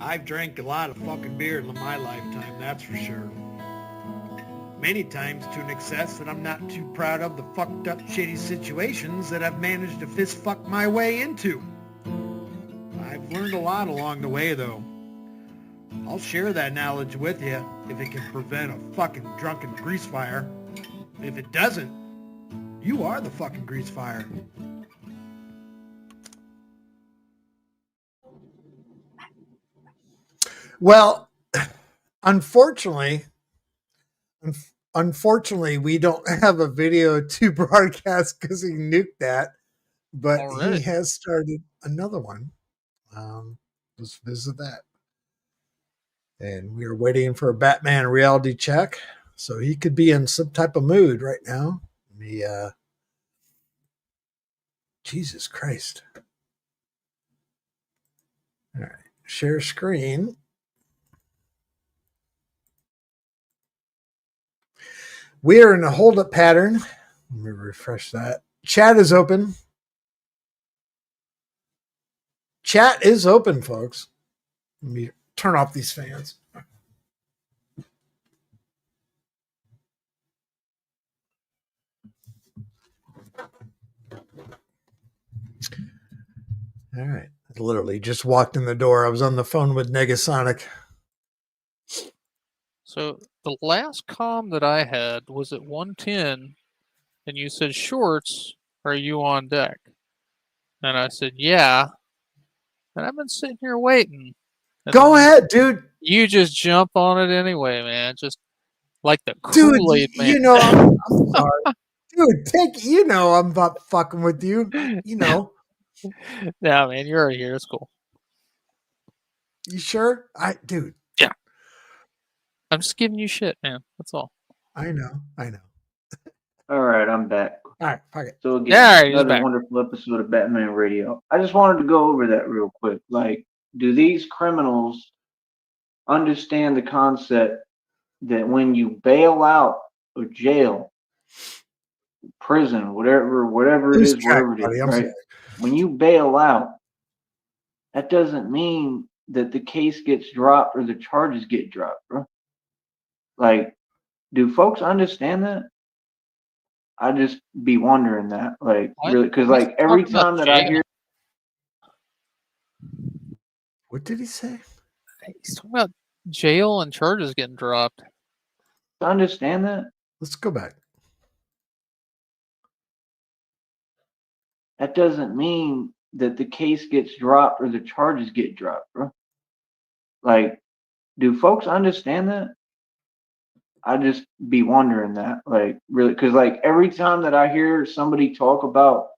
I've drank a lot of fucking beer in my lifetime, that's for sure. Many times to an excess that I'm not too proud of the fucked up shitty situations that I've managed to fist fuck my way into. I've learned a lot along the way though. I'll share that knowledge with you if it can prevent a fucking drunken grease fire. If it doesn't, you are the fucking grease fire. Well, unfortunately, we don't have a video to broadcast because he nuked that, but Already. he has started another one. Let's visit that. And we are waiting for a Batman reality check, so he could be in some type of mood right now. Jesus Christ. All right, share screen. We are in a hold-up pattern. Let me refresh that. Chat is open. Chat is open, folks. Let me turn off these fans. All right. I literally just walked in the door. I was on the phone with Negasonic. So the last comm that I had was at 110, and you said, Shorts, are you on deck? And I said, yeah. And I've been sitting here waiting. Go ahead, dude. You just jump on it anyway, man. Just like the Kool-Aid man. You know, I'm sorry. Dude, I'm not fucking with you. No, man, you're already here. It's cool. You sure? Dude. Yeah. I'm just giving you shit, man. That's all. I know. All right, I'm back. All right, fuck it. So again, another wonderful episode of Batman Radio. I just wanted to go over that real quick. Like, do these criminals understand the concept that when you bail out of jail, prison, whatever it is, wherever it is, right? When you bail out, that doesn't mean that the case gets dropped or the charges get dropped, bro. Like, do folks understand that? I just be wondering that, like, really, because like every time that I hear. What did he say? He's talking about jail and charges getting dropped. Understand that? Let's go back. That doesn't mean that the case gets dropped or the charges get dropped, bro. Like, do folks understand that? I just be wondering that, like, really, because like every time that I hear somebody talk about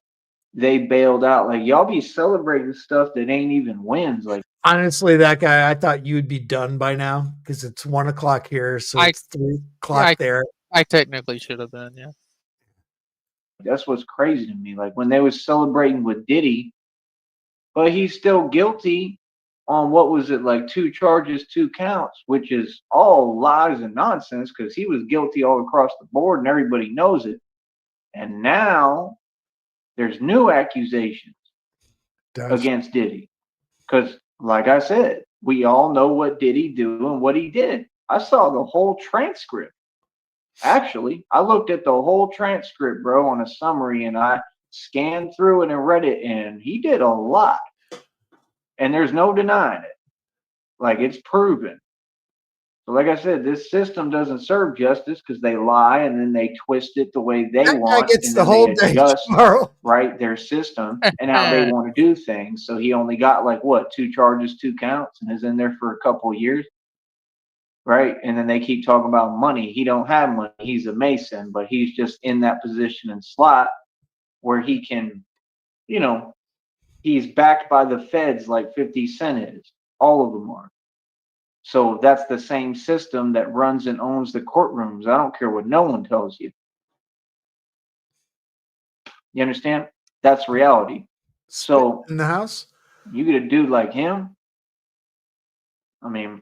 they bailed out, like y'all be celebrating stuff that ain't even wins. Like, honestly, that guy, I thought you'd be done by now because it's 1 o'clock here, so it's 3 o'clock there. I technically should have been, yeah. That's what's crazy to me. Like when they was celebrating with Diddy, but he's still guilty on what was it, like 2 charges, 2 counts, which is all lies and nonsense because he was guilty all across the board and everybody knows it. And now there's new accusations against Diddy. Because, like I said, we all know what Diddy do and what he did. I saw the whole transcript. Actually, I looked at the whole transcript, bro, on a summary, and I scanned through it and read it, and he did a lot. And there's no denying it. Like, it's proven. So, like I said, this system doesn't serve justice because they lie and then they twist it the way they want. Gets the whole day tomorrow. Right, their system and how they want to do things. So he only got like what, 2 charges, 2 counts, and is in there for a couple of years. Right, and then they keep talking about money. He don't have money. He's a Mason, but he's just in that position and slot where he can, he's backed by the feds like 50 Cent is. All of them are. So that's the same system that runs and owns the courtrooms. I don't care what no one tells you. You understand? That's reality. So in the house, you get a dude like him. I mean,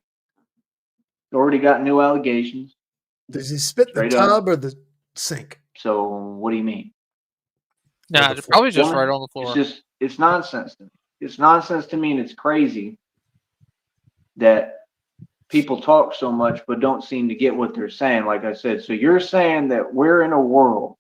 already got new allegations. Does he spit the tub or the sink? So what do you mean? Nah, it's probably just right on the floor. It's nonsense to me. It's nonsense to me, and it's crazy that people talk so much but don't seem to get what they're saying. Like I said, so you're saying that we're in a world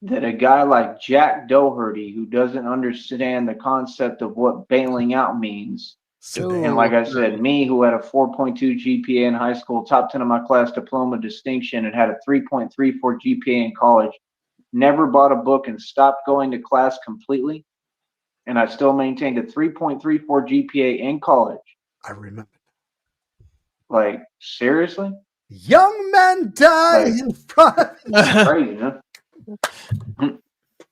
that a guy like Jack Doherty, who doesn't understand the concept of what bailing out means, and like I said, me, who had a 4.2 GPA in high school, top 10 of my class, diploma distinction, and had a 3.34 GPA in college, never bought a book and stopped going to class completely, and I still maintained a 3.34 GPA in college. I remember. Like, seriously? Young men die Like, in front. crazy, huh?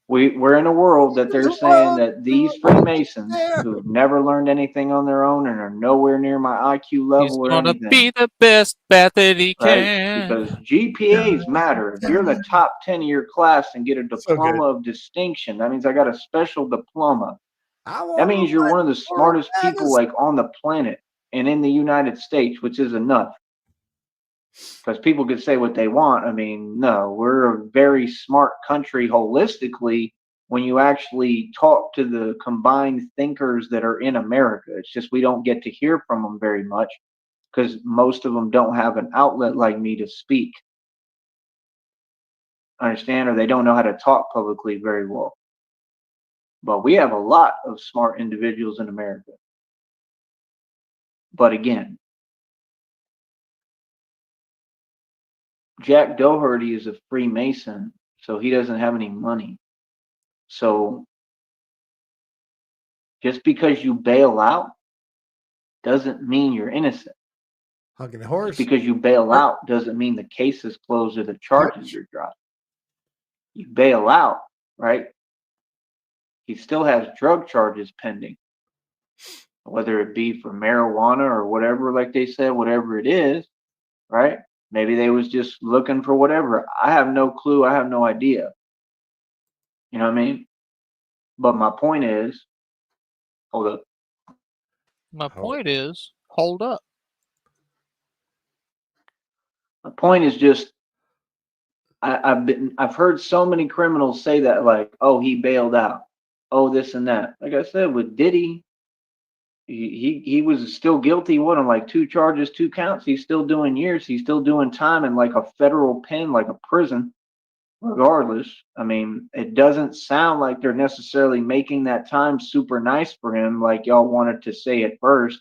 We're in a world that they're saying that these Freemasons who've never learned anything on their own and are nowhere near my IQ level He's or gonna anything, be the best bat that he right? can. Because GPAs matter. If you're in the top 10 of your class and get a diploma of distinction, that means I got a special diploma. That means you're one of the smartest people like on the planet and in the United States, which is enough. Because people could say what they want. I mean, no, we're a very smart country holistically when you actually talk to the combined thinkers that are in America. It's just we don't get to hear from them very much because most of them don't have an outlet like me to speak. Understand? Or they don't know how to talk publicly very well. But we have a lot of smart individuals in America. But again, Jack Doherty is a Freemason, so he doesn't have any money. So just because you bail out doesn't mean you're innocent. Hugging a horse. Just because you bail out doesn't mean the case is closed or the charges are dropped. You bail out, right? He still has drug charges pending, whether it be for marijuana or whatever, like they said, whatever it is, right? Maybe they was just looking for whatever. I have no clue. I have no idea. You know what I mean? But my point is, hold up. My point is, hold up. My point is just I've heard so many criminals say that, like, oh, he bailed out, oh, this and that. Like I said, with Diddy, he was still guilty. What, on like 2 charges, 2 counts? He's still doing years. He's still doing time in like a federal pen, like a prison. Regardless, I mean, it doesn't sound like they're necessarily making that time super nice for him, like y'all wanted to say at first,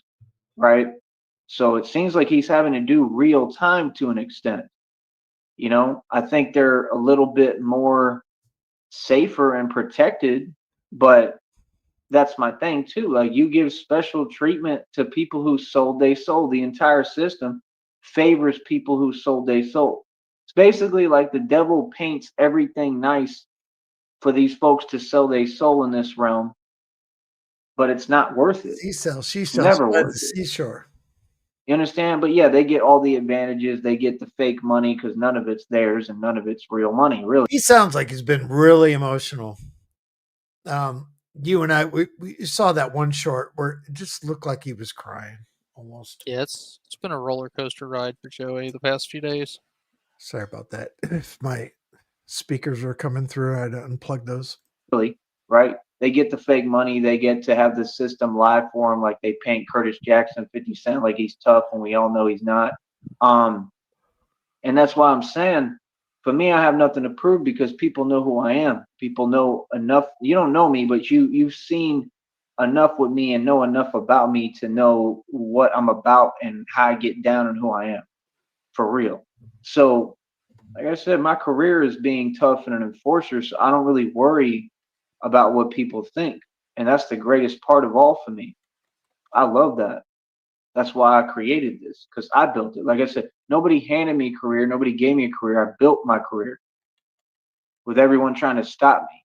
right? So it seems like he's having to do real time to an extent. You know, I think they're a little bit more safer and protected, but that's my thing too. Like, you give special treatment to people who sold they soul. The entire system favors people who sold they soul. It's basically like the devil paints everything nice for these folks to sell their soul in this realm, but it's not worth it. She sells Never by the worth it. seashore. You understand? But yeah, they get all the advantages. They get the fake money because none of it's theirs and none of it's real money, really. He sounds like he's been really emotional. You and I, we saw that one short where it just looked like he was crying almost. Yeah, it's been a roller coaster ride for Joey the past few days. Sorry about that. If my speakers are coming through, I had to unplug those. Really, right? They get the fake money. They get to have the system lie for them, like they paint Curtis Jackson, 50 Cent, like he's tough, and we all know he's not. And that's why I'm saying, for me, I have nothing to prove because people know who I am. People know enough. You don't know me, but you've seen enough with me and know enough about me to know what I'm about and how I get down and who I am, for real. So, like I said, my career is being tough and an enforcer, so I don't really worry about what people think. And that's the greatest part of all for me. I love that. That's why I created this, because I built it. Like I said, nobody handed me a career. Nobody gave me a career. I built my career with everyone trying to stop me.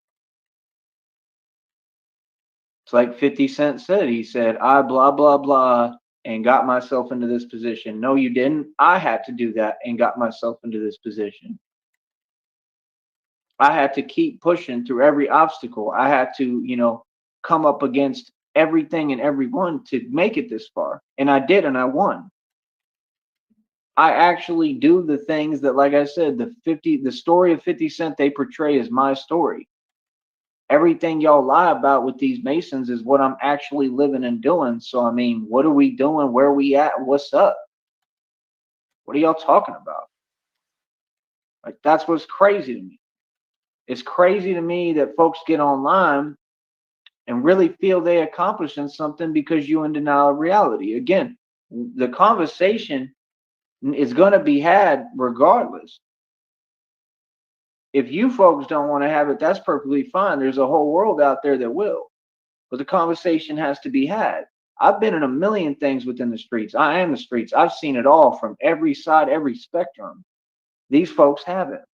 It's like 50 Cent said. He said, I blah, blah, blah, and got myself into this position. No, you didn't. I had to do that and got myself into this position. I had to keep pushing through every obstacle. I had to, come up against everything and everyone to make it this far. And I did, and I won. I actually do the things that, like I said, the story of 50 Cent they portray is my story. everything y'all lie about with these Masons is what I'm actually living and doing. So, I mean, what are we doing? Where are we at? What's up? What are y'all talking about? Like, that's what's crazy to me. It's crazy to me that folks get online and really feel they accomplishing something because you in denial of reality. Again, the conversation is going to be had regardless. If you folks don't want to have it, that's perfectly fine. There's a whole world out there that will. But the conversation has to be had. I've been in a million things within the streets. I am the streets. I've seen it all from every side, every spectrum. These folks haven't.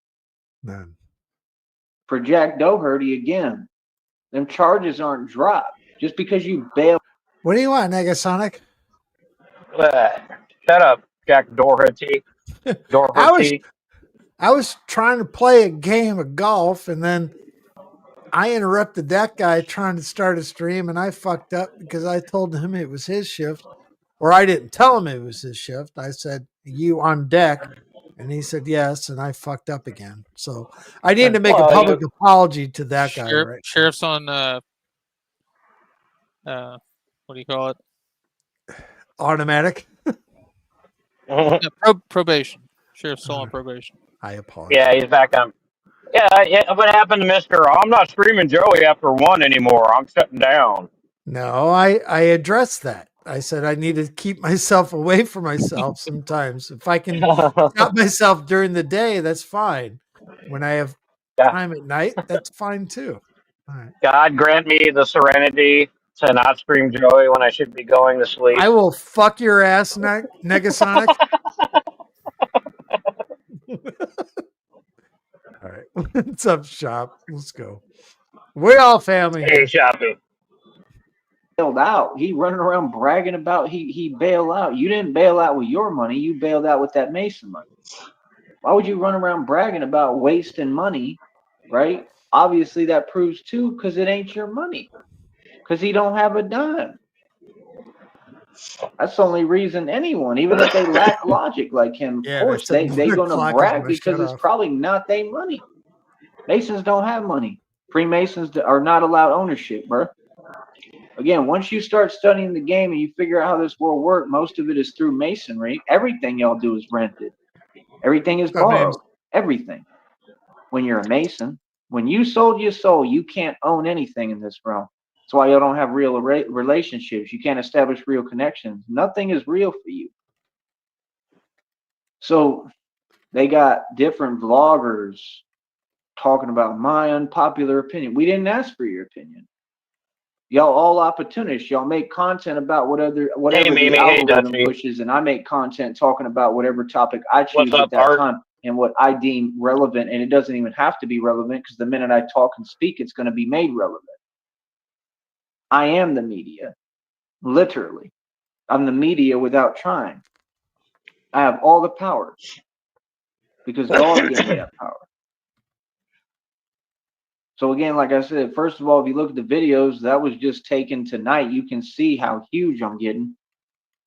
None. For Jack Doherty, again, them charges aren't dropped just because you bail. What do you want, Negasonic? Shut up, Jack Doherty. I was trying to play a game of golf, and then I interrupted that guy trying to start a stream, and I fucked up because I told him it was his shift, or I didn't tell him it was his shift. I said, "You on deck?" And he said yes, and I fucked up again. So I need to make a public apology to that guy. Right? Sheriff's on what do you call it? Automatic. Probation. Sheriff's still on probation. I apologize. Yeah, he's back on. Yeah. What happened to Mister? I'm not streaming Joey after 1 anymore. I'm shutting down. No, I addressed that. I said I need to keep myself away from myself sometimes. If I can stop myself during the day, that's fine. When I have time at night, that's fine too. All right. God grant me the serenity to not stream Joey when I should be going to sleep. I will fuck your ass, Negasonic. All right. What's up, Shop? Let's go. We're all family. Hey, Shoppy. Bailed out. He running around bragging about he bailed out. You didn't bail out with your money. You bailed out with that Mason money. Why would you run around bragging about wasting money, right? Obviously, that proves too, because it ain't your money. Because he don't have a dime. That's the only reason anyone, even if they lack logic like him, of course, they gonna brag because it's probably not their money. Masons don't have money. Freemasons are not allowed ownership, bro. Again, once you start studying the game and you figure out how this world works, most of it is through masonry. Everything y'all do is rented. Everything is borrowed. Everything. When you're a Mason, when you sold your soul, you can't own anything in this realm. That's why y'all don't have real relationships. You can't establish real connections. Nothing is real for you. So they got different vloggers talking about my unpopular opinion. We didn't ask for your opinion. Y'all all opportunists. Y'all make content about whatever the algorithm pushes, and I make content talking about whatever topic I choose at that time and what I deem relevant. And it doesn't even have to be relevant because the minute I talk and speak, it's going to be made relevant. I am the media, literally. I'm the media without trying. I have all the power because God gave me that power. So again, like I said, first of all, if you look at the videos, that was just taken tonight. You can see how huge I'm getting.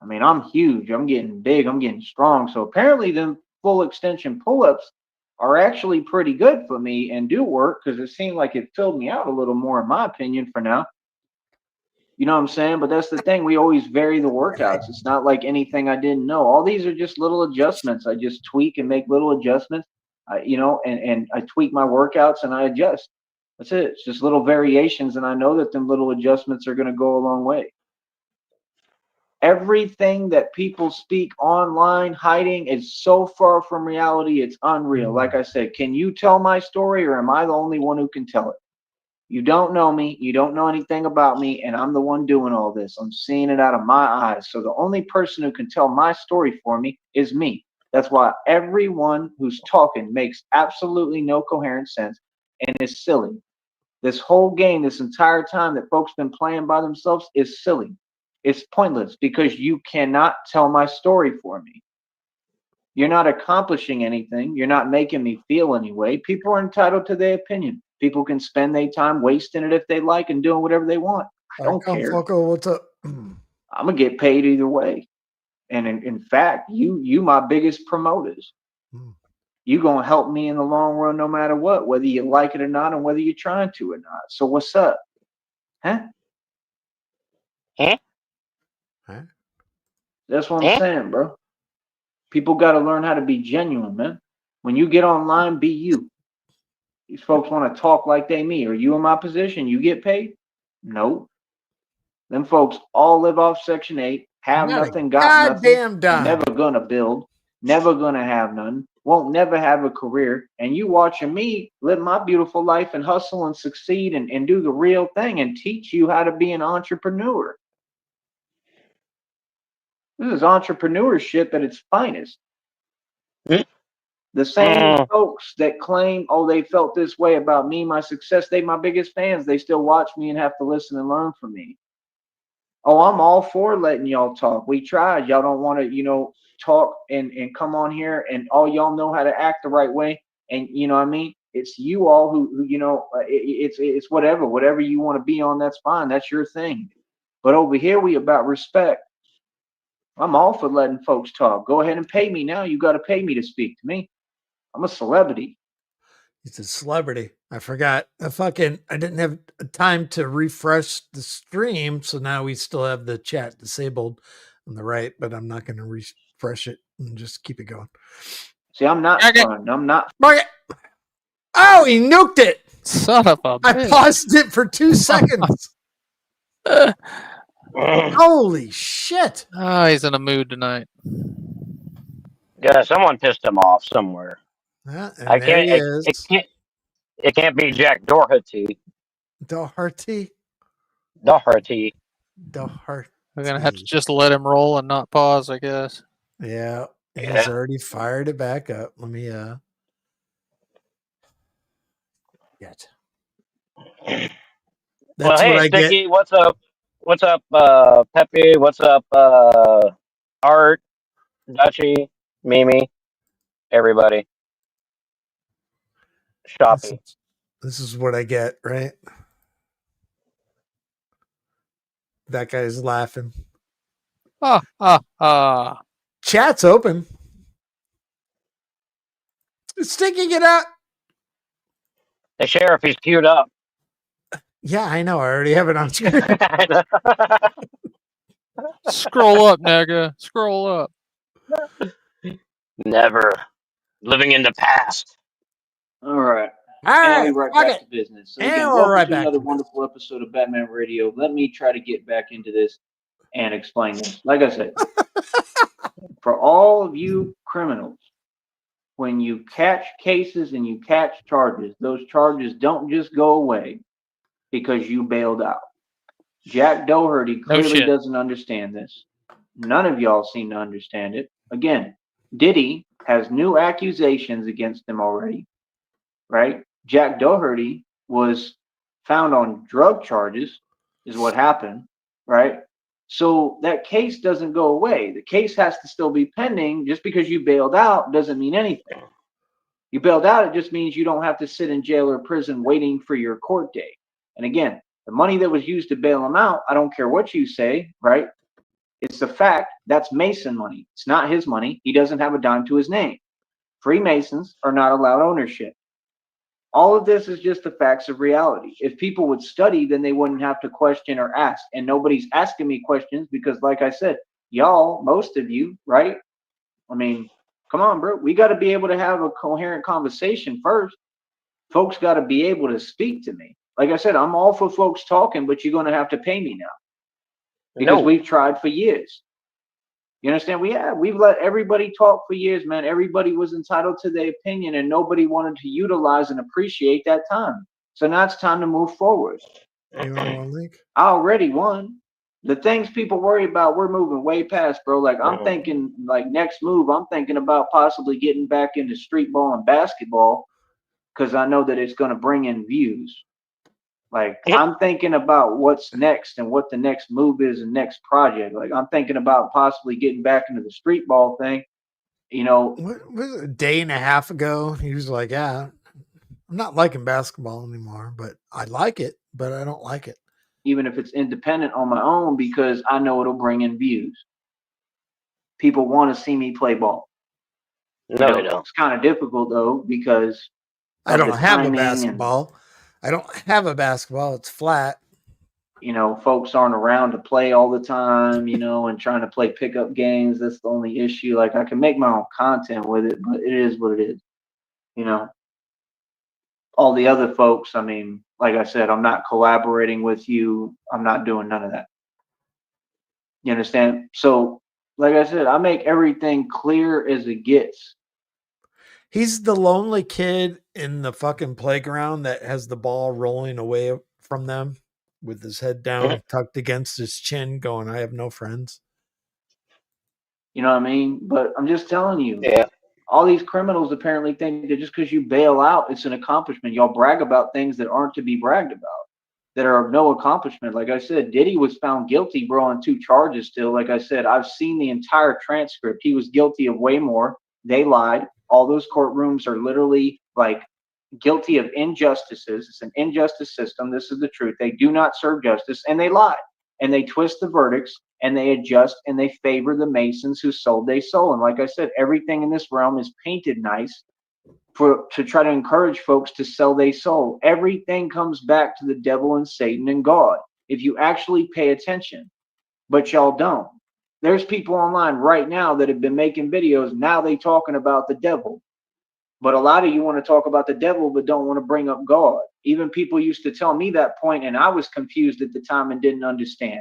I mean, I'm huge. I'm getting big. I'm getting strong. So apparently them full extension pull-ups are actually pretty good for me and do work because it seemed like it filled me out a little more, in my opinion, for now. You know what I'm saying? But that's the thing. We always vary the workouts. It's not like anything I didn't know. All these are just little adjustments. I just tweak and make little adjustments, and I tweak my workouts and I adjust. That's it. It's just little variations, and I know that them little adjustments are going to go a long way. Everything that people speak online, hiding, is so far from reality, it's unreal. Like I said, can you tell my story, or am I the only one who can tell it? You don't know me. You don't know anything about me, and I'm the one doing all this. I'm seeing it out of my eyes. So the only person who can tell my story for me is me. That's why everyone who's talking makes absolutely no coherent sense and is silly. This whole game, this entire time that folks been playing by themselves is silly. It's pointless because you cannot tell my story for me. You're not accomplishing anything. You're not making me feel any way. People are entitled to their opinion. People can spend their time wasting it if they like and doing whatever they want. I don't care. Foco, what's up? I'm gonna get paid either way. And in fact, you my biggest promoters. You're going to help me in the long run no matter what, whether you like it or not and whether you're trying to or not. So what's up? Huh? Huh? Huh? That's what I'm Huh? saying, bro. People got to learn how to be genuine, man. When you get online, be you. These folks want to talk like they me. Are you in my position? You get paid? No. Them folks all live off Section 8, have Not a nothing, got nothing, goddamn dime. never gonna build, never gonna have none, won't never have a career. And you watching me live my beautiful life and hustle and succeed and do the real thing and teach you how to be an entrepreneur. This is entrepreneurship at its finest. The same Mm. folks that claim, oh, they felt this way about me, my success, they my biggest fans. They still watch me and have to listen and learn from me. Oh, I'm all for letting y'all talk. We tried. Y'all don't want to, talk and come on here and all y'all know how to act the right way. And you know what I mean? It's you all who it's whatever you want to be on, that's fine. That's your thing. But over here, we about respect. I'm all for letting folks talk. Go ahead and pay me now. You got to pay me to speak to me. I'm a celebrity. He's a celebrity. I forgot. I didn't have time to refresh the stream, so now we still have the chat disabled on the right, but I'm not going to refresh it and just keep it going. See, I'm not fun. I'm not. Mark it. Oh, he nuked it. Son of a I bitch. paused it for 2 seconds. Holy shit. Oh, he's in a mood tonight. Yeah, someone pissed him off somewhere. And I there can't. he is. It can't be Jack Doherty. Doherty. Doherty. Doherty. We're gonna have to just let him roll and not pause, I guess. Yeah, he's Yeah. already fired it back up. Let me get. That's Well, what hey, I get. Sticky, what's up? What's up, Peppy? What's up, Art, Dutchy, Mimi, everybody? Shoppy. This is what I get, right? That guy's laughing. Chat's open. It's sticking it out. The sheriff, he's queued up. Yeah, I know. I already have it on screen. Scroll up, nigga. Scroll up. Never. Living in the past. All right. All And we right, right fuck back it. to business. So And again, we're welcome right to back another to wonderful episode of Batman Radio. Let me try to get back into this and explain this. Like I said, for all of you criminals, when you catch cases and you catch charges, those charges don't just go away because you bailed out. Jack Doherty No clearly shit. doesn't understand this. None of y'all seem to understand it. Again, Diddy has new accusations against him already, right? Jack Doherty was found on drug charges, is what happened, right? So that case doesn't go away. The case has to still be pending. Just because you bailed out doesn't mean anything. You bailed out, it just means you don't have to sit in jail or prison waiting for your court date. And again, the money that was used to bail him out, I don't care what you say, right? It's the fact that's Mason money. It's not his money. He doesn't have a dime to his name. Freemasons are not allowed ownership. All of this is just the facts of reality. If people would study, then they wouldn't have to question or ask. And nobody's asking me questions because, like I said, y'all, most of you, right? I mean, come on, bro. We got to be able to have a coherent conversation first. Folks got to be able to speak to me. Like I said, I'm all for folks talking, but you're going to have to pay me now because No. we've tried for years. You understand? We've let everybody talk for years, man. Everybody was entitled to their opinion, and nobody wanted to utilize and appreciate that time. So now it's time to move forward. You want one link? I already won. The things people worry about, we're moving way past, bro. Like I'm thinking, like next move, I'm thinking about possibly getting back into street ball and basketball because I know that it's going to bring in views. Like I'm thinking about what's next and what the next move is and next project. Like I'm thinking about possibly getting back into the street ball thing. What was it, a day and a half ago? He was like, "Yeah, I'm not liking basketball anymore, but I like it, but I don't like it." Even if it's independent on my own, because I know it'll bring in views. People want to see me play ball. You No, they know, don't. it's kind of difficult though because I of the don't have a timing and, basketball. I don't have a basketball. It's flat. you know, folks aren't around to play all the time, you know, and trying to play pickup games. That's the only issue. Like I can make my own content with it, but it is what it is. You know, all the other folks, I mean, like I said, I'm not collaborating with you. I'm not doing none of that. You understand? So, like I said, I make everything clear as it gets. He's the lonely kid in the fucking playground that has the ball rolling away from them with his head down, tucked against his chin, going, I have no friends. You know what I mean? But I'm just telling you, Yeah. all these criminals apparently think that just because you bail out, it's an accomplishment. Y'all brag about things that aren't to be bragged about, that are of no accomplishment. Like I said, Diddy was found guilty, bro, on 2 charges still. Like I said, I've seen the entire transcript. He was guilty of way more. They lied. All those courtrooms are literally like guilty of injustices. It's an injustice system. This is the truth. They do not serve justice, and they lie, and they twist the verdicts, and they adjust, and they favor the Masons who sold their soul. And like I said, everything in this realm is painted nice to try to encourage folks to sell their soul. Everything comes back to the devil and Satan and God if you actually pay attention, but y'all don't. There's people online right now that have been making videos. Now they talking about the devil. But a lot of you want to talk about the devil, but don't want to bring up God. Even people used to tell me that point, and I was confused at the time and didn't understand.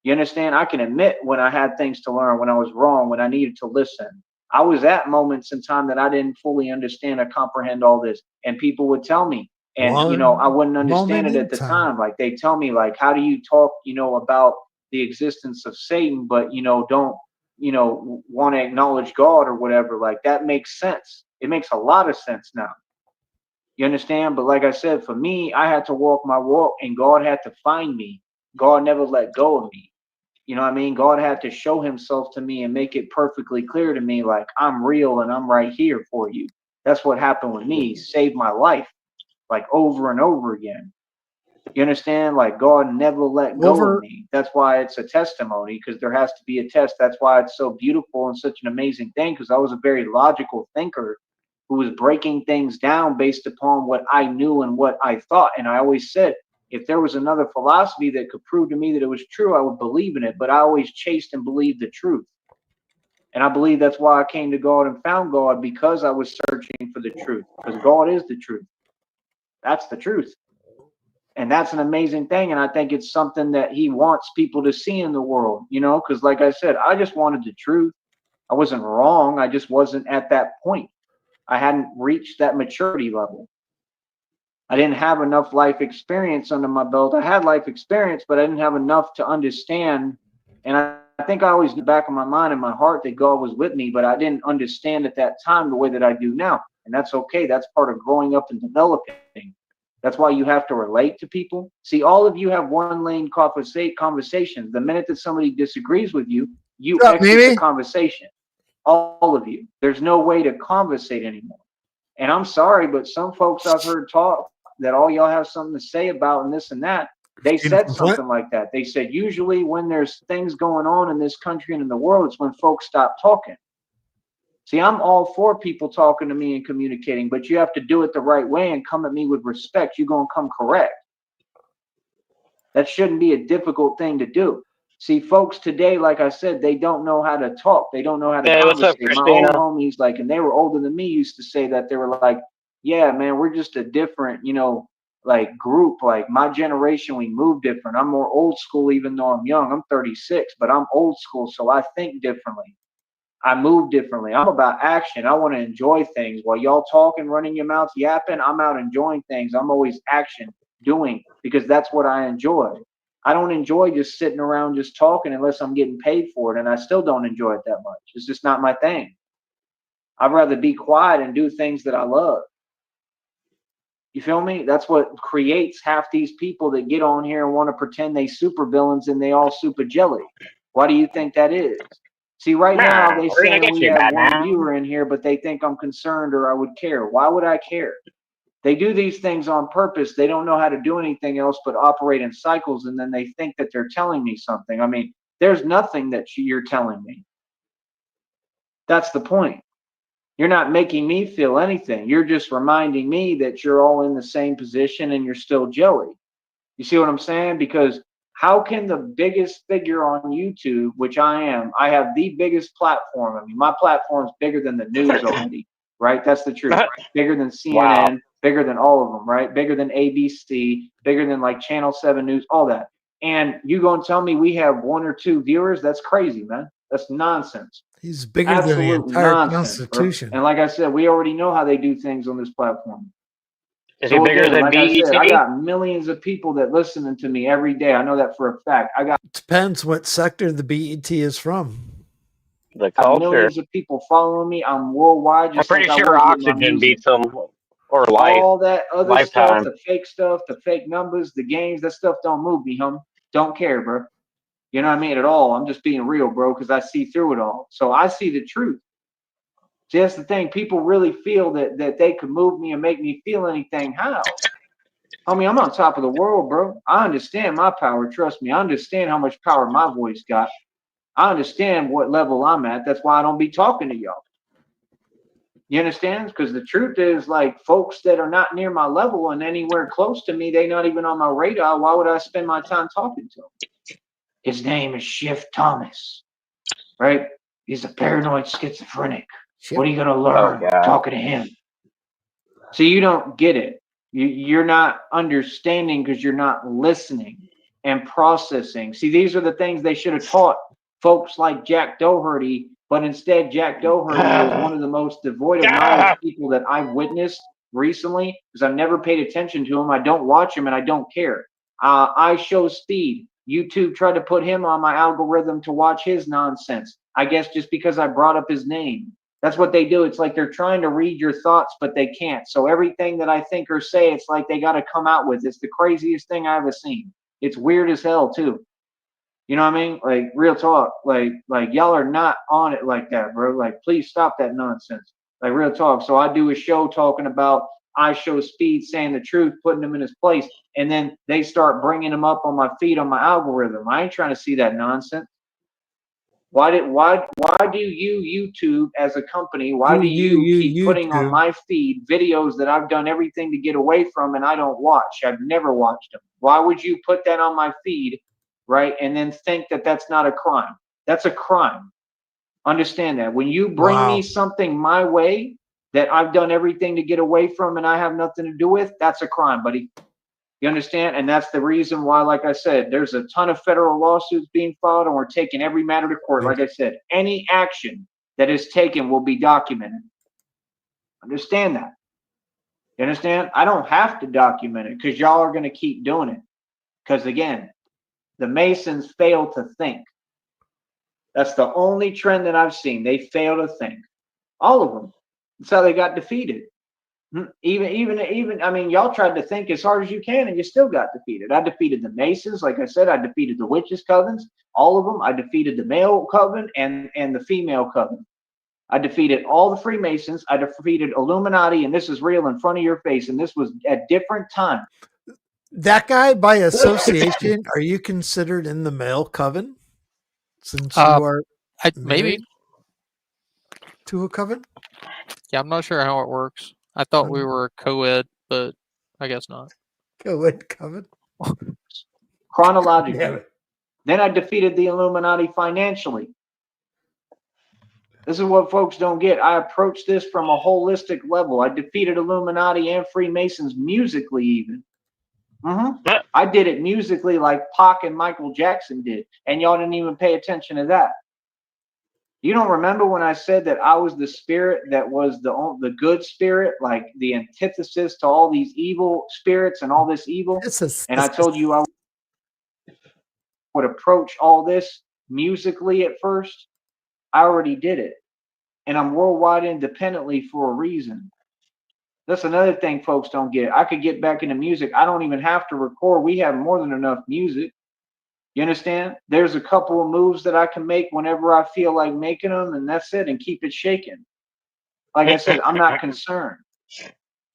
You understand? I can admit when I had things to learn, when I was wrong, when I needed to listen. I was at moments in time that I didn't fully understand or comprehend all this. And people would tell me, and you know, I One wouldn't understand moment it in at the time. time. Like they tell me, like, how do you talk, you know, about the existence of Satan, but you know, don't, you know, want to acknowledge God or whatever. Like that makes sense. It makes a lot of sense now. You understand? But like I said, for me, I had to walk my walk and God had to find me. God never let go of me. You know what I mean? God had to show himself to me and make it perfectly clear to me, like, I'm real and I'm right here for you. That's what happened with me. He saved my life, like, over and over again. You understand? Like, God never let go of Over me. That's why it's a testimony, because there has to be a test. That's why it's so beautiful and such an amazing thing, because I was a very logical thinker who was breaking things down based upon what I knew and what I thought. And I always said, if there was another philosophy that could prove to me that it was true, I would believe in it. But I always chased and believed the truth. And I believe that's why I came to God and found God, because I was searching for the truth, because God is the truth. That's the truth. And that's an amazing thing. And I think it's something that he wants people to see in the world, you know, because like I said, I just wanted the truth. I wasn't wrong. I just wasn't at that point. I hadn't reached that maturity level. I didn't have enough life experience under my belt. I had life experience, but I didn't have enough to understand. And I think I always knew back in my mind and my heart that God was with me, but I didn't understand at that time the way that I do now. And that's okay. That's part of growing up and developing. That's why you have to relate to people. See, all of you have one lane conversations. The minute that somebody disagrees with you, you what's up, exit the Mimi? conversation. All of you. There's no way to conversate anymore. And I'm sorry, but some folks I've heard talk that all y'all have something to say about and this and that. They Christina said from Flint. something like that. They said usually when there's things going on in this country and in the world, it's when folks stop talking. See, I'm all for people talking to me and communicating, but you have to do it the right way and come at me with respect. You're going to come correct. That shouldn't be a difficult thing to do. See, folks today, like I said, they don't know how to talk. They don't know how to Hey, what's up, conversate. My old Christina? homies, like, and they were older than me, used to say that. They were like, yeah, man, we're just a different, you know, like group. Like my generation, we move different. I'm more old school, even though I'm young. I'm 36, but I'm old school, so I think differently. I move differently. I'm about action. I want to enjoy things. While y'all talking, running your mouth, yapping, I'm out enjoying things. I'm always action, doing, because that's what I enjoy. I don't enjoy just sitting around just talking unless I'm getting paid for it, and I still don't enjoy it that much. It's just not my thing. I'd rather be quiet and do things that I love. You feel me? That's what creates half these people that get on here and want to pretend they super villains and they all super jelly. Why do you think that is? See, right now they We're gonna saying get we you, have one Batman. viewer in here, but they think I'm concerned or I would care. Why would I care? They do these things on purpose. They don't know how to do anything else but operate in cycles, and then they think that they're telling me something. I mean, there's nothing that you're telling me. That's the point. You're not making me feel anything. You're just reminding me that you're all in the same position and you're still Joey. You see what I'm saying? Because how can the biggest figure on YouTube, which I am, I have the biggest platform. I mean, my platform's bigger than the news already, right? That's the truth. Bigger than Wow. CNN, bigger than all of them, right? Bigger than ABC, bigger than like Channel 7 News, all that. And you gonna tell me we have 1 or 2 viewers? That's crazy, man. That's nonsense. He's bigger than the Absolute entire nonsense, bro. Constitution. And like I said, we already know how they do things on this platform. Is he So bigger again, than like I said, I BET? got millions of people that listening to me every day. I know that for a fact. I got Depends what sector the BET is from. The culture. millions of people following me. I'm worldwide, I'm just pretty like I sure was with my Oxygen music. beats him, or Life. All that other stuff, Lifetime. the fake stuff, the fake numbers, the games, that stuff don't move me, Don't care, bro. You know what I mean? At all. I'm just being real, bro, because I see through it all. So I see the truth. See, that's the thing. People really feel that they could move me and make me feel anything. How? I mean, I'm on top of the world, bro. I understand my power. Trust me. I understand how much power my voice got. I understand what level I'm at. That's why I don't be talking to y'all. You understand? Because the truth is, like, folks that are not near my level and anywhere close to me, they not even on my radar. Why would I spend my time talking to them? His name is Schiff Thomas, right? He's a paranoid schizophrenic. What are you gonna learn talking to him? So you don't get it. You're not understanding because you're not listening and processing. See, these are the things they should have taught folks like Jack Doherty, but instead Jack Doherty was one of the most devoid of knowledge people that I've witnessed recently because I've never paid attention to him. I don't watch him and I don't care. I show Sneed. YouTube tried to put him on my algorithm to watch his nonsense. I guess just because I brought up his name. That's what they do. It's like they're trying to read your thoughts, but they can't. So everything that I think or say, it's like they got to come out with. It's the craziest thing I've ever seen. It's weird as hell too. You know what I mean? Like real talk. Like y'all are not on it like that, bro. Like please stop that nonsense. Like real talk. So I do a show talking about I show Sneed saying the truth, putting him in his place, and then they start bringing him up on my feed on my algorithm. I ain't trying to see that nonsense. Why do you YouTube as a company, why do you keep putting on my feed videos that I've done everything to get away from and I don't watch? I've never watched them. Why would you put that on my feed, right? And then think that that's not a crime. That's a crime. Understand that. When you bring me something my way that I've done everything to get away from and I have nothing to do with, that's a crime, buddy. You understand? And that's the reason why, like I said, there's a ton of federal lawsuits being filed and we're taking every matter to court. Like I said, any action that is taken will be documented. Understand that. You understand? I don't have to document it because y'all are going to keep doing it. Because again, the Masons fail to think. That's the only trend that I've seen. They fail to think. All of them. That's how they got defeated. Even, I mean, y'all tried to think as hard as you can and you still got defeated. I defeated the Masons. Like I said, I defeated the Witches' Covens, all of them. I defeated the male coven and the female coven. I defeated all the Freemasons. I defeated Illuminati, and this is real in front of your face. And this was at different times. That guy, by association, are you considered in the male coven? Since you are maybe to a coven? Yeah, I'm not sure how it works. I thought we were co-ed, but I guess not. Co-ed coven? Chronologically. Then I defeated the Illuminati financially. This is what folks don't get. I approached this from a holistic level. I defeated Illuminati and Freemasons musically even. I did it musically like Pac and Michael Jackson did. And y'all didn't even pay attention to that. You don't remember when I said that I was the spirit that was the good spirit, like the antithesis to all these evil spirits and all this evil? And I told you I would approach all this musically at first. I already did it. And I'm worldwide independently for a reason. That's another thing folks don't get. I could get back into music. I don't even have to record. We have more than enough music. You understand? There's a couple of moves that I can make whenever I feel like making them, and that's it, and keep it shaking. Like I said, I'm not concerned.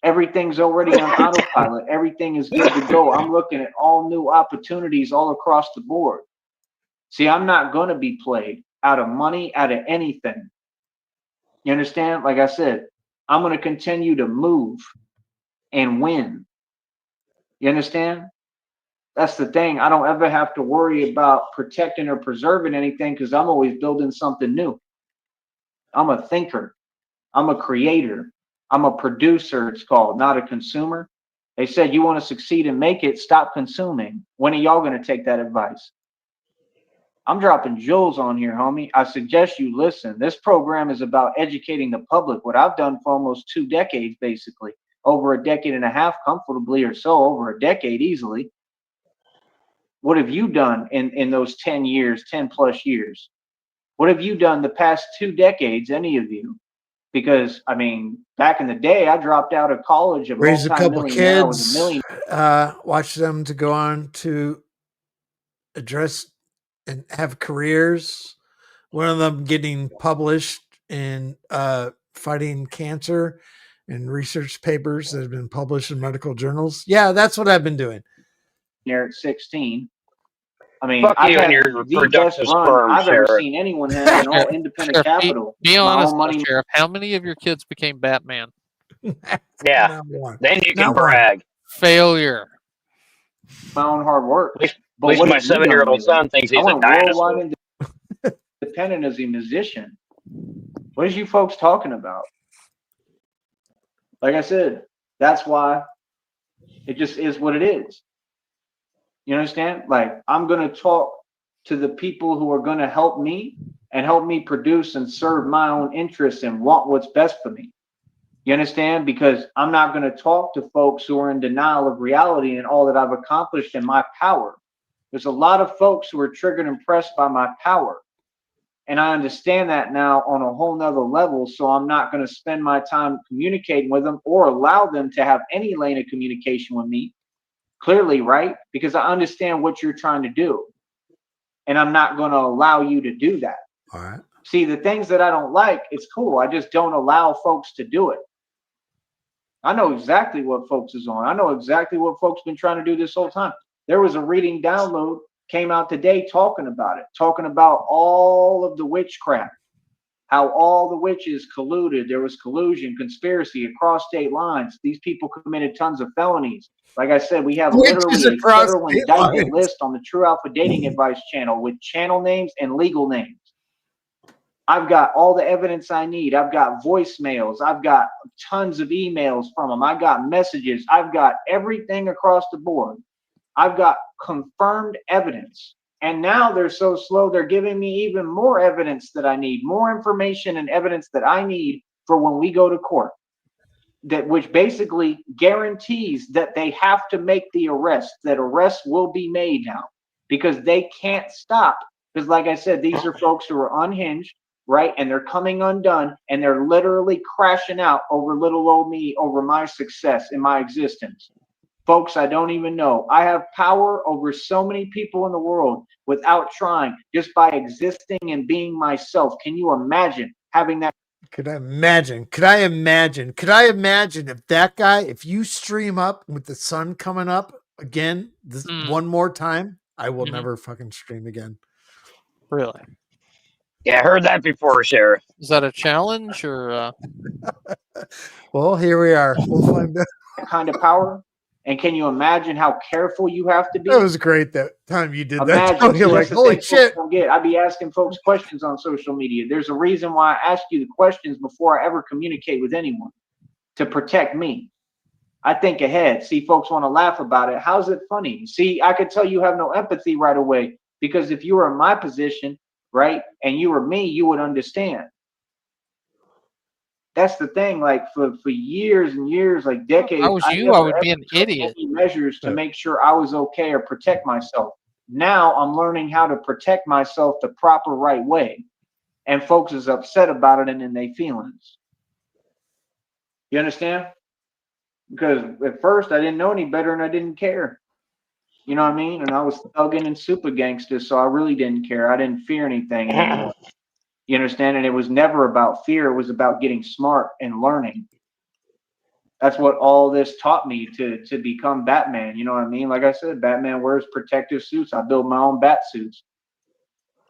Everything's already on autopilot. Everything is good to go. I'm looking at all new opportunities all across the board. See, I'm not going to be played out of money, out of anything. You understand? Like I said, I'm going to continue to move and win. You understand? That's the thing. I don't ever have to worry about protecting or preserving anything because I'm always building something new. I'm a thinker. I'm a creator. I'm a producer, it's called, not a consumer. They said you want to succeed and make it, stop consuming. When are y'all going to take that advice? I'm dropping jewels on here, homie. I suggest you listen. This program is about educating the public. What I've done for almost 2 decades, basically, over a decade and a half, comfortably or so, over a decade easily. What have you done in those 10 years, 10 plus years? What have you done the past 2 decades, any of you? Because, I mean, back in the day, I dropped out of college, a Raise a couple multi-millionaire. I was a kids, millionaire. watch them to go on to address and have careers. One of them getting published in fighting cancer and research papers that have been published in medical journals. Yeah, that's what I've been doing. At 16. I mean, Fuck I've you and had your the best productive run sperm, I've ever Sheriff. seen anyone have in all independent Sheriff, capital. be My honest, own though, money. Sheriff. How many of your kids became Batman? Yeah. Not one. Then you can Not one. brag. Failure. My own hard work. At But least what my have you done 7-year-old lately? son thinks I he's a went worldwide dinosaur. independent as a musician. What is you folks talking about? Like I said, that's why it just is what it is. You understand? Like, I'm going to talk to the people who are going to help me and help me produce and serve my own interests and want what's best for me. You understand? Because I'm not going to talk to folks who are in denial of reality and all that I've accomplished in my power. There's a lot of folks who are triggered and impressed by my power. And I understand that now on a whole nother level. So I'm not going to spend my time communicating with them or allow them to have any lane of communication with me. Clearly, right? Because I understand what you're trying to do. And I'm not going to allow you to do that. All right. See, the things that I don't like, it's cool. I just don't allow folks to do it. I know exactly what folks is on. I know exactly what folks been trying to do this whole time. There was a reading download came out today talking about it, talking about all of the witchcraft, how all the witches colluded. There was collusion, conspiracy across state lines. These people committed tons of felonies. Like I said, we have literally a federal indictment list on the True Alpha Dating Advice channel with channel names and legal names. I've got all the evidence I need. I've got voicemails. I've got tons of emails from them. I've got messages. I've got everything across the board. I've got confirmed evidence. And now they're so slow, they're giving me even more evidence that I need, more information and evidence that I need for when we go to court. That which basically guarantees that they have to make the arrest, that arrests will be made now because they can't stop. Because like I said, these are folks who are unhinged, right? And they're coming undone and they're literally crashing out over little old me, over my success in my existence. Folks, I don't even know. I have power over so many people in the world without trying, just by existing and being myself. Can you imagine having that? Could I imagine? Could I imagine? Could I imagine if that guy, if you stream up with the sun coming up again this one more time, I will never fucking stream again. Really? Yeah, I heard that before, Sheriff. Is that a challenge or? Well, here we are. We'll find out. Kind of power. And can you imagine how careful you have to be? That was great that time you did imagine, that. You're like, holy shit. I'd be asking folks questions on social media. There's a reason why I ask you the questions before I ever communicate with anyone, to protect me. I think ahead. See, folks want to laugh about it. How's it funny? See, I could tell you have no empathy right away, because if you were in my position, right, and you were me, you would understand. That's the thing. Like for years and years, like decades, if I was you, I would be an idiot. Measures to make sure I was okay or protect myself. Now I'm learning how to protect myself the proper right way, and folks is upset about it and in their feelings. You understand? Because at first I didn't know any better and I didn't care. You know what I mean? And I was thugging and super gangster, so I really didn't care. I didn't fear anything anymore. You understand? And it was never about fear. It was about getting smart and learning. That's what all this taught me to become Batman. You know what I mean? Like I said, Batman wears protective suits. I build my own bat suits.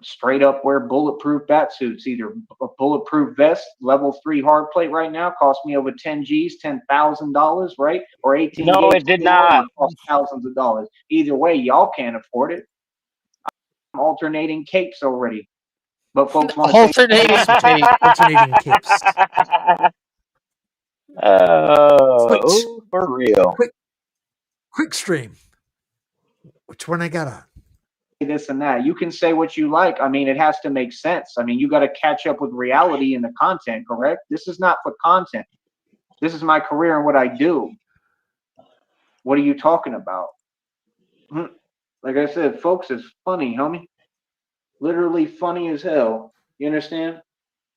straight up wear bulletproof bat suits. Either a bulletproof vest, level 3 hard plate right now, cost me over 10 G's, $10,000, right? Or 18 No, gauge it did steel not. armor cost thousands of dollars. Either way, y'all can't afford it. I'm alternating capes already. But folks want to say Alternating tape. Alternating capes. Twitch. For real. Quick stream. Which one I got on? this and that. You can say what you like. I mean, it has to make sense. I mean, you got to catch up with reality in the content, correct? This is not for content. This is my career and what I do. What are you talking about? Like I said, folks, it's funny, homie. Literally funny as hell. You understand?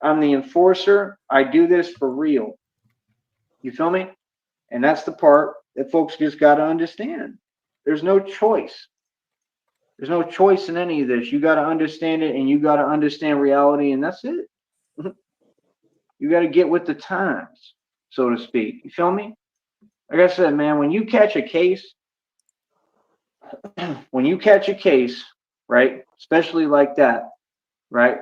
I'm the enforcer. I do this for real. You feel me? And that's the part that folks just got to understand. There's no choice. There's no choice in any of this. You got to understand it, and you got to understand reality, and that's it. You got to get with the times, so to speak. You feel me? Like I said, man, when you catch a case, right, especially like that, right?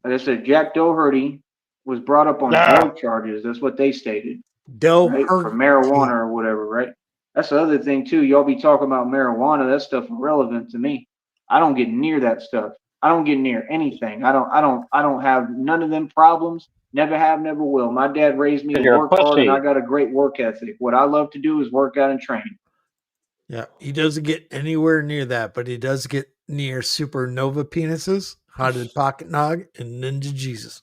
Like I said, Jack Doherty was brought up on drug charges. That's what they stated. Right? For marijuana or whatever, right? That's the other thing too. Y'all be talking about marijuana. That stuff irrelevant to me. I don't get near that stuff. I don't get near anything. I don't have none of them problems. Never have, never will. My dad raised me to work hard, and I got a great work ethic. What I love to do is work out and train. Yeah, he doesn't get anywhere near that, but he does get near supernova penises, Hotted Pocket Nog, and Ninja Jesus.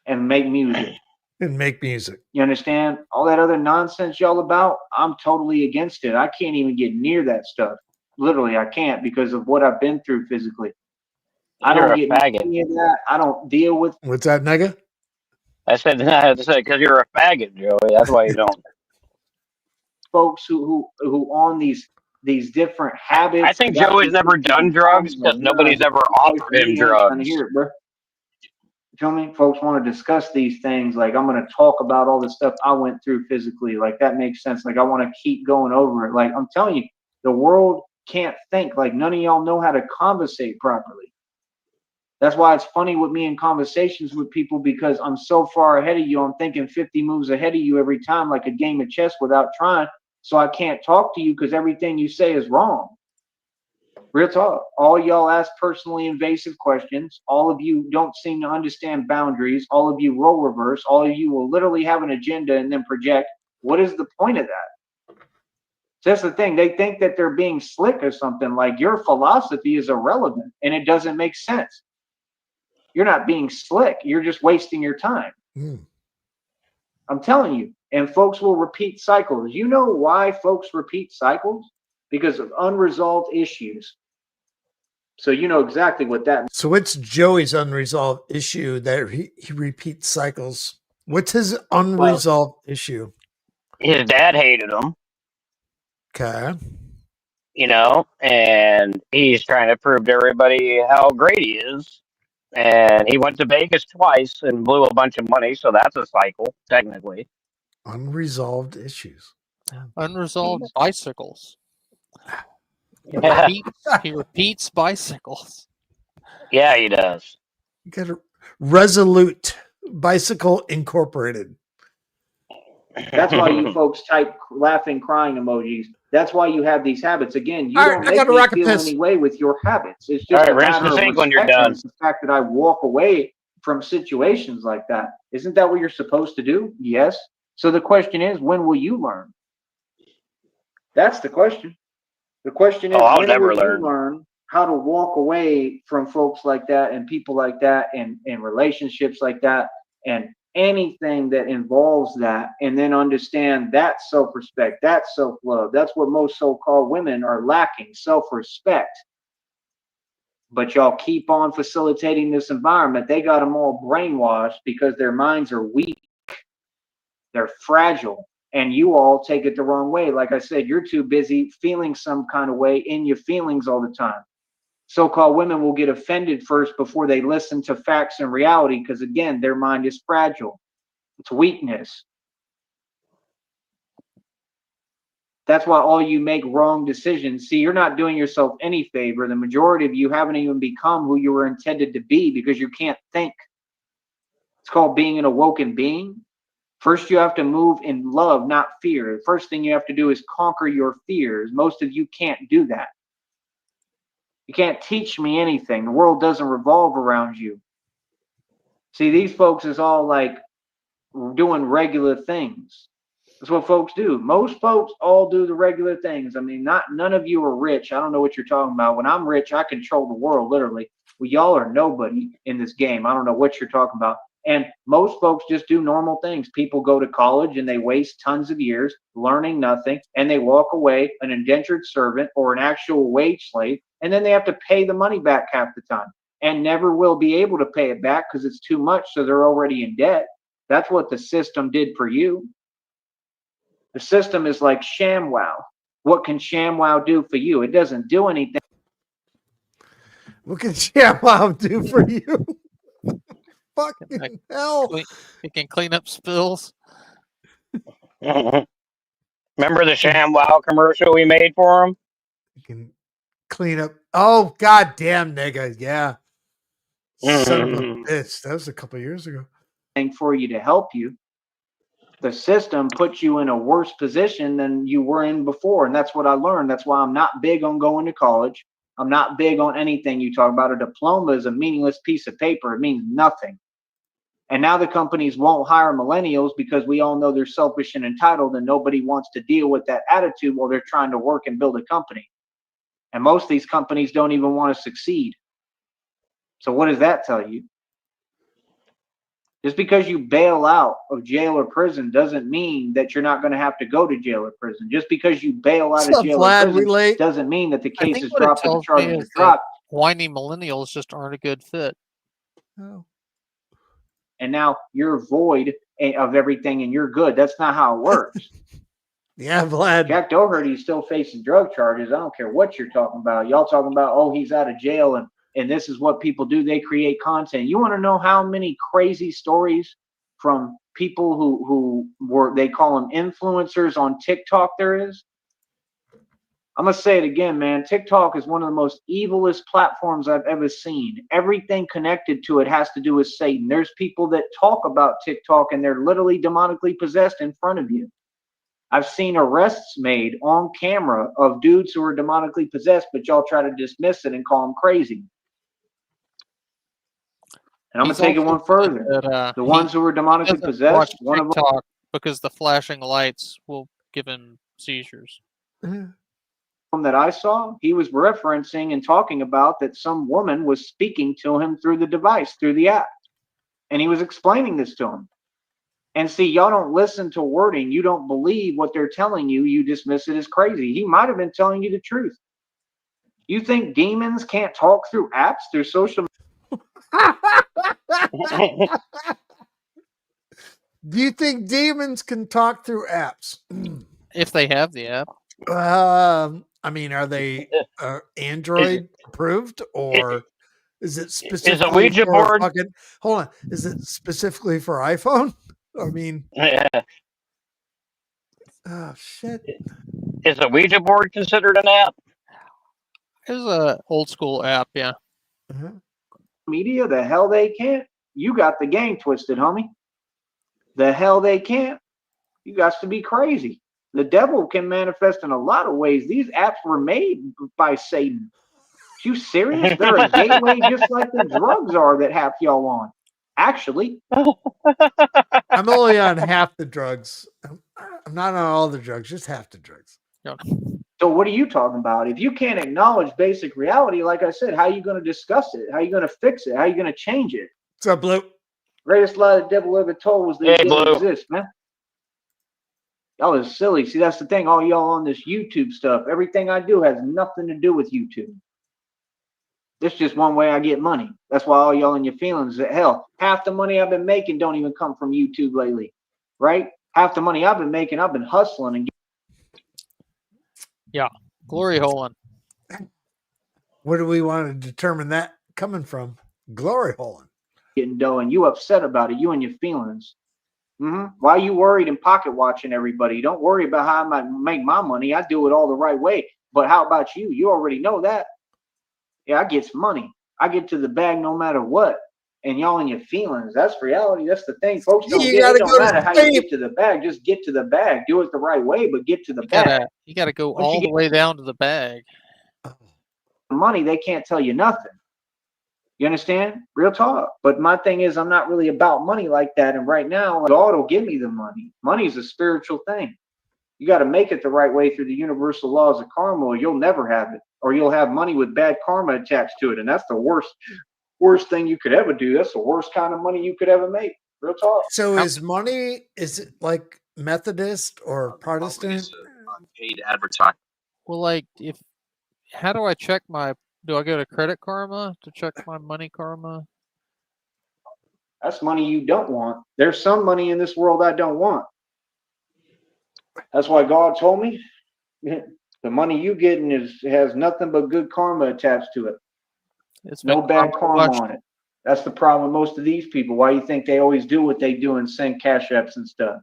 And make music. You understand? All that other nonsense y'all about, I'm totally against it. I can't even get near that stuff. Literally, I can't because of what I've been through physically. I don't get any of that. I don't deal with. What's that, nigga? I said because you're a faggot, Joey. That's why you don't. Folks who on these different habits. I think Joey's never done drugs because nobody's ever offered him drugs. Hear it, bro. You feel me? Folks want to discuss these things. Like, I'm going to talk about all the stuff I went through physically. Like, that makes sense. Like, I want to keep going over it. Like, I'm telling you, the world can't think. Like, none of y'all know how to conversate properly. That's why it's funny with me in conversations with people, because I'm so far ahead of you. I'm thinking 50 moves ahead of you every time, like a game of chess without trying. So I can't talk to you because everything you say is wrong. Real talk. All y'all ask personally invasive questions. All of you don't seem to understand boundaries. All of you role reverse. All of you will literally have an agenda and then project. What is the point of that? So that's the thing. They think that they're being slick or something. Like, your philosophy is irrelevant and it doesn't make sense. You're not being slick. You're just wasting your time. I'm telling you. And folks will repeat cycles. You know why folks repeat cycles? Because of unresolved issues. So you know exactly what that means. So what's Joey's unresolved issue that he repeats cycles? What's his unresolved issue? His dad hated him. Okay. You know, and he's trying to prove to everybody how great he is. And he went to Vegas twice and blew a bunch of money, so that's a cycle, technically. Unresolved issues. Unresolved bicycles. He repeats bicycles. Yeah, he does. You got a Resolute Bicycle Incorporated. That's why you folks type laughing, crying emojis. That's why you have these habits. Again, you don't make me feel any way with your habits. It's just a matter of respect. It's the fact that I walk away from situations like that. Isn't that what you're supposed to do? Yes. So the question is, when will you learn? That's the question. The question is, when will you learn how to walk away from folks like that and people like that and relationships like that and anything that involves that, and then understand that self-respect, that self-love. That's what most so-called women are lacking, self-respect. But y'all keep on facilitating this environment. They got them all brainwashed because their minds are weak. They're fragile. And you all take it the wrong way. Like I said, you're too busy feeling some kind of way in your feelings all the time. So-called women will get offended first before they listen to facts and reality because, again, their mind is fragile. It's weakness. That's why all you make wrong decisions. See, you're not doing yourself any favor. The majority of you haven't even become who you were intended to be because you can't think. It's called being an awoken being. First, you have to move in love, not fear. The first thing you have to do is conquer your fears. Most of you can't do that. You can't teach me anything. The world doesn't revolve around you. See, these folks is all like doing regular things. That's what folks do. Most folks all do the regular things. I mean, none of you are rich. I don't know what you're talking about. When I'm rich, I control the world, literally. Well, y'all are nobody in this game. I don't know what you're talking about. And most folks just do normal things. People go to college and they waste tons of years learning nothing, and they walk away an indentured servant or an actual wage slave, and then they have to pay the money back half the time and never will be able to pay it back because it's too much, so they're already in debt. That's what the system did for you. The system is like ShamWow. What can ShamWow do for you? It doesn't do anything. What can ShamWow do for you? Fucking hell. It can clean up spills. Remember the ShamWow commercial we made for him? You can clean up. Oh, goddamn, nigga. Yeah. Son of a bitch. That was a couple of years ago. For you to help you. The system puts you in a worse position than you were in before. And that's what I learned. That's why I'm not big on going to college. I'm not big on anything you talk about. A diploma is a meaningless piece of paper. It means nothing. And now the companies won't hire millennials because we all know they're selfish and entitled, and nobody wants to deal with that attitude while they're trying to work and build a company. And most of these companies don't even want to succeed. So what does that tell you? Just because you bail out of jail or prison doesn't mean that you're not going to have to go to jail or prison. Just because you bail out of jail or prison doesn't mean that the case is dropped or the charges are dropped. Whiny millennials just aren't a good fit. Oh. And now you're void of everything and you're good. That's not how it works. Yeah, Vlad. Jack Doherty's still facing drug charges. I don't care what you're talking about. Y'all talking about, oh, he's out of jail and this is what people do. They create content. You want to know how many crazy stories from people who were, they call them influencers on TikTok there is? I'm going to say it again, man. TikTok is one of the most evilest platforms I've ever seen. Everything connected to it has to do with Satan. There's people that talk about TikTok and they're literally demonically possessed in front of you. I've seen arrests made on camera of dudes who are demonically possessed, but y'all try to dismiss it and call them crazy. And I'm going to take it one further. The ones who are demonically possessed, one of them, because the flashing lights will give him seizures. That I saw, he was referencing and talking about that some woman was speaking to him through the device, through the app. And he was explaining this to him. And see, y'all don't listen to wording. You don't believe what they're telling you. You dismiss it as crazy. He might have been telling you the truth. You think demons can't talk through apps, through social Do you think demons can talk through apps? If they have the app. I mean, are they Android approved, or is it specifically is a Ouija board? Hold on, is it specifically for iPhone? I mean, oh shit! Is a Ouija board considered an app? It's a old school app, yeah. media. The hell they can't. You got the game twisted, homie. The hell they can't. You got to be crazy. The devil can manifest in a lot of ways. These apps were made by Satan. Are you serious? They're a gateway just like the drugs are that half y'all on. Actually. I'm only on half the drugs. I'm not on all the drugs, just half the drugs. So what are you talking about? If you can't acknowledge basic reality, like I said, how are you going to discuss it? How are you going to fix it? How are you going to change it? What's up, Blue? Greatest lie the devil ever told was that it didn't exist, man. Y'all is silly. See, that's the thing. All y'all on this YouTube stuff, everything I do has nothing to do with YouTube. It's just one way I get money. That's why all y'all in your feelings. Hell, half the money I've been making don't even come from YouTube lately, right? Half the money I've been making, I've been hustling and yeah, glory holing. Where do we want to determine that coming from? Glory holing. getting dough, and you upset about it. You and your feelings. Why are you worried and pocket watching everybody? Don't worry about how I might make my money. I do it all the right way. But how about you? You already know that. Yeah, I get some money. I get to the bag no matter what. And y'all in your feelings. That's reality. That's the thing. Folks don't You get it. gotta Don't go matter to how you sleep. get to the bag. Just get to the bag. Do it the right way, but get to the You bag. gotta go Once you all the get way down to the bag. the money, they can't tell you nothing. You understand? Real talk. But my thing is, I'm not really about money like that. And right now, God will give me the money. Money is a spiritual thing. You got to make it the right way through the universal laws of karma, or you'll never have it. Or you'll have money with bad karma attached to it. And that's the worst thing you could ever do. That's the worst kind of money you could ever make. Real talk. So is money, is it like Methodist or Protestant? Paid advertising. Well, like how do I check do I go to Credit Karma to check my money karma? That's money you don't want. There's some money in this world I don't want. That's why God told me the money you getting has nothing but good karma attached to it. It's No been bad karma watched. on it. That's the problem with most of these people. Why you think they always do what they do and send cash apps and stuff?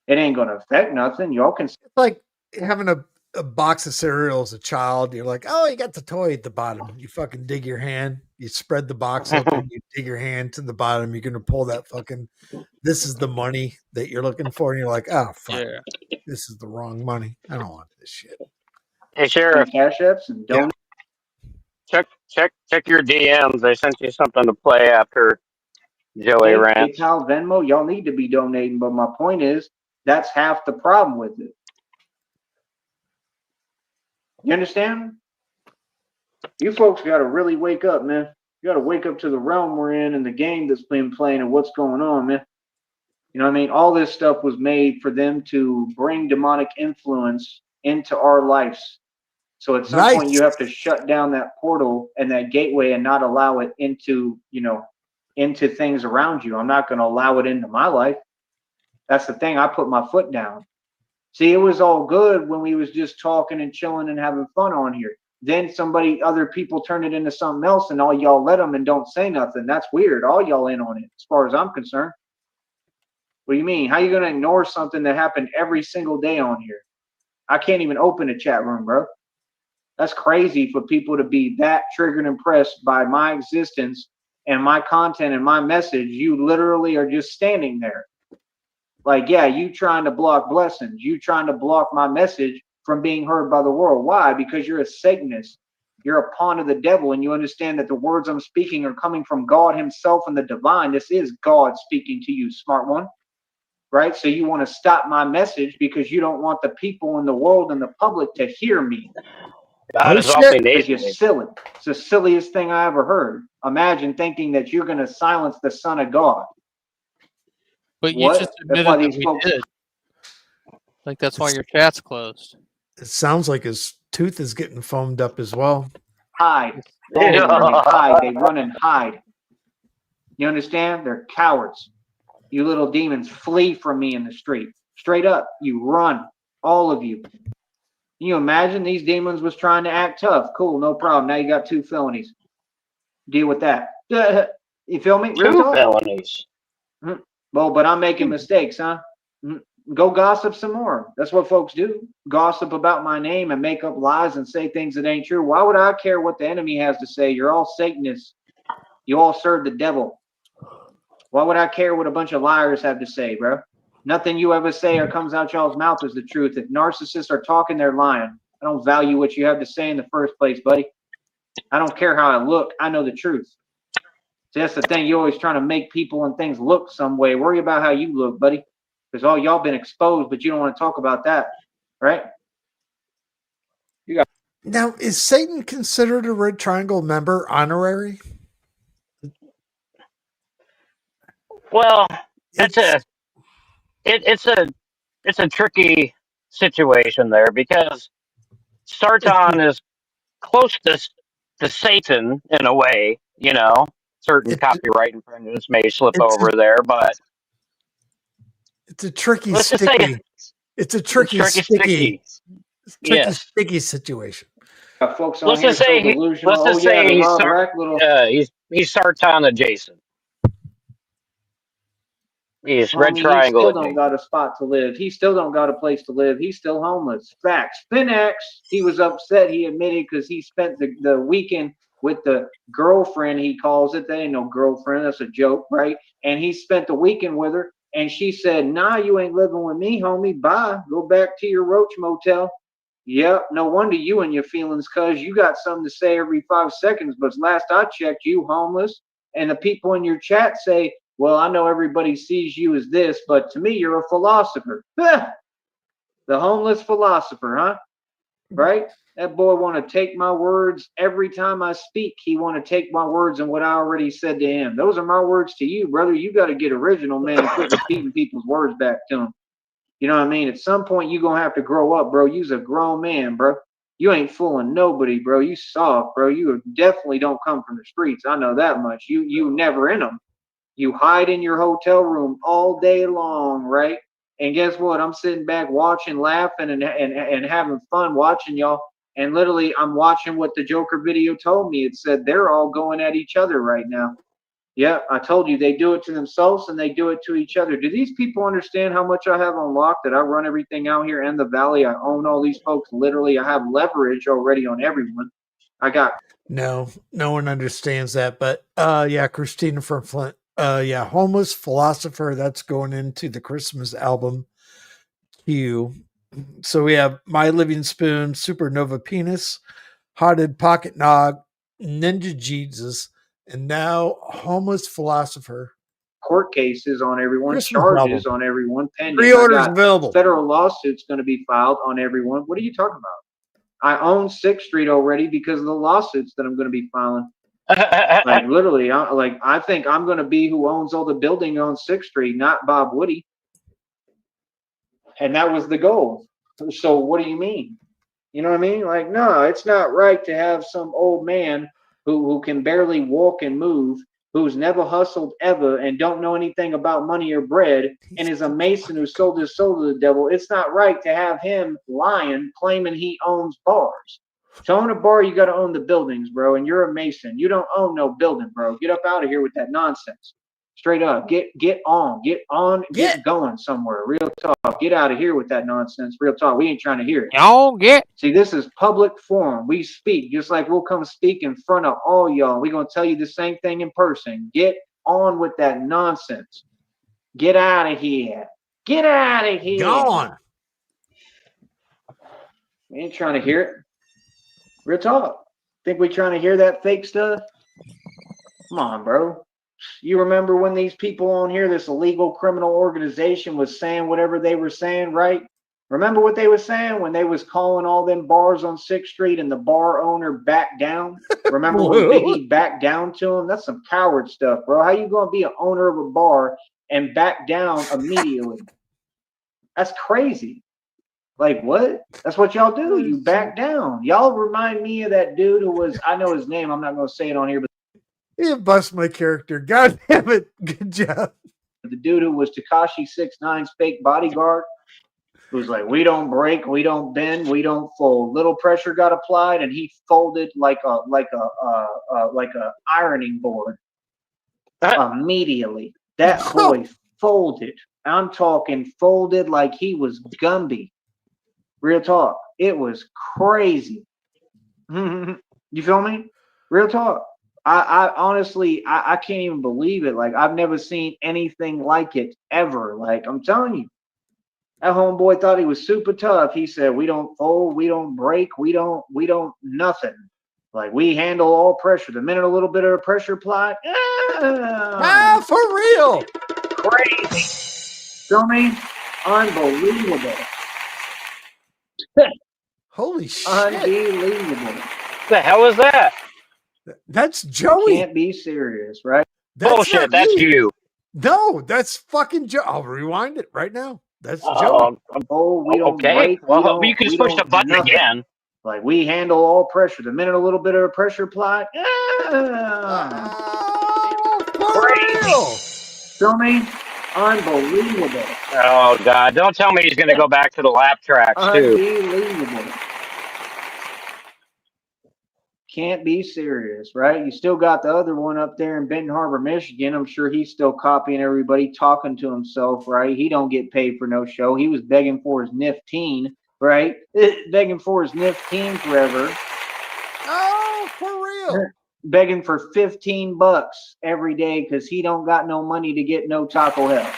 It ain't gonna affect nothing. Y'all can. It's like having a box of cereal as a child. You're like, oh, you got the toy at the bottom. You fucking dig your hand. You spread the box open. You dig your hand to the bottom. You're going to pull that fucking, this is the money that you're looking for. And you're like, oh, fuck. Yeah. This is the wrong money. I don't want this shit. Hey, Sheriff, Cash apps and Yeah. donate. check your DMs. I sent you something to play after Joey rant. PayPal, Venmo, y'all need to be donating. But my point is, that's half the problem with it. You understand? You folks got to really wake up, man. You got to wake up to the realm we're in and the game that's been playing and what's going on, man. You know what I mean? All this stuff was made for them to bring demonic influence into our lives. So at some point, you have to shut down that portal and that gateway and not allow it into, into things around you. I'm not going to allow it into my life. That's the thing. I put my foot down. See, it was all good when we was just talking and chilling and having fun on here. Then other people turn it into something else, and all y'all let them and don't say nothing. That's weird. All y'all in on it, as far as I'm concerned. What do you mean? How you gonna ignore something that happened every single day on here? I can't even open a chat room, bro. That's crazy for people to be that triggered and impressed by my existence and my content and my message. You literally are just standing there. Like, yeah, you trying to block blessings. You trying to block my message from being heard by the world. Why? Because you're a Satanist. You're a pawn of the devil, and you understand that the words I'm speaking are coming from God himself and the divine. This is God speaking to you, smart one. Right? So you want to stop my message because you don't want the people in the world and the public to hear me. God is awfully Because you're nasally. silly. It's the silliest thing I ever heard. Imagine thinking that you're going to silence the Son of God. But you What? just That's why admitted these that we folks did. Like that's why your chat's closed. It sounds like his tooth is getting foamed up as well. hide. All of them, they hide. They run and hide. You understand? They're cowards. You little demons, flee from me in the street. Straight up, you run. All of you. Can you imagine these demons was trying to act tough? Cool, no problem. Now you got 2 felonies. Deal with that. You feel me? Real 2 talk. felonies. Well, but I'm making mistakes, huh? Go gossip some more. That's what folks do. Gossip about my name and make up lies and say things that ain't true. Why would I care what the enemy has to say? You're all Satanists. You all serve the devil. Why would I care what a bunch of liars have to say, bro? Nothing you ever say or comes out y'all's mouth is the truth. If narcissists are talking, they're lying. I don't value what you have to say in the first place, buddy. I don't care how I look. I know the truth. See, that's the thing. You're always trying to make people and things look some way. Worry about how you look, buddy. Because all y'all been exposed, but you don't want to talk about that, right? Now, is Satan considered a Red Triangle member honorary? Well, It's it's a tricky situation there because Sarton is close to Satan in a way, Certain copyright infringements may slip over there, but it's a tricky, let's just say sticky. It's a tricky, sticky. Tricky, Yes. sticky situation. Folks on Let's here just say so delusional. let's just Oh yeah, say the he's Rob Rack little. he's Sarton adjacent. He's Red Homie, he Triangle still at don't me. got a spot to live. He still don't got a place to live. He's still homeless. Facts. Finax, he was upset. He admitted because he spent the weekend with the girlfriend, he calls it. That ain't no girlfriend. That's a joke, right? And he spent the weekend with her. And she said, nah, you ain't living with me, homie. Bye. Go back to your roach motel. Yep, no wonder you and your feelings, cuz you got something to say every 5 seconds. But last I checked, you homeless. And the people in your chat say, well, I know everybody sees you as this, but to me, you're a philosopher. The homeless philosopher, huh? Right? That boy want to take my words every time I speak. He want to take my words and what I already said to him. Those are my words to you, brother. You got to get original, man, and quit repeating people's words back to them. You know what I mean? At some point, you gonna have to grow up, bro. You's a grown man, bro. You ain't fooling nobody, bro. You soft, bro. You definitely don't come from the streets. I know that much. You never in them. You hide in your hotel room all day long, right? And guess what? I'm sitting back watching, laughing, and having fun watching y'all. And literally, I'm watching what the Joker video told me. It said they're all going at each other right now. Yeah, I told you they do it to themselves and they do it to each other. Do these people understand how much I have unlocked? That I run everything out here in the valley. I own all these folks. Literally, I have leverage already on everyone. I got No one understands that. But yeah, Christina from Flint. Yeah, homeless philosopher. That's going into the Christmas album queue. So we have My Living Spoon, Supernova Penis, Hotted Pocket Nog, Ninja Jesus, and now Homeless Philosopher. court cases on everyone, Christmas charges album. on everyone pending. Pre-orders I got available. federal lawsuits going to be filed on everyone. What are you talking about? I own 6th Street already because of the lawsuits that I'm going to be filing. Like literally, I think I'm going to be who owns all the building on 6th Street, not Bob Woody. And that was the goal. So what do you mean? You know what I mean? Like, no, it's not right to have some old man who can barely walk and move, who's never hustled ever and don't know anything about money or bread, and is a mason who sold his soul to the devil. It's not right to have him lying, claiming he owns bars. To own a bar, you got to own the buildings, bro. And you're a mason. You don't own no building, bro. Get up out of here with that nonsense. Straight up, get going somewhere. Real talk. Get out of here with that nonsense. Real talk. We ain't trying to hear it. Y'all get See, this is public forum. We speak just like we'll come speak in front of all y'all. We're gonna tell you the same thing in person. Get on with that nonsense. Get out of here. Get out of here. Gone. We ain't trying to hear it. Real talk. Think we trying to hear that fake stuff? Come on, bro. You remember when these people on here, this illegal criminal organization, was saying whatever they were saying, right? Remember what they were saying when they was calling all them bars on 6th Street and the bar owner backed down? Remember when Biggie backed down to him? That's some coward stuff, bro. How you gonna be an owner of a bar and back down immediately? That's crazy. Like what? That's what y'all do. You back down. Y'all remind me of that dude who was, I know his name, I'm not gonna say it on here, but You bust my character. God damn it. Good job. the dude who was Tekashi 6ix9ine's fake bodyguard, who's like, we don't break, we don't bend, we don't fold. Little pressure got applied, and he folded like a ironing board immediately. That boy folded. I'm talking folded like he was Gumby. Real talk. It was crazy. You feel me? Real talk. I honestly, I can't even believe it. Like, I've never seen anything like it ever. Like, I'm telling you. That homeboy thought he was super tough. He said, we don't fold, we don't break, we don't nothing. Like, we handle all pressure. The minute a little bit of pressure applied, for real. crazy. Feel me? Unbelievable. Holy shit. Unbelievable. What the hell is that? That's Joey. Can't be serious, right? That's Bullshit. not That's me. you. No, that's fucking Joe. I'll rewind it right now. That's Joey. Oh, we don't Okay. break. Well, you can just push the button nothing. again. Like, we handle all pressure. The minute a little bit of pressure applied, For real. feel me? Unbelievable. Oh God! Don't tell me he's going to go back to the lap tracks too. Unbelievable. Can't be serious, right? You still got the other one up there in Benton Harbor, Michigan. I'm sure he's still copying everybody, talking to himself, right? He don't get paid for no show. He was begging for his nifteen, right? Begging for his nifteen forever. Oh, for real. Begging for $15 every day because he don't got no money to get no Taco Hell.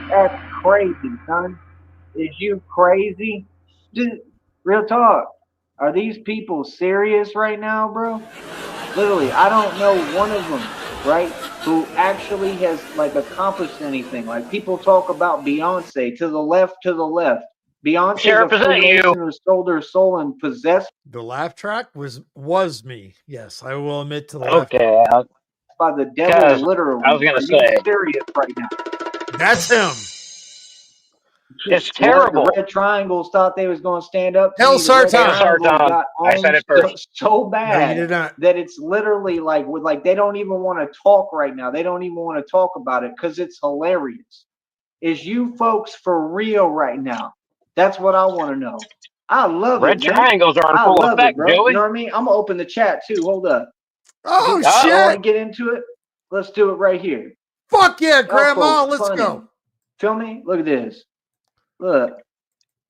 That's crazy, son. Is you crazy? Dude, real talk. Are these people serious right now, bro? Literally, I don't know one of them, right, who actually has like accomplished anything. Like people talk about Beyonce to the left, to the left. Beyonce's Sheriff, a is that you? Freemason who sold her soul and possessed The laugh track was me. Yes, I will admit to the laugh. Okay, by the devil, because literally. I was gonna Are you say serious right now? That's him. it's What, terrible. the Red Triangles thought they was going to stand up to Hell me. The Red Sartan. Triangles Sartan. got I said owned it first. so No, bad you did not. that it's literally like they don't even want to talk right now. They don't even want to talk about it because it's hilarious. Is you folks for real right now? That's what I want to know. I love Red it, man. triangles are in I full love effect, it, bro. You Joey. know what I mean? I'm gonna open the chat too. Hold up. Oh, Y'all want to shit. get into it? Let's do it right here. Fuck yeah, Y'all Grandma. folks Let's funny. go. Feel me? Look at this. Look.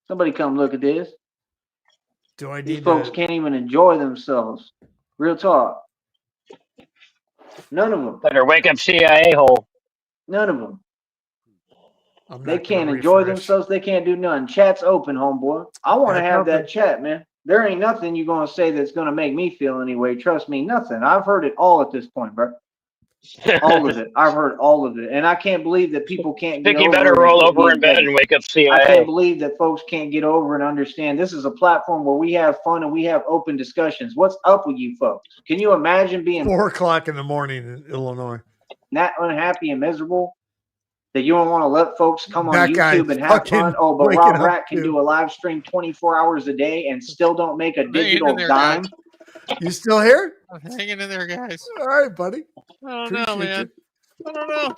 Somebody come look at this. Do I These need folks to? can't even enjoy themselves. Real talk. None of them. Better wake up, CIA hole. None of them. I'm They not can't gonna enjoy refresh. themselves. They can't do nothing. Chat's open, homeboy. I want to Chat's have that open. chat, man. There ain't nothing you're going to say that's going to make me feel anyway. Trust me, nothing. I've heard it all at this point, bro. All of it. I've heard all of it. And I can't believe that people can't get Vicky over better it and roll quit over in being bed petty. and wake up, I can't CIA. believe that folks can't get over and understand this is a platform where we have fun and we have open discussions. What's up with you folks? Can you imagine being 4:00 in the morning in Illinois. that unhappy and miserable that you don't want to let folks come on That guy's YouTube and have fucking fun? Oh, but waking Rob up Rat can too. do a live stream 24 hours a day and still don't make a I'm hanging in digital there, dime. guys. You still here? I'm hanging in there, guys. All right, buddy. I don't Appreciate know, man. you. I don't know.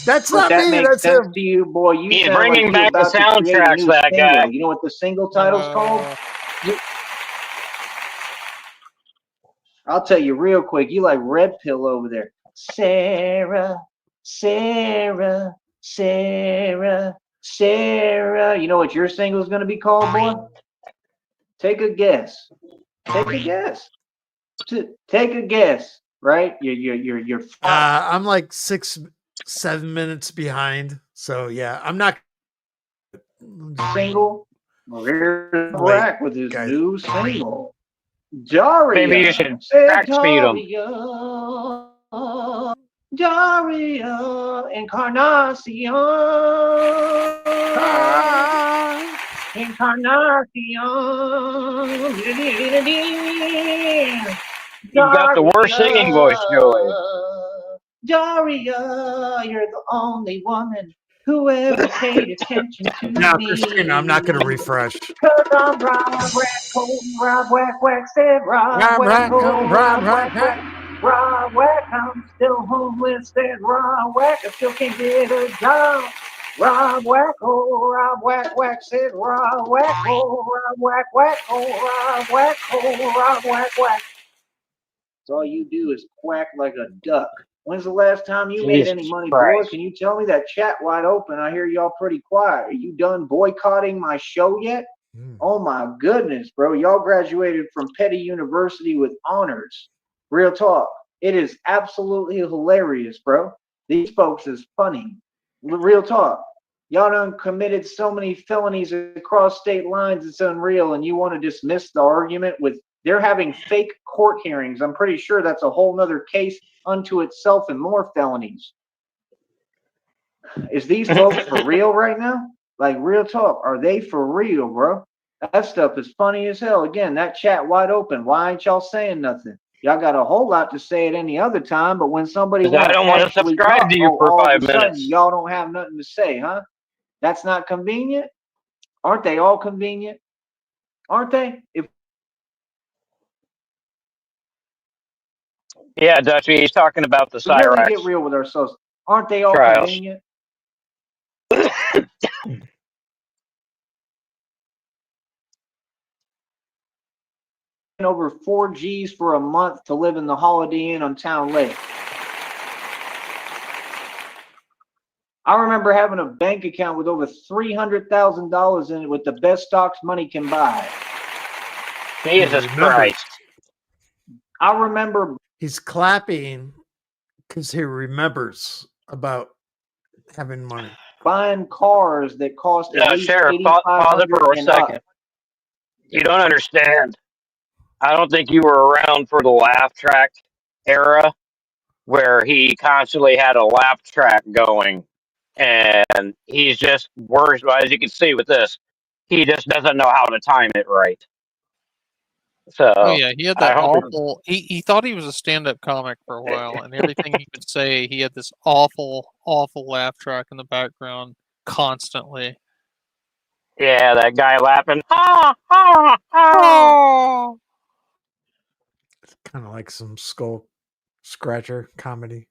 That's But not that me. makes That's sense him. to you, boy. You He's sound like bringing you're back the about to create a soundtracks, new that single. guy. You know what the single title's called? I'll tell you real quick. You like Red Pill over there. Sarah, Sarah, Sarah, Sarah. You know what your single is going to be called, boy? Take a guess. Take a guess. Take a guess. Right? You're I'm like 6-7 minutes behind. So yeah, I'm not single. Well, here's late, Brack with his guys. new single. Daria. Maybe you should Said crack speed him. Daria Encarnacion. Encarnacion. You've got the worst singing voice, Joey. Daria, you're the only woman who ever paid attention to Now, me. Christina, I'm not going to refresh. Cause I'm Rob Cold, Rob Whack said Rob Whack Cold, Rob Whack. Rob Whack, I'm still homeless, said Rob Whack, I still can't get a job. Rob Whack, oh, Rob Whack said Rob Whack, oh, Rob Whack, oh, Rob Whack, oh, Rob Whack. So all you do is quack like a duck. When's the last time you made any Jesus money, Christ. boy? Can you tell me? That chat wide open. I hear y'all pretty quiet. Are you done boycotting my show yet? Oh my goodness, bro. Y'all graduated from Petty University with honors. Real talk. It is absolutely hilarious, bro. These folks is funny. Real talk. Y'all done committed so many felonies across state lines, it's unreal, and you want to dismiss the argument with they're having fake court hearings. I'm pretty sure that's a whole nother case unto itself and more felonies. Is these folks for real right now? Like, real talk. Are they for real, bro? That stuff is funny as hell. Again, that chat wide open. Why ain't y'all saying nothing? Y'all got a whole lot to say at any other time, but when somebody Because I want don't to want to actually subscribe talk, to you for all of 5 a sudden, minutes. y'all don't have nothing to say, huh? That's not convenient? Aren't they all convenient? Aren't they? Yeah, Dutchy, he's talking about the We really get Cyrax real with ourselves. Aren't they all trials. convenient? over 4 G's for a month to live in the Holiday Inn on Town Lake. I remember having a bank account with over $300,000 in it with the best stocks money can buy. Jesus Christ. I remember He's clapping because he remembers about having money. buying cars that cost at least Sheriff, pause it for a $8,500 second. up. You don't understand. I don't think you were around for the laugh track era where he constantly had a laugh track going. And he's just worse. As you can see with this, he just doesn't know how to time it right. So, Oh yeah, he had I that hope awful. He thought he was a stand-up comic for a while, and everything he could say, he had this awful laugh track in the background constantly. yeah, that guy laughing. Ha, ha, ha. Oh, It's kind of like some skull scratcher comedy.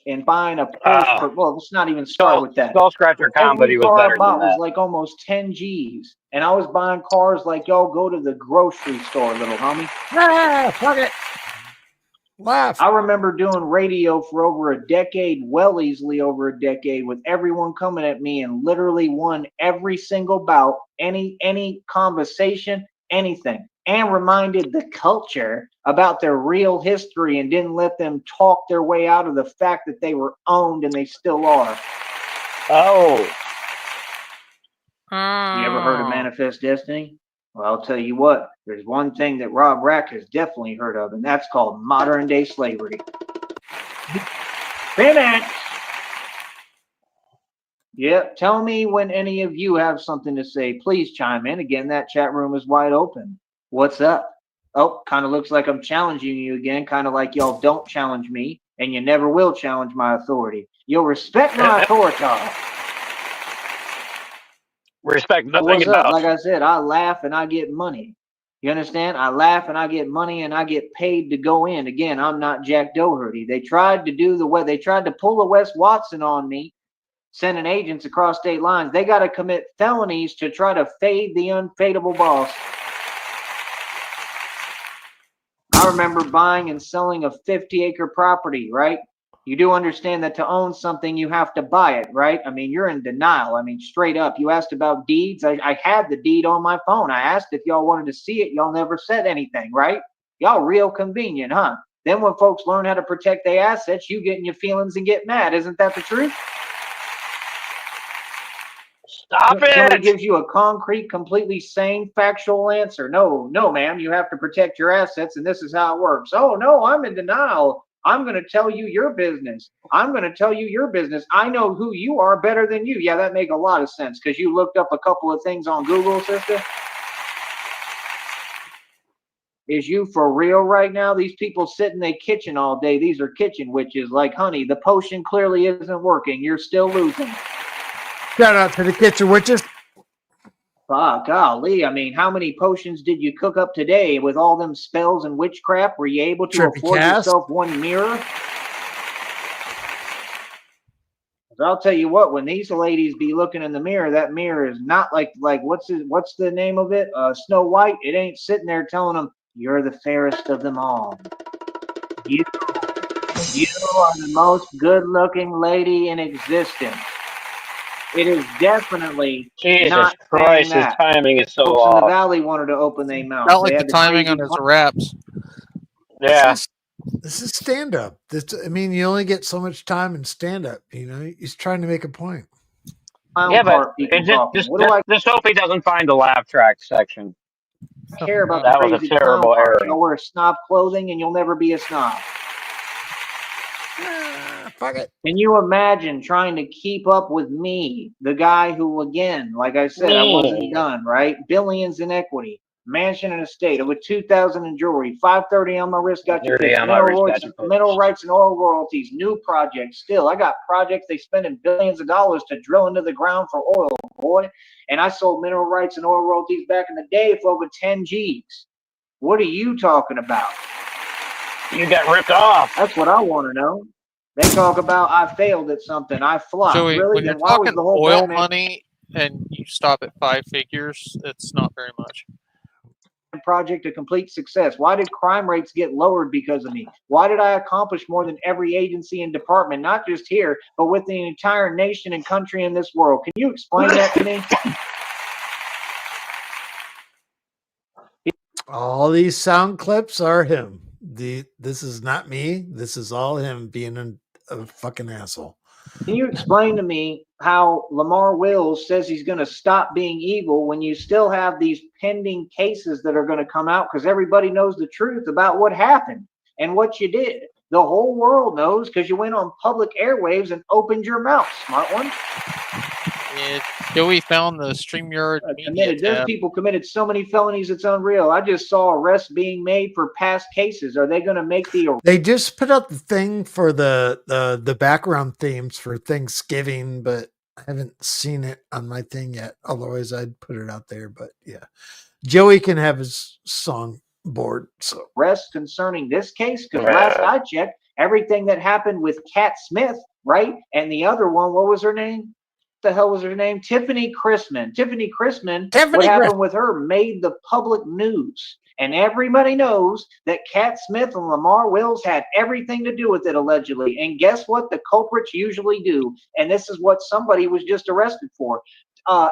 And buying a Porsche. Well, let's not even start with that. Skull Scratcher comedy Every was car better I bought than was that. like almost 10 G's. And I was buying cars like y'all go to the grocery store, little homie. Ah, fuck it. Laugh. I remember doing radio for over a decade, well easily over a decade, with everyone coming at me and literally won every single bout, any conversation, anything, and reminded the culture about their real history and didn't let them talk their way out of the fact that they were owned and they still are. Oh, You ever heard of Manifest Destiny? Well, I'll tell you what, there's one thing that Rob Rack has definitely heard of, and that's called modern day slavery. Finish! Yep, tell me when any of you have something to say. Please chime in. Again, that chat room is wide open. What's up? Oh, kind of looks like I'm challenging you again, kind of like y'all don't challenge me, and you never will challenge my authority. You'll respect my authority. respect nothing What's up? about Like you. I said, I laugh and I get money. You understand? I laugh and I get money and I get paid to go in. Again, I'm not Jack Doherty. They tried to pull a Wes Watson on me, sending agents across state lines. They got to commit felonies to try to fade the unfadable boss. I remember buying and selling a 50-acre property, right? You do understand that to own something, you have to buy it, right? I mean, you're in denial. I mean, straight up. You asked about deeds. I had the deed on my phone. I asked if y'all wanted to see it. Y'all never said anything, right? Y'all real convenient, huh? Then when folks learn how to protect their assets, you get in your feelings and get mad. Isn't that the truth? Stop Somebody it! gives you a concrete, completely sane, factual answer. No, ma'am, you have to protect your assets, and this is how it works. Oh, no, I'm in denial. I'm going to tell you your business. I'm going to tell you your business. I know who you are better than you. Yeah, that makes a lot of sense because you looked up a couple of things on Google, sister. Is you for real right now? These people sit in their kitchen all day. These are kitchen witches. Like, honey, the potion clearly isn't working. You're still losing. Shout out to the kitchen witches. Golly, I mean, how many potions did you cook up today with all them spells and witchcraft? Were you able to Trippy afford cast. yourself one mirror? I'll tell you what, when these ladies be looking in the mirror, that mirror is not like what's the name of it? Snow White. It ain't sitting there telling them you're the fairest of them all. You are the most good-looking lady in existence. It is definitely Jesus not Christ, saying his that. timing is so Folks in the off. valley wanted to open their mouth. not They like the had timing crazy on his raps. Yeah. This is stand up. I mean, you only get so much time in stand up. You know, he's trying to make a point. Yeah, but part people it talking. What do I just hope he doesn't find the laugh track section. care about That the was a crazy clown terrible part? error. You'll wear snob clothing and you'll never be a snob. Fuck it. Can you imagine trying to keep up with me, the guy who, again, like I said, I wasn't done, right? Billions in equity, mansion and estate, over 2,000 in jewelry, 530 on my wrist, got you fixed, mineral rights and oil royalties, new projects. Still, I got projects they spending billions of dollars to drill into the ground for oil, boy. And I sold mineral rights and oil royalties back in the day for over 10 G's. What are you talking about? You got ripped off. That's what I want to know. They talk about I failed at something. I flopped. Joey, Really? when you're Then why was talking the whole oil Batman money and you stop at 5 figures, it's not very much. project a complete success? Why did crime rates get lowered because of me? Why did I accomplish more than every agency and department, not just here, but with the entire nation and country in this world? Can you explain that to me? All these sound clips are him. This is not me. This is all him being a fucking asshole. Can you explain to me how Lamar Wills says he's going to stop being evil when you still have these pending cases that are going to come out because everybody knows the truth about what happened and what you did? The whole world knows because you went on public airwaves and opened your mouth, smart one. Joey found the StreamYard media Those tab. people committed so many felonies, it's unreal. I just saw arrests being made for past cases. Are they going to make the... They just put out the thing for the background themes for Thanksgiving, but I haven't seen it on my thing yet. Otherwise, I'd put it out there. But yeah, Joey can have his song board. So arrests concerning this case? Because last I checked, everything that happened with Cat Smith, right? And the other one, what was her name? The hell was her name? Tiffany Chrisman. What happened with her made the public news. And everybody knows that Cat Smith and Lamar Wills had everything to do with it, allegedly. And guess what the culprits usually do? And this is what somebody was just arrested for.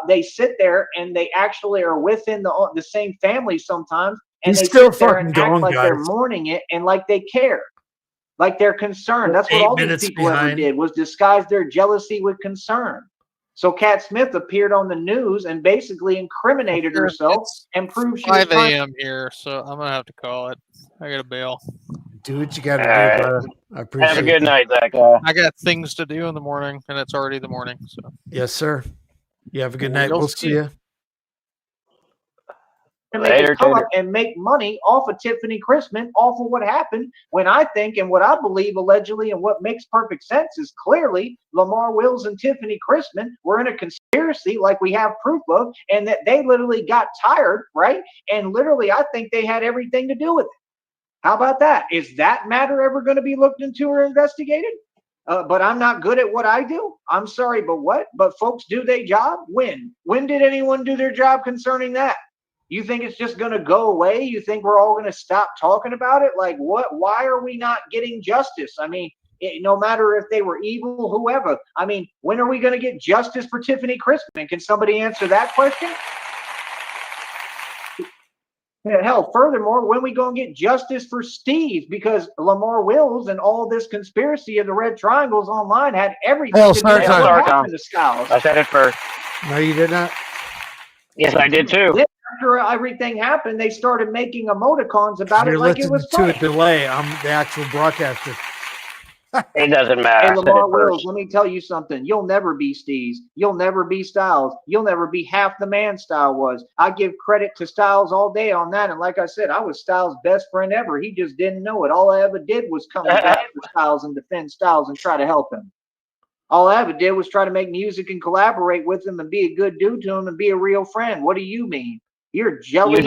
They sit there and they actually are within the same family sometimes. And he's they still sit there fucking and going, act like guys. they're mourning it and like they care. Like they're concerned. That's what all these people ever did, was disguise their jealousy with concern. So Cat Smith appeared on the news and basically incriminated herself and proved she was 5 a.m. here, so I'm gonna have to call it. I gotta bail. Do what you gotta do, brother. I appreciate it. Have a good night, Zach. I got things to do in the morning, and it's already the morning. So Yes, sir. You have a good night. We'll We'll see you. To make us come up and make money off of Tiffany Chrisman, off of what happened, when I think and what I believe allegedly and what makes perfect sense is clearly Lamar Wills and Tiffany Chrisman were in a conspiracy like we have proof of, and that they literally got tired, right? And literally I think they had everything to do with it. How about that? Is that matter ever going to be looked into or investigated? But I'm not good at what I do. I'm sorry, but what? But folks do their job? When? When did anyone do their job concerning that? You think it's just going to go away? You think we're all going to stop talking about it? Like what? Why are we not getting justice? I mean, no matter if they were evil, whoever. I mean, when are we going to get justice for Tiffany Chrisman? Can somebody answer that question? Hell, furthermore, when we going to get justice for Steve? Because Lamar Wills and all this conspiracy of the Red Triangles online had everything to do with what happened to Styles. I said it first. No, you did not. Yes, I did too. After everything happened, they started making emoticons about it like it was to a delay. I'm the actual broadcaster. It doesn't matter. Hey, Lamar Wills, let me tell you something. You'll never be Steve's. You'll never be Styles. You'll never be half the man Styles was. I give credit to Styles all day on that. And like I said, I was Styles' best friend ever. He just didn't know it. All I ever did was come back for Styles and defend Styles and try to help him. All I ever did was try to make music and collaborate with him and be a good dude to him and be a real friend. What do you mean? You're jealous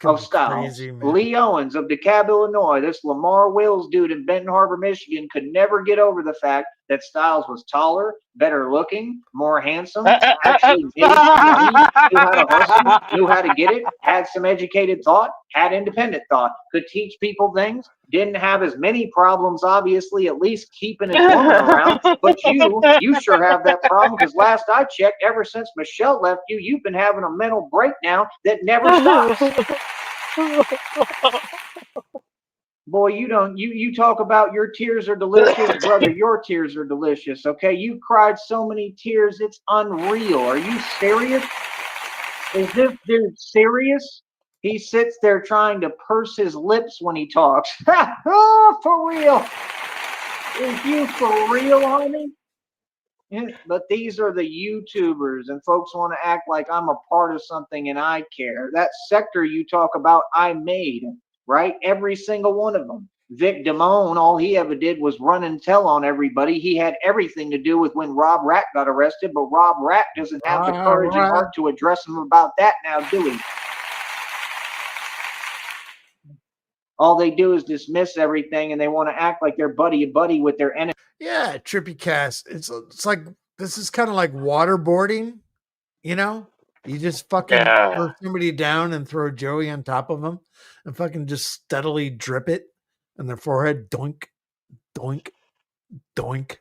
of Styles. Lee Owens of DeKalb, Illinois. This Lamar Wills dude in Benton Harbor, Michigan could never get over the fact that Styles was taller, better looking, more handsome, actually made money, knew how to hustle, knew how to get it, had some educated thought, had independent thought, could teach people things, didn't have as many problems, obviously, at least keeping his woman around. But you sure have that problem, because last I checked, ever since Michelle left you, you've been having a mental breakdown that never stops. Boy, you talk about your tears are delicious, brother. Your tears are delicious. Okay, you cried so many tears, it's unreal. Are you serious? Is this dude serious? He sits there trying to purse his lips when he talks. Oh, for real? Is you for real, homie? But these are the YouTubers, and folks want to act like I'm a part of something and I care. That sector you talk about, I made. Right? Every single one of them. Vic Damone, all he ever did was run and tell on everybody. He had everything to do with when Rob Rack got arrested, but Rob Rack doesn't have the courage and heart to address him about that now, do he? All they do is dismiss everything, and they want to act like they're buddy-buddy with their enemy. Yeah, Trippy Cast. It's like, this is kind of like waterboarding, you know? You just fucking throw somebody down and throw Joey on top of them and fucking just steadily drip it on their forehead. Doink, doink, doink,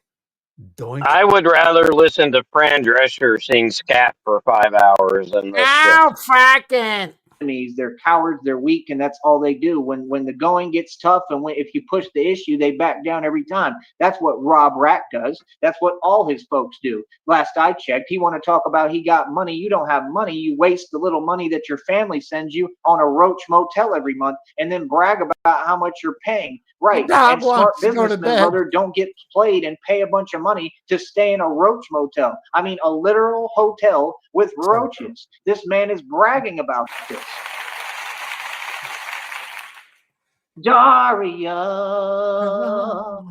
doink. I would rather listen to Fran Drescher sing scat for 5 hours than this shit. Ow, fucking. They're cowards, they're weak, and that's all they do. When the going gets tough, and if you push the issue, they back down every time. That's what Rob Rack does. That's what all his folks do. Last I checked, he want to talk about he got money. You don't have money. You waste the little money that your family sends you on a Roach motel every month, and then brag about how much you're paying. Right. And smart businessmen, brother, don't get played and pay a bunch of money to stay in a Roach motel. I mean, a literal hotel with roaches. This man is bragging about this. Daria,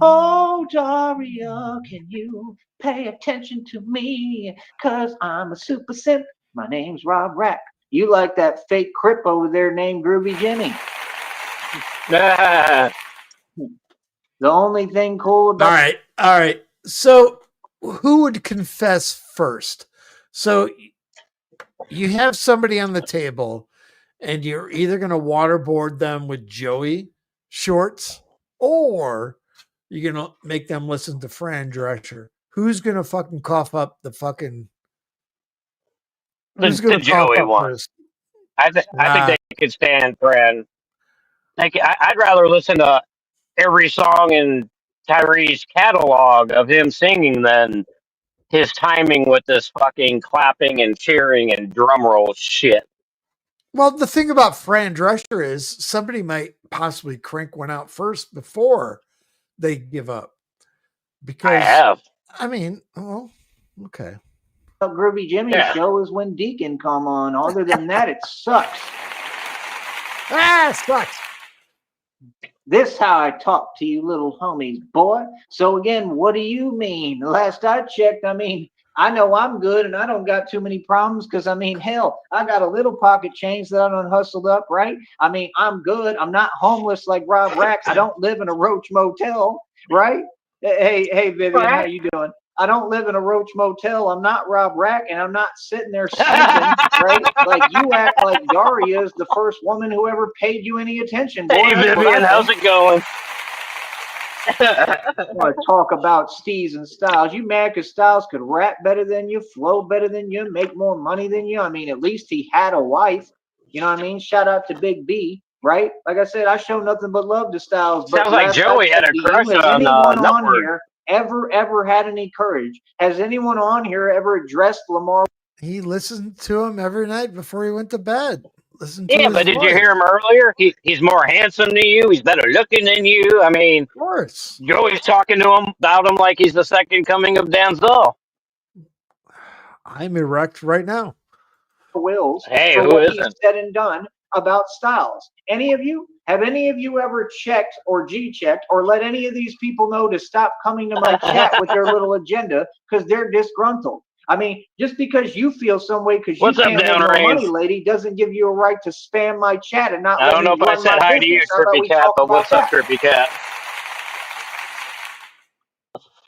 oh Daria, can you pay attention to me? 'Cause I'm a super simp. My name's Rob Rack. You like that fake crip over there named Groovy Jimmy. The only thing cool about all right. So who would confess first? So you have somebody on the table and you're either going to waterboard them with Joey shorts or you're going to make them listen to Fran Drescher. Who's going to fucking cough up the fucking... Who's going to cough Joey up one? first? I think they could stand Fran. I'd rather listen to every song in Tyree's catalog of him singing than his timing with this fucking clapping and cheering and drum roll shit. Well, the thing about Fran Drescher is somebody might possibly crank one out first before they give up. Because I mean, well, okay. Groovy Jimmy's show is when Deacon come on. Other than that, it sucks. It sucks. This how I talk to you little homies, boy. So again, what do you mean? Last I checked, I mean, I know I'm good and I don't got too many problems because, I mean, hell, I got a little pocket change that I done hustled up, right? I mean, I'm good. I'm not homeless like Rob Rack. I don't live in a Roach motel, right? Hey, Vivian, how you doing? I don't live in a Roach motel. I'm not Rob Rack, and I'm not sitting there sniping, right? Like, you act like Daria is the first woman who ever paid you any attention. Boy, hey, Vivian, how's it going? I want to talk about Steez and Styles. You mad because Styles could rap better than you, flow better than you, make more money than you? I mean, at least he had a wife. You know what I mean? Shout out to Big B, right? Like I said, I show nothing but love to Styles. Sounds like Joey had a crush on anyone here ever had any courage? Has anyone on here ever addressed Lamar? He listened to him every night before he went to bed. Yeah, but did you hear him earlier? He's more handsome than you. He's better looking than you. I mean, of course. Joey's talking to him about him like he's the second coming of Denzel. I'm erect right now. Wills. Hey, for who what isn't? He said and done about Styles. Any of you? Have any of you ever checked or G-checked or let any of these people know to stop coming to my chat with their little agenda because they're disgruntled? I mean, just because you feel some way because you can't make no money, lady, doesn't give you a right to spam my chat and not. I don't know if I said hi to you, Trippy Cat, but what's up, Trippy Cat?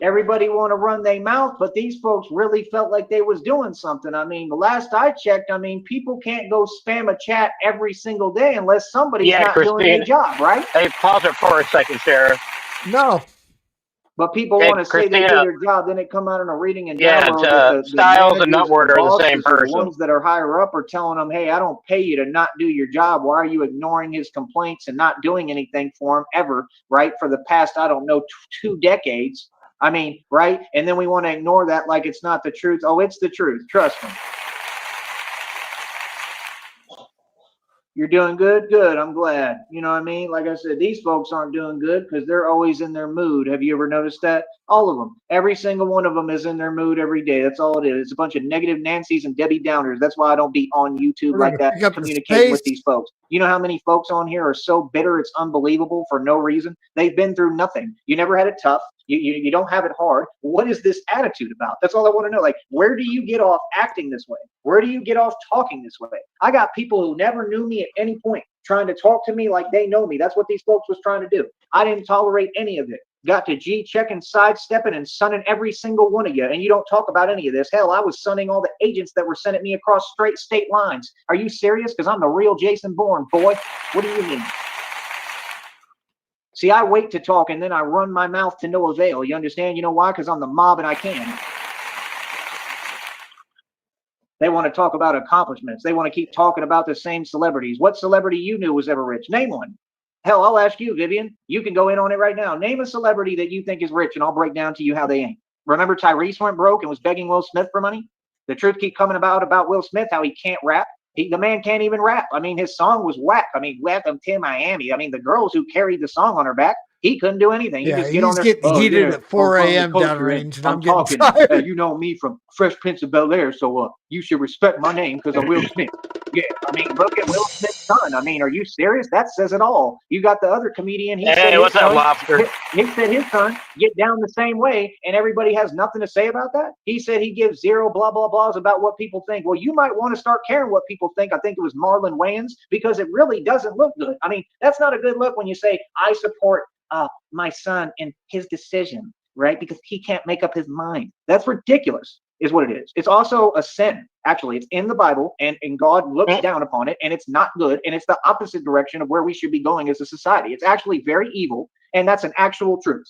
Everybody want to run their mouth, but these folks really felt like they was doing something. I mean, the last I checked, I mean, people can't go spam a chat every single day unless somebody's not doing their job, right? Hey, pause it for a second, Sheriff. No. But people want to say they do their job, then it come out in a reading and download. Styles and Nutword are the same person. The ones that are higher up are telling them, hey, I don't pay you to not do your job. Why are you ignoring his complaints and not doing anything for him ever, right? For the past, I don't know, 2 decades. I mean, right? And then we want to ignore that like it's not the truth. Oh, it's the truth. Trust me. You're doing good? Good. I'm glad. You know what I mean? Like I said, these folks aren't doing good because they're always in their mood. Have you ever noticed that? All of them. Every single one of them is in their mood every day. That's all it is. It's a bunch of negative Nancys and Debbie Downers. That's why I don't be on YouTube like that communicating with these folks. You know how many folks on here are so bitter it's unbelievable for no reason? They've been through nothing. You never had it tough. You don't have it hard. What is this attitude about? That's all I want to know. Like, where do you get off acting this way? Where do you get off talking this way? I got people who never knew me at any point trying to talk to me like they know me. That's what these folks was trying to do. I didn't tolerate any of it. got to G-checking, sidestepping, and sunning every single one of you, and you don't talk about any of this. Hell, I was sunning all the agents that were sending me across straight state lines. Are you serious? Because I'm the real Jason Bourne, boy. What do you mean? See, I wait to talk, and then I run my mouth to no avail. You understand? You know why? Because I'm the mob, and I can. They want to talk about accomplishments. They want to keep talking about the same celebrities. What celebrity you knew was ever rich? Name one. Hell, I'll ask you, Vivian. You can go in on it right now. Name a celebrity that you think is rich, and I'll break down to you how they ain't. Remember Tyrese went broke and was begging Will Smith for money? The truth keep coming about Will Smith, how he can't rap. The man can't even rap. I mean, his song was whack. I mean, Welcome to Miami. I mean, the girls who carried the song on her back, he couldn't do anything. He just get on he's there. getting heated at 4 a.m. I'm downrange, and I'm talking. getting tired. You know me from Fresh Prince of Bel-Air, so you should respect my name because I'm Will Smith. Yeah, I mean, look at Will Smith's son. I mean, are you serious? That says it all. You got the other comedian. Hey, what's up, Lobster? He said his son get down the same way, and everybody has nothing to say about that. He said he gives zero blah, blah, blahs about what people think. Well, you might want to start caring what people think. I think it was Marlon Wayans, because it really doesn't look good. I mean, that's not a good look when you say, I support my son in his decision, right? Because he can't make up his mind. That's ridiculous, is what it is. It's also a sin. Actually, it's in the Bible, and God looks down upon it, and it's not good, and it's the opposite direction of where we should be going as a society. It's actually very evil, and that's an actual truth.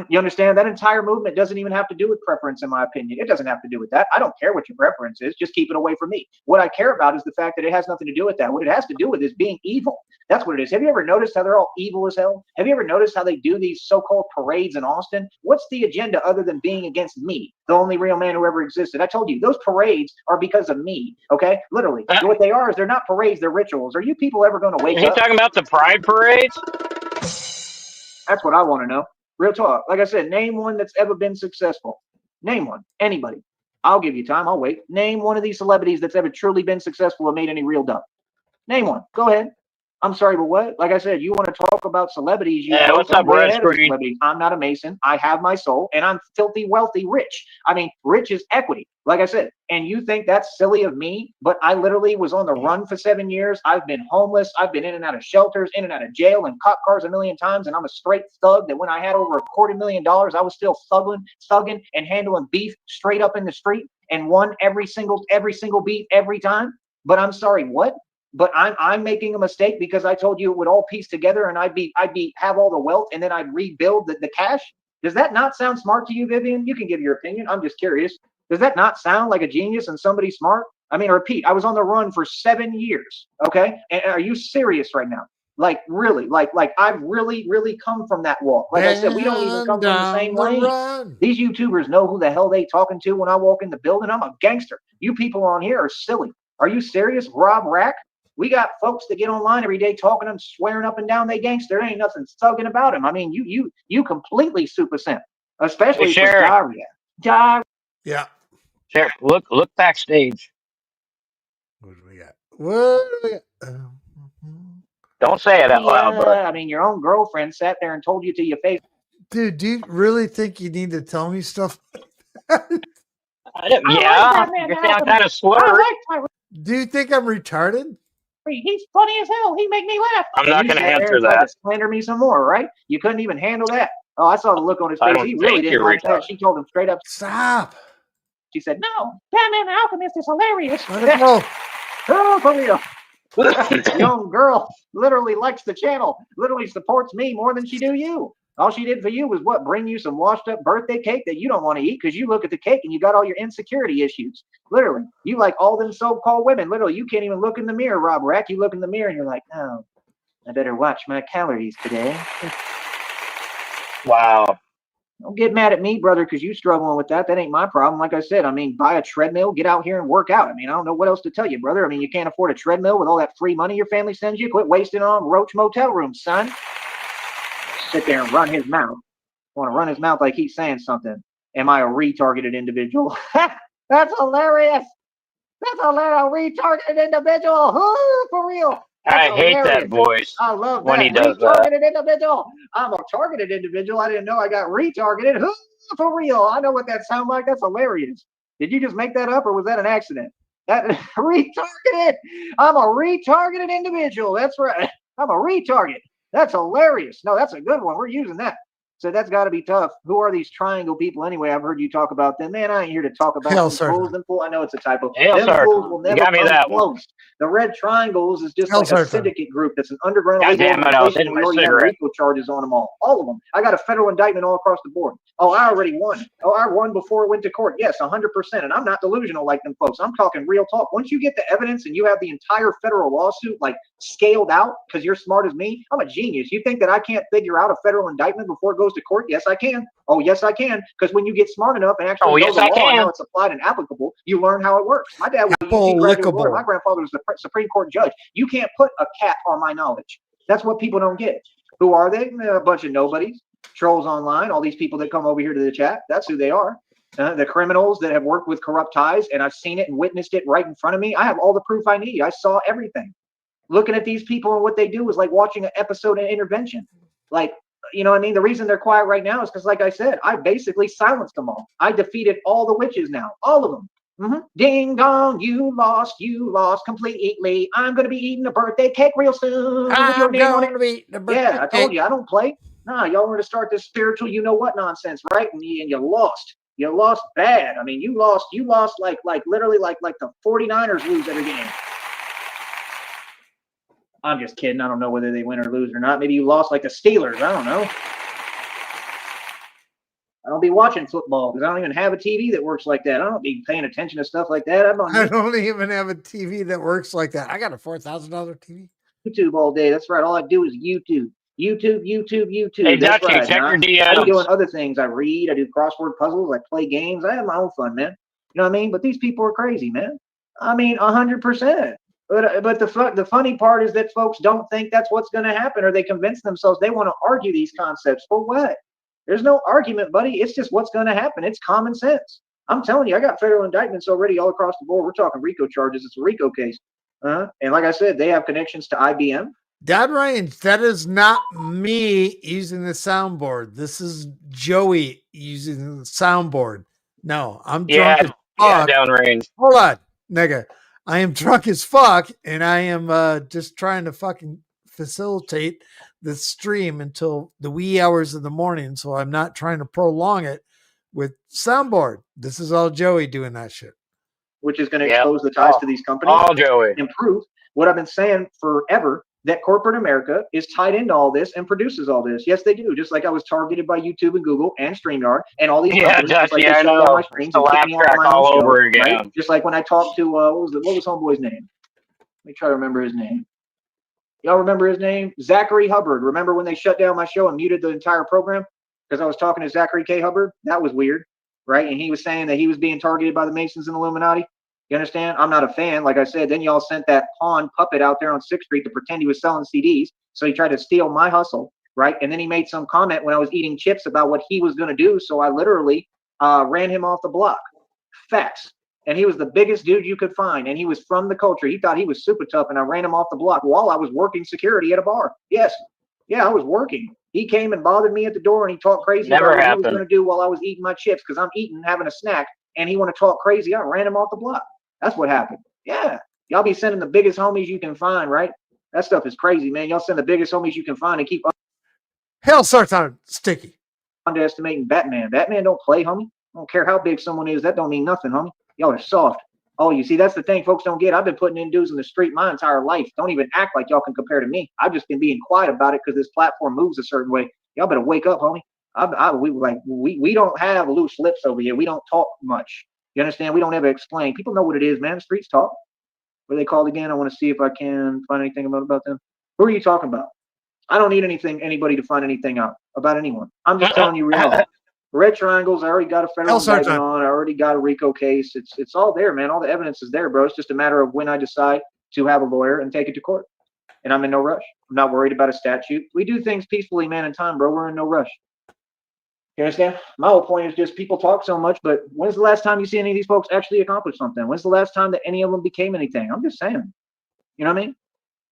You understand? That entire movement doesn't even have to do with preference, in my opinion. It doesn't have to do with that. I don't care what your preference is. Just keep it away from me. What I care about is the fact that it has nothing to do with that. What it has to do with is being evil. That's what it is. Have you ever noticed how they're all evil as hell? Have you ever noticed how they do these so-called parades in Austin? What's the agenda other than being against me, the only real man who ever existed? I told you, those parades are because of me, okay? Literally. What they are is they're not parades, they're rituals. Are you people ever going to wake up? Are you talking about the pride parades? That's what I want to know. Real talk. Like I said, name one that's ever been successful. Name one. Anybody. I'll give you time. I'll wait. Name one of these celebrities that's ever truly been successful and made any real dough. Name one. Go ahead. I'm sorry, but what? Like I said, you want to talk about celebrities. Yeah, what's up, Red Screen? I'm not a Mason. I have my soul, and I'm filthy, wealthy, rich. I mean, rich is equity, like I said. And you think that's silly of me, but I literally was on the run for 7 years. I've been homeless. I've been in and out of shelters, in and out of jail, and cop cars a million times. And I'm a straight thug that when I had over $250,000, I was still thugging and handling beef straight up in the street and won every single beef every time. But I'm sorry, what? But I'm making a mistake because I told you it would all piece together and I'd have all the wealth and then I'd rebuild the cash. Does that not sound smart to you, Vivian? You can give your opinion. I'm just curious. Does that not sound like a genius and somebody smart? I mean, repeat, I was on the run for 7 years. Okay. And are you serious right now? Like really, like I've really, really come from that walk. Like I said, we don't even come from the same lane. These YouTubers know who the hell they talking to when I walk in the building. I'm a gangster. You people on here are silly. Are you serious? Rob Rack? We got folks that get online every day talking them, swearing up and down they gangster. There ain't nothing thugging about them. I mean, you completely super simp, especially for diarrhea. Yeah. Sure. Look backstage. What do we got? What do we got? Don't say it out loud, but I mean, your own girlfriend sat there and told you to your face. Dude, do you really think you need to tell me stuff? Yeah, you sound kind of slurred. Do you think I'm retarded? He's funny as hell. He make me laugh. I'm not going to answer that. To slander me some more, right? You couldn't even handle that. Oh, I saw the look on his face. He really didn't like that. She told him straight up. Stop. She said, "No, Batman the Alchemist is hilarious." Let it go. Oh, for real. Young girl literally likes the channel. Literally supports me more than she do you. All she did for you was what? Bring you some washed up birthday cake that you don't want to eat because you look at the cake and you got all your insecurity issues. Literally, you like all them so-called women. Literally, you can't even look in the mirror, Rob Rack. You look in the mirror and you're like, oh, I better watch my calories today. Wow. Don't get mad at me, brother, because you struggling with that. That ain't my problem. Like I said, I mean, buy a treadmill, get out here and work out. I mean, I don't know what else to tell you, brother. I mean, you can't afford a treadmill with all that free money your family sends you. Quit wasting on Roach motel rooms, son. Sit there and run his mouth. Want to run his mouth like he's saying something. Am I a retargeted individual? That's hilarious. That's hilarious. A retargeted individual. Ooh, for real. That's I hate that voice. I love that. When he does retargeted individual. I'm a targeted individual. I didn't know I got retargeted. Ooh, for real. I know what that sounds like. That's hilarious. Did you just make that up or was that an accident? That retargeted. I'm a retargeted individual. That's right. I'm a retarget. That's hilarious. No, that's a good one. We're using that. So that's got to be tough. Who are these triangle people anyway? I've heard you talk about them. Man, I ain't here to talk about Hail them fools. Sergeant. Them fools. I know it's a typo. Hail Them fools Sergeant. will You never got me come that one. close. The red triangles is just Hail like a Sergeant. syndicate group that's an underground God illegal damn it, I was organization, hitting and we my already have cigarette. RICO charges on them all of them. I got a federal indictment all across the board. Oh, I already won. Oh, I won before it went to court. Yes, 100%. And I'm not delusional like them folks. I'm talking real talk. Once you get the evidence and you have the entire federal lawsuit like scaled out because you're smart as me, I'm a genius. You think that I can't figure out a federal indictment before it goes to court? Yes, I can. Oh, yes, I can. Because when you get smart enough and actually know yes, the I law and how can. it's applied and applicable, you learn how it works. My dad was a Apple UT graduate lawyer. lickable. My grandfather was the Supreme Court judge. You can't put a cap on my knowledge. That's what people don't get. Who are they? A bunch of nobodies. Trolls online. All these people that come over here to the chat. That's who they are. The criminals that have worked with corrupt ties, and I've seen it and witnessed it right in front of me. I have all the proof I need. I saw everything. Looking at these people and what they do is like watching an episode of Intervention. Like, you know what I mean? The reason they're quiet right now is because, like I said, I basically silenced them all. I defeated all the witches now, all of them. Ding dong, you lost completely. I'm going to be eating a birthday cake real soon with your name on it. Yeah, I told you, I don't play. Nah, y'all want to start this spiritual you know what nonsense, right? And you lost. You lost bad. I mean, you lost like literally like the 49ers lose every game. I'm just kidding. I don't know whether they win or lose or not. Maybe you lost like the Steelers. I don't know. I don't be watching football because I don't even have a TV that works like that. I don't be paying attention to stuff like that. I'm on I don't even have a TV that works like that. I got a $4,000 TV. YouTube all day. That's right. All I do is YouTube. YouTube. Hey, That's Dutchie, right. check your I be DMs. doing other things. I read. I do crossword puzzles. I play games. I have my own fun, man. You know what I mean? But these people are crazy, man. I mean, 100%. But the funny part is that folks don't think that's what's going to happen, or they convince themselves they want to argue these concepts. For what? There's no argument, buddy. It's just what's going to happen. It's common sense. I'm telling you, I got federal indictments already all across the board. We're talking RICO charges. It's a RICO case. And like I said, they have connections to IBM. Dad Range, that is not me using the soundboard. This is Joey using the soundboard. No, I'm drunk as fuck. Downrange. Hold on, nigga. I am drunk as fuck, and I am just trying to fucking facilitate the stream until the wee hours of the morning, so I'm not trying to prolong it with soundboard. This is all Joey doing that shit. Which is going to expose the ties to these companies. All Joey. And prove what I've been saying forever, that corporate America is tied into all this and produces all this. Yes, they do. Just like I was targeted by YouTube and Google and StreamYard and all these companies. Dutch, like I know. My streams and kick me off my all own over show, again. right? Just like when I talked to what was homeboy's name? Let me try to remember his name. Y'all remember his name? Zachary Hubbard. Remember when they shut down my show and muted the entire program because I was talking to Zachary K. Hubbard? That was weird, right? And he was saying that he was being targeted by the Masons and Illuminati. You understand? I'm not a fan. Like I said, then y'all sent that pawn puppet out there on 6th Street to pretend he was selling CDs. So he tried to steal my hustle, right? And then he made some comment when I was eating chips about what he was going to do. So I literally ran him off the block. Facts. And he was the biggest dude you could find. And he was from the culture. He thought he was super tough. And I ran him off the block while I was working security at a bar. Yes. Yeah, I was working. He came and bothered me at the door and he talked crazy about what he was going to do while I was eating my chips because I'm eating, having a snack. And he want to talk crazy. I ran him off the block. That's what happened. Yeah. Y'all be sending the biggest homies you can find, right? That stuff is crazy, man. Y'all send the biggest homies you can find and keep Hell starts on sticky. Underestimating Batman. Batman don't play, homie. I don't care how big someone is. That don't mean nothing, homie. Y'all are soft. Oh, you see, that's the thing folks don't get. I've been putting in dudes in the street my entire life. Don't even act like y'all can compare to me. I've just been being quiet about it because this platform moves a certain way. Y'all better wake up, homie. We don't have loose lips over here. We don't talk much. You understand? We don't ever explain. People know what it is, man. The streets talk. What are they called again? I want to see if I can find anything about them. Who are you talking about? I don't need anybody to find anything out about anyone. I'm just telling you reality. Red triangles, I already got a federal indictment on. I already got a RICO case. It's all there, man. All the evidence is there, bro. It's just a matter of when I decide to have a lawyer and take it to court. And I'm in no rush. I'm not worried about a statute. We do things peacefully, man, in time, bro. We're in no rush. You understand? My whole point is just people talk so much, but when's the last time you see any of these folks actually accomplish something? When's the last time that any of them became anything? I'm just saying. You know what I mean?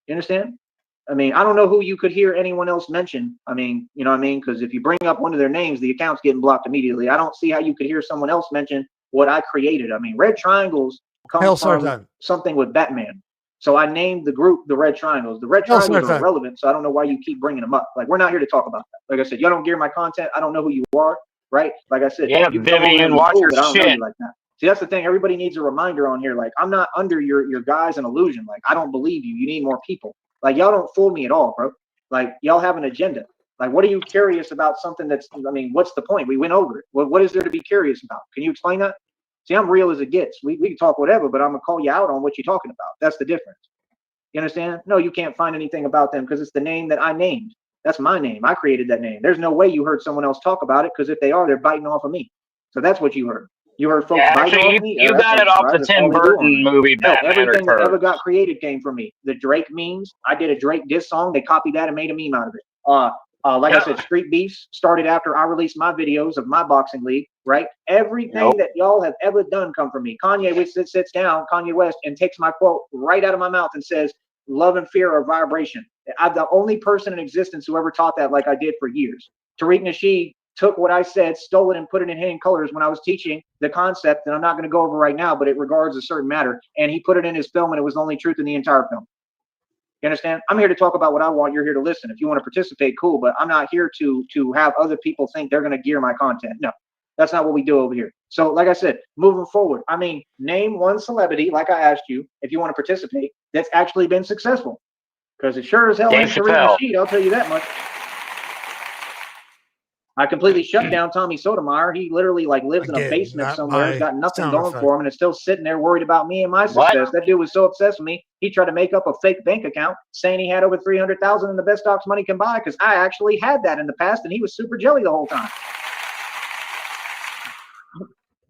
You understand? I mean, I don't know who you could hear anyone else mention. I mean, you know what I mean? Because if you bring up one of their names, the account's getting blocked immediately. I don't see how you could hear someone else mention what I created. I mean, red triangles come from something with Batman. So I named the group the Red Triangles. The Red Triangles are irrelevant, so I don't know why you keep bringing them up. Like, we're not here to talk about that. Like I said, y'all don't gear my content. I don't know who you are, right? Like I said, yeah, you can come over here Vivian, and be watch cool, your but I don't know shit. you like that. See, that's the thing. Everybody needs a reminder on here. Like, I'm not under your guys' an illusion. Like, I don't believe you. You need more people. Like, y'all don't fool me at all, bro. Like, y'all have an agenda. Like, what are you curious about something that's, I mean, what's the point? We went over it. What is there to be curious about? Can you explain that? See, I'm real as it gets. We can talk whatever, but I'm going to call you out on what you're talking about. That's the difference. You understand? No, you can't find anything about them because it's the name that I named. That's my name. I created that name. There's no way you heard someone else talk about it because if they are, they're biting off of me. So that's what you heard. You heard folks biting off me? You got it off the Tim Burton movie, Batman everything that ever Returns. got created came from me. The Drake memes, I did a Drake diss song. They copied that and made a meme out of it. Like I said, Street Beefs started after I released my videos of my boxing league, right? Everything that y'all have ever done come from me. Kanye sits down, Kanye West, and takes my quote right out of my mouth and says, love and fear are vibration. I'm the only person in existence who ever taught that like I did for years. Tariq Nasheed took what I said, stole it, and put it in hidden colors when I was teaching the concept that I'm not going to go over right now, but it regards a certain matter. And he put it in his film, and it was the only truth in the entire film. You understand? I'm here to talk about what I want. You're here to listen. If you want to participate, cool. But I'm not here to have other people think they're going to gear my content. No, that's not what we do over here. So, like I said, moving forward, I mean, name one celebrity, like I asked you, if you want to participate, that's actually been successful. Because it sure as hell ain't Tariq Nasheed, I'll tell you that much. I completely shut down Tommy Sotomayor. He literally like lives in a basement somewhere. He's got nothing going for him and is still sitting there worried about me and my success. That dude was so obsessed with me. He tried to make up a fake bank account saying he had over 300,000 in the best stocks money can buy because I actually had that in the past and he was super jelly the whole time.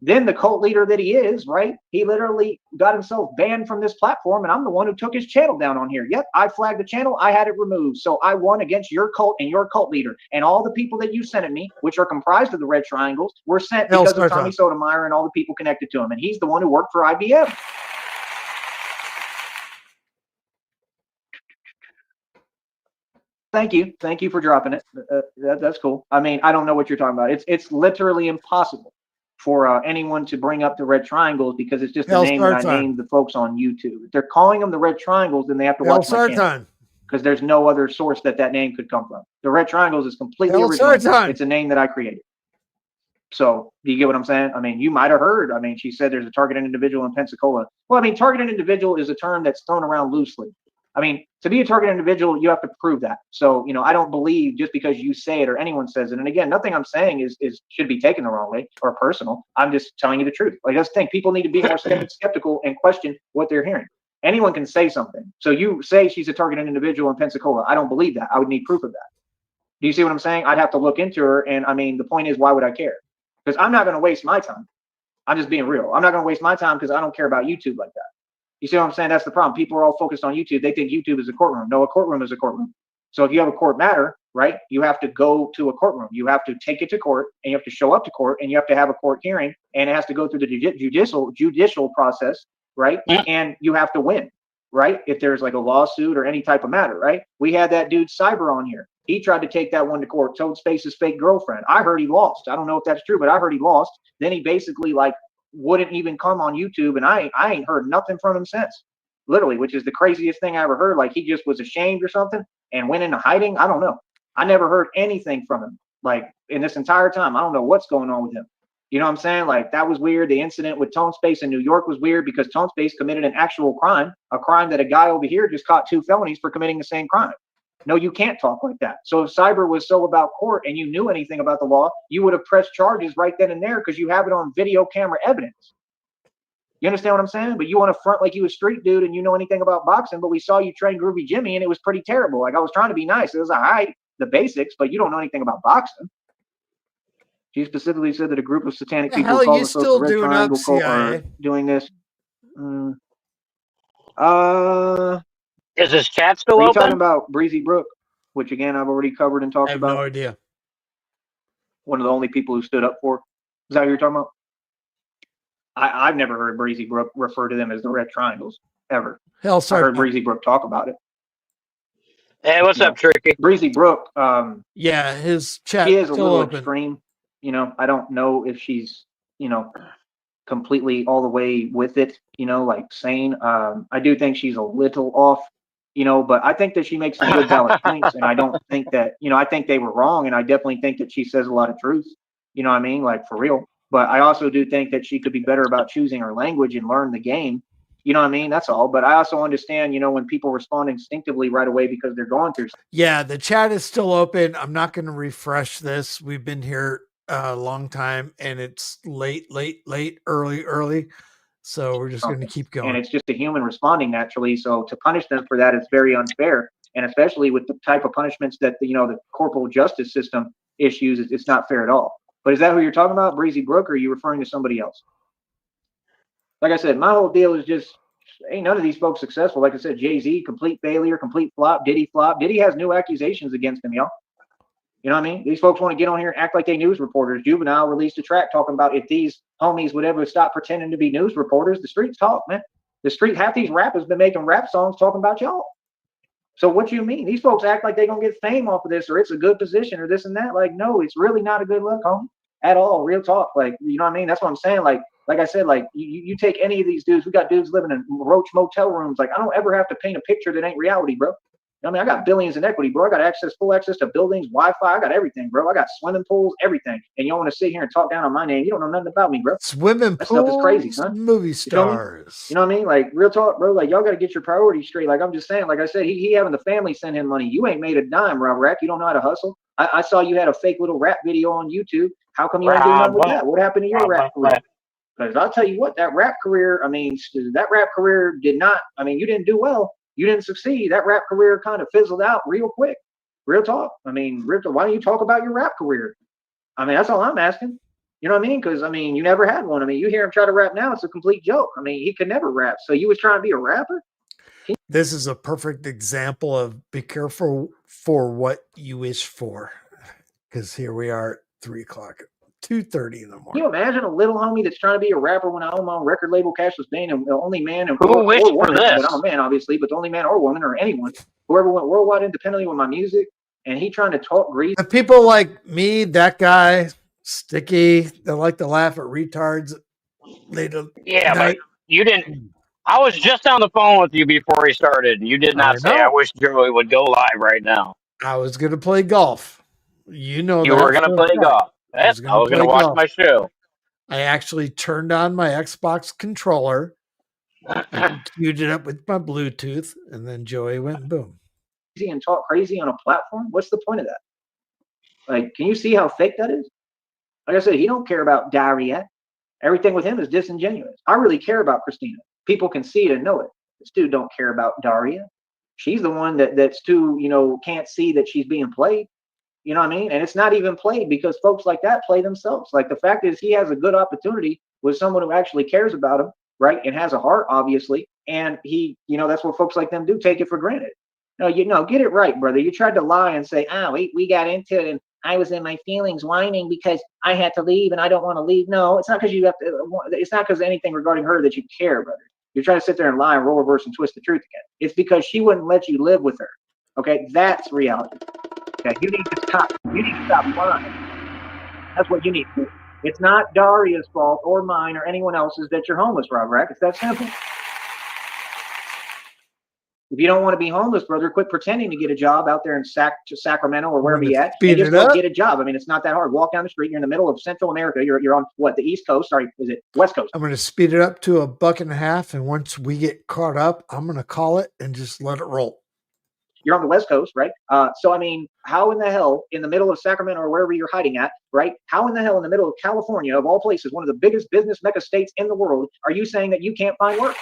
Then the cult leader that he is, right? He literally got himself banned from this platform, and I'm the one who took his channel down on here. Yep, I flagged the channel. I had it removed. So I won against your cult and your cult leader. And all the people that you sent at me, which are comprised of the Red Triangles, were sent because of Tommy Sotomayor and all the people connected to him. And he's the one who worked for IBM. Thank you. Thank you for dropping it. That's cool. I mean, I don't know what you're talking about. It's literally impossible for anyone to bring up the Red Triangles because it's just the name that I named the folks on YouTube. If they're calling them the Red Triangles, then they have to watch my channel because there's no other source that name could come from. The Red Triangles is completely original. It's a name that I created. So do you get what I'm saying? I mean, you might have heard. I mean, she said there's a targeted individual in Pensacola. Well, I mean, targeted individual is a term that's thrown around loosely. I mean, to be a target individual, you have to prove that. So, you know, I don't believe just because you say it or anyone says it. And again, nothing I'm saying is should be taken the wrong way or personal. I'm just telling you the truth. Like, that's the thing. People need to be more skeptical and question what they're hearing. Anyone can say something. So you say she's a targeted individual in Pensacola. I don't believe that. I would need proof of that. Do you see what I'm saying? I'd have to look into her. And I mean, the point is, why would I care? Because I'm not going to waste my time. I'm just being real. I'm not going to waste my time because I don't care about YouTube like that. You see what I'm saying? That's the problem. People are all focused on YouTube. They think YouTube is a courtroom. No, a courtroom is a courtroom. So if you have a court matter, right, you have to go to a courtroom. You have to take it to court, and you have to show up to court, and you have to have a court hearing, and it has to go through the judicial process, right? And you have to win, right? If there's like a lawsuit or any type of matter, right? We had that dude Cyber on here. He tried to take that one to court, told Space's fake girlfriend. I heard he lost. I don't know if that's true, but I heard he lost. Then he basically like wouldn't even come on YouTube, and I ain't heard nothing from him since, literally, which is the craziest thing I ever heard. Like he just was ashamed or something and went into hiding. I don't know. I never heard anything from him like in this entire time. I don't know what's going on with him. You know what I'm saying? Like that was weird. The incident with Tone Space in New York was weird because Tone Space committed an actual crime, a crime that a guy over here just caught 2 felonies for committing the same crime. No, you can't talk like that. So if Cyber was so about court and you knew anything about the law, you would have pressed charges right then and there because you have it on video camera evidence. You understand what I'm saying? But you want to front like you a street dude and you know anything about boxing, but we saw you train Groovy Jimmy and it was pretty terrible. Like I was trying to be nice. It was all right, the basics, but you don't know anything about boxing. She specifically said that a group of satanic people who call themselves the Red Triangle Cult are doing this. Is this chat still open? Are you open? talking about Breezy Brook, which again I've already covered and talked about? I have no idea. One of the only people who stood up for it. Is that what you're talking about? I've never heard Breezy Brook refer to them as the Red Triangles ever. I heard Breezy Brook talk about it. Hey, what's up, Tricky? Breezy Brook. Yeah, his chat she is a little open. extreme. You know, I don't know if she's, you know, completely all the way with it, you know, like sane. I do think she's a little off, you know, but I think that she makes some good valid points, and I don't think that, you know, I think they were wrong, and I definitely think that she says a lot of truth, you know what I mean, like for real. But I also do think that she could be better about choosing her language and learn the game. You know what I mean? That's all. But I also understand, you know, when people respond instinctively right away because they're going through. Yeah, the chat is still open. I'm not going to refresh this. We've been here a long time, and it's late, early. So we're just going to keep going. And it's just a human responding naturally. So to punish them for that is very unfair. And especially with the type of punishments that, you know, the corporal justice system issues, it's not fair at all. But is that who you're talking about, Breezy Brook, or are you referring to somebody else? Like I said, my whole deal is just, ain't none of these folks successful. Like I said, Jay-Z, complete failure, complete flop. Diddy flop. Diddy has new accusations against him, y'all. You know what I mean? These folks want to get on here and act like they news reporters. Juvenile released a track talking about if these homies would ever stop pretending to be news reporters. The streets talk, man. The street, half these rappers been making rap songs talking about y'all. So what do you mean? These folks act like they're going to get fame off of this, or it's a good position, or this and that. Like, no, it's really not a good look, homie, at all. Real talk. Like, you know what I mean? That's what I'm saying. Like I said, like you take any of these dudes. We got dudes living in roach motel rooms. Like, I don't ever have to paint a picture that ain't reality, bro. I mean, I got billions in equity, bro. I got full access to buildings, Wi-Fi. I got everything, bro. I got swimming pools, everything. And you want to sit here and talk down on my name? You don't know nothing about me, bro. Swimming that pools, stuff is crazy, son. Movie stars. You know what I mean? Like, real talk, bro. Like, y'all got to get your priorities straight. Like, I'm just saying, like I said, he having the family send him money. You ain't made a dime, Rob Rack. You don't know how to hustle. I saw you had a fake little rap video on YouTube. How come you ain't doing nothing with that? What happened to your rap career? Because I'll tell you what, that rap career, I mean, that rap career did not, I mean, you didn't do well. You didn't succeed. That rap career kind of fizzled out real quick. Real talk. I mean, why don't you talk about your rap career? I mean, that's all I'm asking. You know what I mean? Because, I mean, you never had one. I mean, you hear him try to rap now, it's a complete joke. I mean, he could never rap. So you was trying to be a rapper? This is a perfect example of be careful for what you wish for. Because here we are at 3 o'clock. 2:30 in the morning. Can you imagine a little homie that's trying to be a rapper when I own my own record label, Cashless Bane, and the only man and Who wished or woman, for this? but I'm a man, obviously, but the only man or woman or anyone, whoever went worldwide independently with my music, and he trying to talk grease. The people like me, that guy, Sticky, they like to laugh at retards. Yeah, but you didn't. I was just on the phone with you before he started, and you did not say, I wish Joey would go live right now. I was going to play golf. You know you were going to play golf. I was going to watch my show. I actually turned on my Xbox controller and queued it up with my Bluetooth, and then Joey went boom. And talk crazy on a platform? What's the point of that? Like, can you see how fake that is? Like I said, he don't care about diarrhea. Everything with him is disingenuous. I really care about Christina. People can see it and know it. This dude don't care about Daria. She's the one that's too, you know, can't see that she's being played. You know what I mean? And it's not even played because folks like that play themselves. Like, the fact is, he has a good opportunity with someone who actually cares about him, right? And has a heart, obviously. And he, you know, that's what folks like them do, take it for granted. No, get it right, brother. You tried to lie and say, we got into it and I was in my feelings whining because I had to leave and I don't want to leave. No, it's not because you have to, it's not because of anything regarding her that you care, brother. You're trying to sit there and lie and roll reverse and twist the truth again. It's because she wouldn't let you live with her. Okay, that's reality. Okay, you need to stop. You need to stop lying. That's what you need to do. It's not Daria's fault or mine or anyone else's that you're homeless, Rob Rack. It's that simple. If you don't want to be homeless, brother, quit pretending to get a job out there in Sacramento or wherever you're at. And just go get a job. I mean, it's not that hard. Walk down the street. You're in the middle of Central America. You're on what, the East Coast? Sorry, is it West Coast? I'm going to speed it up to $1.50, and once we get caught up, I'm going to call it and just let it roll. You're on the West Coast, right? So, I mean, how in the hell in the middle of Sacramento or wherever you're hiding at, right? How in the hell in the middle of California, of all places, one of the biggest business mecca states in the world, are you saying that you can't find work?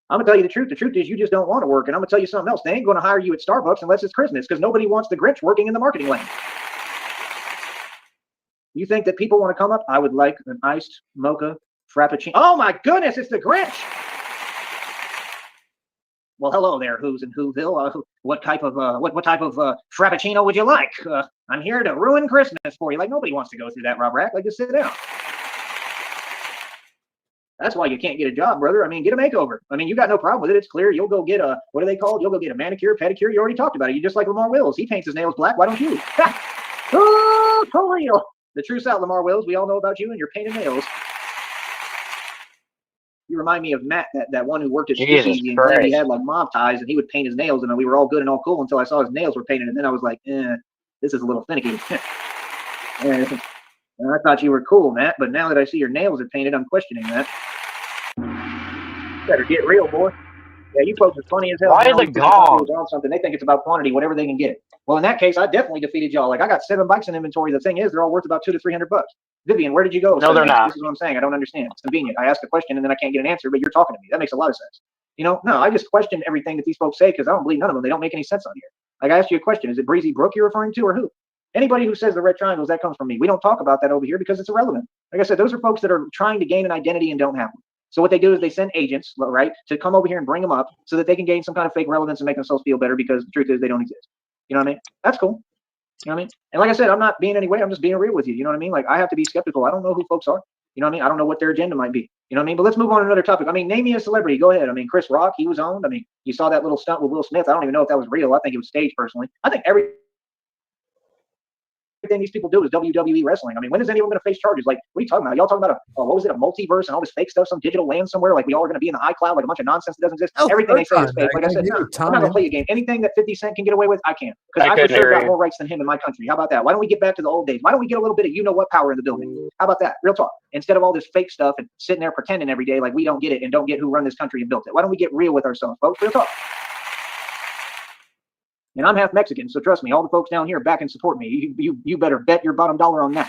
I'm going to tell you the truth. The truth is you just don't want to work. And I'm going to tell you something else. They ain't going to hire you at Starbucks unless it's Christmas, because nobody wants the Grinch working in the marketing lane. You think that people want to come up? I would like an iced mocha frappuccino. Oh my goodness, it's the Grinch. Well, hello there, who's in Whoville. What type of frappuccino would you like? I'm here to ruin Christmas for you. Like, nobody wants to go through that, Rob Rack. Like, just sit down. That's why you can't get a job, brother. I mean, get a makeover. I mean, you got no problem with it. It's clear. You'll go get a, what are they called? You'll go get a manicure, pedicure. You already talked about it. You just like Lamar Wills. He paints his nails black. Why don't you? Oh, for real. The truth's out, Lamar Wills. We all know about you and your painted nails. You remind me of Matt, that one who worked at Speakeasy and claimed he had like mob ties, and he would paint his nails, and we were all good and all cool until I saw his nails were painted, and then I was like, this is a little finicky. And I thought you were cool, Matt, but now that I see your nails are painted, I'm questioning that. Better get real, boy. Yeah, you folks are funny as hell. Why the gong? On something. They think it's about quantity, whatever they can get. Well, in that case, I definitely defeated y'all. Like, I got 7 bikes in inventory. The thing is, they're all worth about $200 to $300. Vivian, where did you go? No, they're not. This is what I'm saying. I don't understand. It's convenient. I ask a question and then I can't get an answer, but you're talking to me. That makes a lot of sense. You know, no, I just question everything that these folks say because I don't believe none of them. They don't make any sense on here. Like, I asked you a question. Is it Breezy Brook you're referring to or who? Anybody who says the red triangles, that comes from me. We don't talk about that over here because it's irrelevant. Like I said, those are folks that are trying to gain an identity and don't have one. So what they do is they send agents, right, to come over here and bring them up so that they can gain some kind of fake relevance and make themselves feel better because the truth is they don't exist. You know what I mean? That's cool. You know what I mean? And like I said, I'm not being any way. I'm just being real with you. You know what I mean? Like, I have to be skeptical. I don't know who folks are. You know what I mean? I don't know what their agenda might be. You know what I mean? But let's move on to another topic. I mean, name me a celebrity. Go ahead. I mean, Chris Rock, he was owned. I mean, you saw that little stunt with Will Smith. I don't even know if that was real. I think it was staged personally. I think everything these people do is WWE wrestling. I mean, when is anyone going to face charges? Like, what are you talking about? Y'all talking about what was it, a multiverse and all this fake stuff, some digital land somewhere? Like, we all are going to be in the iCloud, like a bunch of nonsense that doesn't exist. Everything they say is fake. Like I said, no, I'm not going to play a game. Anything that 50 Cent can get away with, I can't. Because I for sure got more rights than him in my country. How about that? Why don't we get back to the old days? Why don't we get a little bit of you-know-what power in the building? How about that? Real talk. Instead of all this fake stuff and sitting there pretending every day like we don't get it and don't get who run this country and built it. Why don't we get real with ourselves, folks? Real talk. And I'm half Mexican, so trust me, all the folks down here back and support me. You better bet your bottom dollar on that.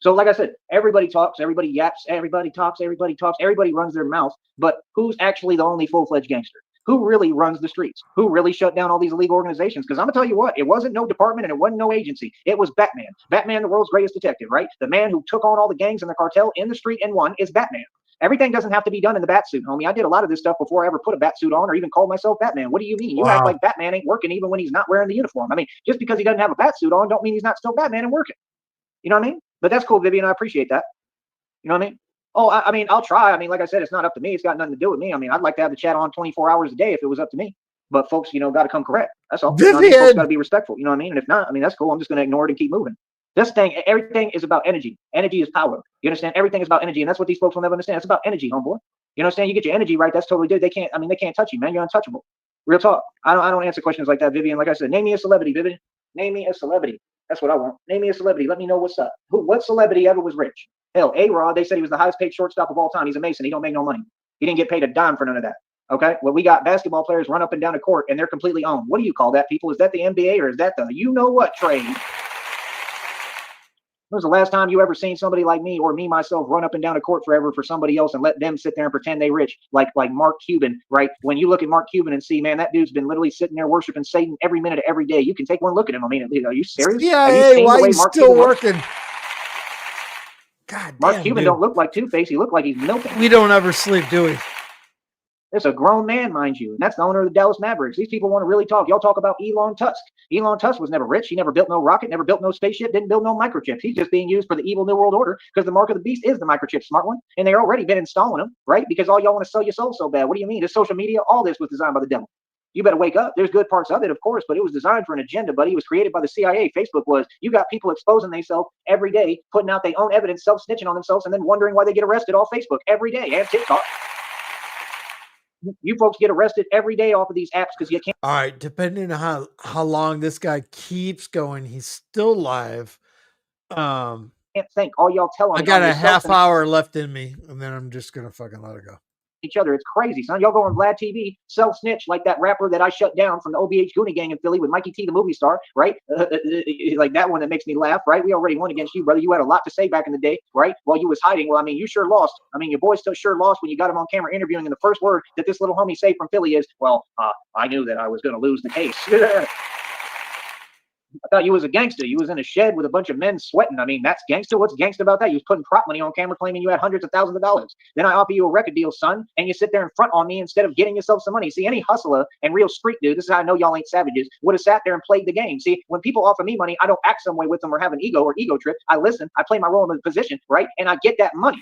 So like I said, everybody talks, everybody yaps, everybody talks, everybody runs their mouth. But who's actually the only full-fledged gangster? Who really runs the streets? Who really shut down all these illegal organizations? Because I'm going to tell you what, it wasn't no department and it wasn't no agency. It was Batman. Batman, the world's greatest detective, right? The man who took on all the gangs and the cartel in the street and won is Batman. Everything doesn't have to be done in the bat suit, homie. I did a lot of this stuff before I ever put a bat suit on or even called myself Batman. What do you mean? You act like Batman ain't working even when he's not wearing the uniform. I mean, just because he doesn't have a bat suit on don't mean he's not still Batman and working. You know what I mean? But that's cool, Vivian. I appreciate that. You know what I mean? Oh, I mean, I'll try. I mean, like I said, it's not up to me. It's got nothing to do with me. I mean, I'd like to have the chat on 24 hours a day if it was up to me. But folks, you know, got to come correct. That's all. You know, folks got to be respectful. You know what I mean? And if not, I mean, that's cool. I'm just going to ignore it and keep moving. This thing, everything is about energy. Energy is power. You understand? Everything is about energy, and that's what these folks will never understand. It's about energy, homeboy. You understand? You get your energy right, that's totally good. They can't touch you, man. You're untouchable. Real talk. I don't answer questions like that, Vivian. Like I said, name me a celebrity, Vivian. Name me a celebrity. That's what I want. Name me a celebrity. Let me know what's up. What celebrity ever was rich? Hell, A-Rod, they said he was the highest paid shortstop of all time. He's a Mason. He don't make no money. He didn't get paid a dime for none of that. Okay? Well, we got basketball players run up and down the court, and they're completely owned. What do you call that, people? Is that the NBA or is that the you-know-what trade? When was the last time you ever seen somebody like me or me myself run up and down a court forever for somebody else and let them sit there and pretend they rich like Mark Cuban, right? When you look at Mark Cuban and see, man, that dude's been literally sitting there worshiping Satan every minute of every day. You can take one look at him. I mean, are you serious? Yeah, hey, why are you still working? God damn, Mark Cuban don't look like Two-Face. He look like he's milking. We don't ever sleep, do we? It's a grown man, mind you, and that's the owner of the Dallas Mavericks. These people want to really talk. Y'all talk about Elon Tusk. Elon Tusk was never rich. He never built no rocket, never built no spaceship, didn't build no microchips. He's just being used for the evil New World Order because the mark of the beast is the microchip, smart one. And they've already been installing them, right? Because all y'all want to sell your soul so bad. What do you mean? This social media, all this was designed by the devil. You better wake up. There's good parts of it, of course, but it was designed for an agenda, buddy. It was created by the CIA. Facebook was. You got people exposing themselves every day, putting out their own evidence, self-snitching on themselves, and then wondering why they get arrested off Facebook every day and TikTok. You folks get arrested every day off of these apps because you can't. All right, depending on how long this guy keeps going, he's still live. Can't think. All y'all tell on I got a half hour left in me, and then I'm just gonna fucking let it go. Each other. It's crazy, son. Y'all go on Vlad TV, self-snitch like that rapper that I shut down from the OBH Goonie gang in Philly with Mikey T, the movie star, right? Like that one that makes me laugh, right? We already won against you, brother. You had a lot to say back in the day, right? While you was hiding. Well, I mean, you sure lost. I mean, your boy still sure lost when you got him on camera interviewing, and the first word that this little homie say from Philly is, well, I knew that I was going to lose the case. I thought you was a gangster. You was in a shed with a bunch of men sweating. I mean, that's gangster. What's gangster about that? You was putting prop money on camera claiming you had hundreds of thousands of dollars. Then I offer you a record deal, son, and you sit there in front on me instead of getting yourself some money. See, any hustler and real street dude, this is how I know y'all ain't savages, would have sat there and played the game. See, when people offer me money, I don't act some way with them or have an ego or ego trip. I listen, I play my role in the position, right? And I get that money.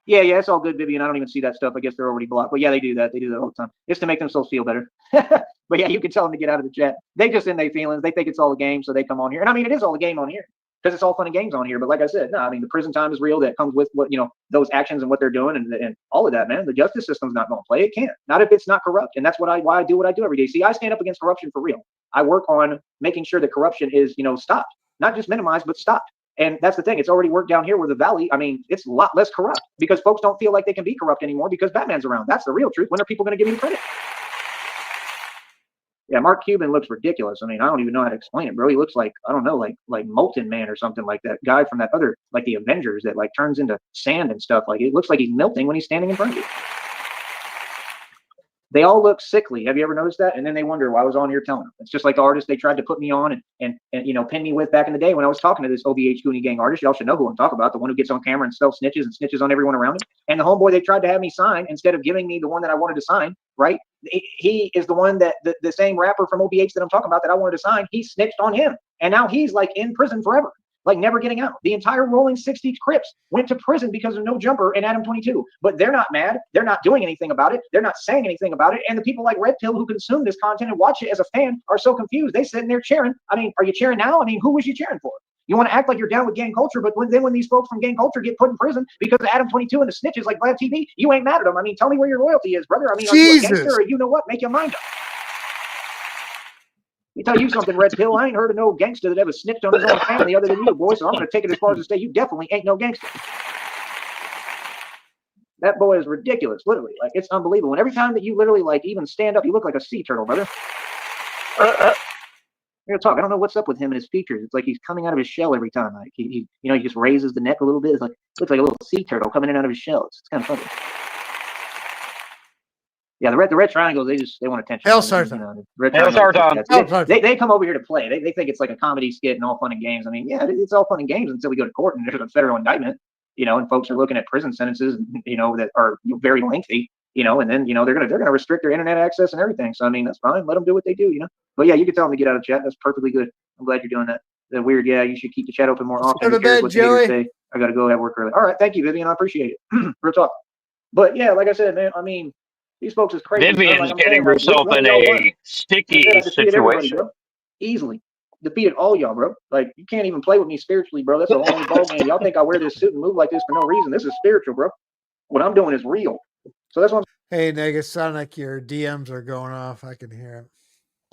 Yeah, it's all good, Vivian. I don't even see that stuff. I guess they're already blocked. But yeah, they do that. They do that all the time. It's to make themselves feel better. But yeah, you can tell them to get out of the chat. They just in their feelings. They think it's all a game, so they come on here. And I mean, it is all a game on here because it's all fun and games on here. But like I said, no, I mean, the prison time is real. That comes with what those actions and what they're doing and all of that, man. The justice system's not going to play. It can't. Not if it's not corrupt. And that's why I do what I do every day. See, I stand up against corruption for real. I work on making sure that corruption is stopped, not just minimized, but stopped. And that's the thing. It's already worked down here where the valley, I mean, it's a lot less corrupt because folks don't feel like they can be corrupt anymore because Batman's around. That's the real truth. When are people going to give me credit? Yeah, Mark Cuban looks ridiculous. I mean, I don't even know how to explain it, bro. He looks like, I don't know, like Molten Man or something, like that guy from that other, like the Avengers that like turns into sand and stuff. Like it looks like he's melting when he's standing in front of you. They all look sickly. Have you ever noticed that? And then they wonder why I was on here telling them. It's just like the artist they tried to put me on and pin me with back in the day when I was talking to this OVH Goonie Gang artist. Y'all should know who I'm talking about, the one who gets on camera and sells snitches and snitches on everyone around him. And the homeboy they tried to have me sign, instead of giving me the one that I wanted to sign, right? He is the one that the same rapper from OVH that I'm talking about that I wanted to sign, he snitched on him. And now he's like in prison forever. Like never getting out. The entire Rolling 60s Crips went to prison because of No Jumper and Adam 22. But they're not mad. They're not doing anything about it. They're not saying anything about it. And the people like Red Pill who consume this content and watch it as a fan are so confused. They sitting there cheering. I mean, are you cheering now? I mean, who was you cheering for? You want to act like you're down with gang culture, but when these folks from gang culture get put in prison because of Adam 22 and the snitches like Vlad TV, you ain't mad at them. I mean, tell me where your loyalty is, brother. I mean, are you a gangster or you know what? Make your mind up. Let me tell you something, Red Pill. I ain't heard of no gangster that ever snitched on his own family other than you, boy. So I'm going to take it as far as to say you definitely ain't no gangster. That boy is ridiculous, literally. Like, it's unbelievable. And every time that you literally, like, even stand up, you look like a sea turtle, brother. Real talk. I don't know what's up with him and his features. It's like he's coming out of his shell every time. Like he just raises the neck a little bit. It's like looks like a little sea turtle coming in out of his shell. It's kind of funny. Yeah, the red triangles, they want attention. Hell Sartan. They come over here to play. They think it's like a comedy skit and all fun and games. I mean, yeah, it's all fun and games until we go to court and there's a federal indictment, and folks are looking at prison sentences, that are very lengthy, and then they're gonna restrict their internet access and everything. So I mean, that's fine. Let them do what they do, But yeah, you can tell them to get out of chat. That's perfectly good. I'm glad you're doing that. The weird, yeah, you should keep the chat open more often. Go to bed, Joey. I gotta go have work early. All right, thank you, Vivian. I appreciate it. Real talk. But yeah, like I said, man, I mean, these folks is crazy. Vivian's getting herself in a sticky situation. Bro. Easily. Defeated all y'all, bro. Like, you can't even play with me spiritually, bro. That's a whole ball game. Y'all think I wear this suit and move like this for no reason. This is spiritual, bro. What I'm doing is real. So that's what I'm Hey, Nega, sound like your DMs are going off. I can hear it.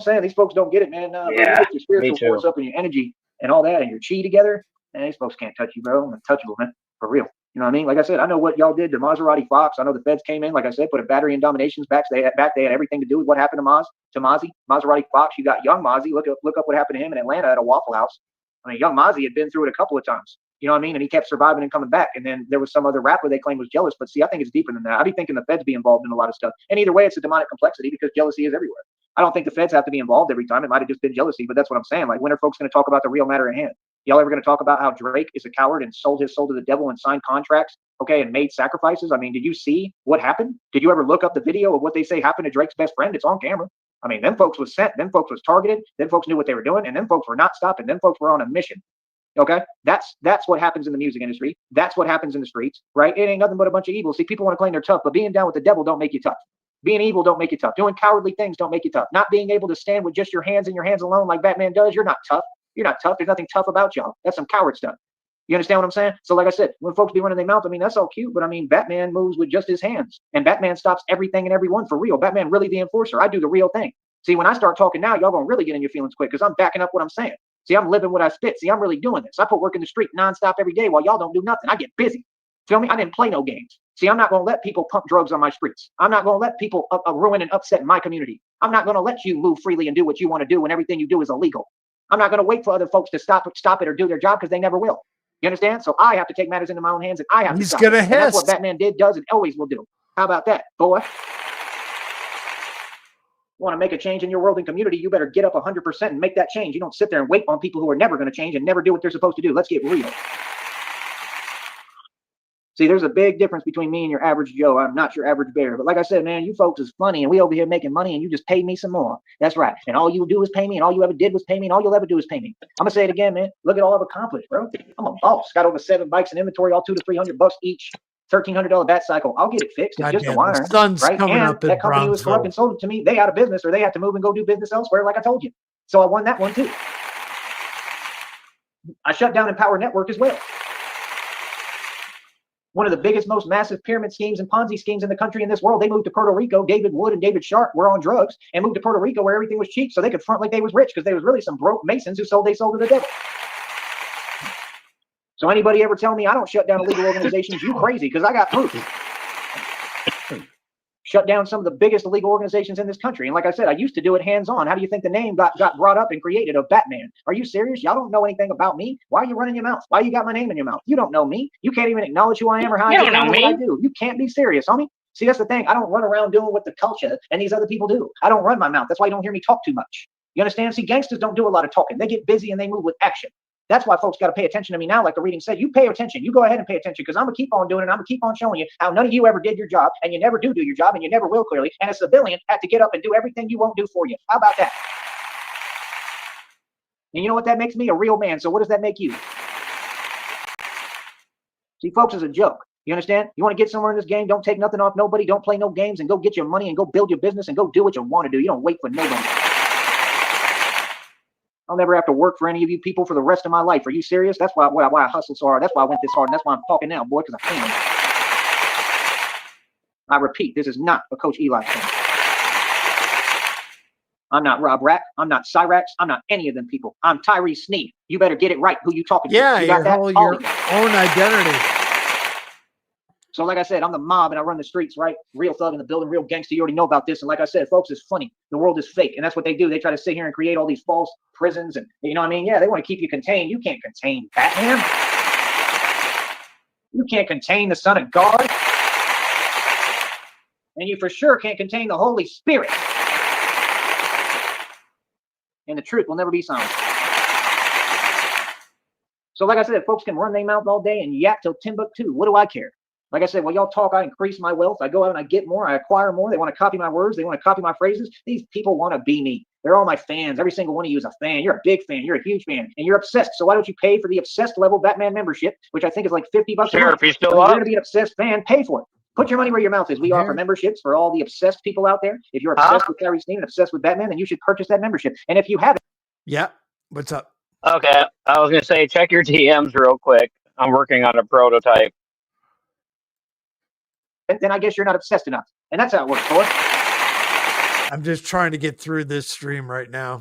I'm saying. These folks don't get it, man. Yeah, you get your spiritual force up and your energy and all that and your chi together, and these folks can't touch you, bro. I'm untouchable, man. For real. You know what I mean? Like I said, I know what y'all did to Maserati Fox. I know the feds came in, like I said, put a battery in dominations back. They had everything to do with what happened to Mozzie. Maserati Fox. You got young Mozzie. Look up what happened to him in Atlanta at a Waffle House. I mean, young Mozzie had been through it a couple of times. You know what I mean? And he kept surviving and coming back. And then there was some other rapper they claimed was jealous. But see, I think it's deeper than that. I be thinking the feds be involved in a lot of stuff. And either way, it's a demonic complexity because jealousy is everywhere. I don't think the feds have to be involved every time. It might have just been jealousy, but that's what I'm saying. Like, when are folks going to talk about the real matter at hand? Y'all ever going to talk about how Drake is a coward and sold his soul to the devil and signed contracts, okay, and made sacrifices? I mean, did you see what happened? Did you ever look up the video of what they say happened to Drake's best friend? It's on camera. I mean, them folks was sent, them folks was targeted, them folks knew what they were doing, and them folks were not stopping. Them folks were on a mission. Okay, that's what happens in the music industry. That's what happens in the streets, right? It ain't nothing but a bunch of evil. See, people want to claim they're tough, but being down with the devil don't make you tough. Being evil don't make you tough. Doing cowardly things don't make you tough. Not being able to stand with just your hands and your hands alone like Batman does, you're not tough. You're not tough. There's nothing tough about y'all. That's some coward stuff. You understand what I'm saying? So like I said, when folks be running their mouth, I mean, that's all cute, but I mean, Batman moves with just his hands. And Batman stops everything and everyone for real. Batman really the enforcer. I do the real thing. See, when I start talking now, y'all gonna really get in your feelings quick because I'm backing up what I'm saying. See, I'm living what I spit. See, I'm really doing this. I put work in the street nonstop every day while y'all don't do nothing. I get busy. Feel me? I didn't play no games. See, I'm not going to let people pump drugs on my streets. I'm not going to let people ruin and upset my community. I'm not going to let you move freely and do what you want to do when everything you do is illegal. I'm not going to wait for other folks to stop it or do their job because they never will. You understand? So I have to take matters into my own hands and I have to stop it. And that's what Batman does and always will do. How about that, boy? Want to make a change in your world and community, you better get up 100% and make that change. You don't sit there and wait on people who are never going to change and never do what they're supposed to do. Let's get real. See, there's a big difference between me and your average Joe. I'm not your average bear. But like I said, man, you folks is funny, and we over here making money, and you just pay me some more. That's right. And all you do is pay me, and all you ever did was pay me, and all you'll ever do is pay me. I'm going to say it again, man. Look at all I've accomplished, bro. I'm a boss. Got over 7 bikes in inventory, all $200 to $300 each. $1,300 bat cycle. I'll get it fixed. It's just a Goddamn, wire, the sun's right? coming And up in that company who was corrupt Brownsville. and sold it to me, they out of business, or they have to move and go do business elsewhere, like I told you. So I won that one too. I shut down Empower Network as well. One of the biggest, most massive pyramid schemes and Ponzi schemes in the country, in this world. They moved to Puerto Rico. David Wood and David Sharp were on drugs and moved to Puerto Rico where everything was cheap, so they could front like they was rich, because they was really some broke Masons who sold to the devil. So anybody ever tell me I don't shut down illegal organizations, you crazy, because I got proof. Shut down some of the biggest illegal organizations in this country. And like I said, I used to do it hands-on. How do you think the name got brought up and created of Batman? Are you serious? Y'all don't know anything about me? Why are you running your mouth? Why you got my name in your mouth? You don't know me. You can't even acknowledge who I am or how I get around what I do. You can't be serious, homie. See, that's the thing. I don't run around doing what the culture and these other people do. I don't run my mouth. That's why you don't hear me talk too much. You understand? See, gangsters don't do a lot of talking. They get busy and they move with action. That's why folks got to pay attention to me now. Like the reading said, you pay attention. You go ahead and pay attention, because I'm going to keep on doing it. I'm going to keep on showing you how none of you ever did your job, and you never do your job, and you never will, clearly. And a civilian had to get up and do everything you won't do for you. How about that? And you know what that makes me? A real man. So what does that make you? See, folks, is a joke. You understand? You want to get somewhere in this game, don't take nothing off nobody. Don't play no games, and go get your money and go build your business and go do what you want to do. You don't wait for nobody. I'll never have to work for any of you people for the rest of my life. Are you serious? That's why I hustle so hard. That's why I went this hard. And that's why I'm talking now, boy, because I can. I repeat, this is not a Coach Eli thing. I'm not Rob Rack. I'm not Cyrax. I'm not any of them people. I'm Tyree Sneed. You better get it right who you talking to. Yeah, you got your own identity. So like I said, I'm the mob and I run the streets, right? Real thug in the building, real gangster. You already know about this. And like I said, folks, it's funny. The world is fake. And that's what they do. They try to sit here and create all these false prisons. And you know what I mean? Yeah, they want to keep you contained. You can't contain Batman. You can't contain the Son of God. And you for sure can't contain the Holy Spirit. And the truth will never be silent. So like I said, folks can run their mouth all day and yap till Timbuktu. What do I care? Like I said, while y'all talk, I increase my wealth. I go out and I get more. I acquire more. They want to copy my words. They want to copy my phrases. These people want to be me. They're all my fans. Every single one of you is a fan. You're a big fan. You're a huge fan. And you're obsessed. So why don't you pay for the obsessed level Batman membership, which I think is like $50 a month. Sheriff, you still If you're up? going to be an obsessed fan, pay for it. Put your money where your mouth is. We offer memberships for all the obsessed people out there. If you're obsessed with Tyree Sneed and obsessed with Batman, then you should purchase that membership. And if you haven't. Yeah. What's up? Okay. I was going to say, check your DMs real quick. I'm working on a prototype. Then I guess you're not obsessed enough. And that's how it works, boy. I'm just trying to get through this stream right now.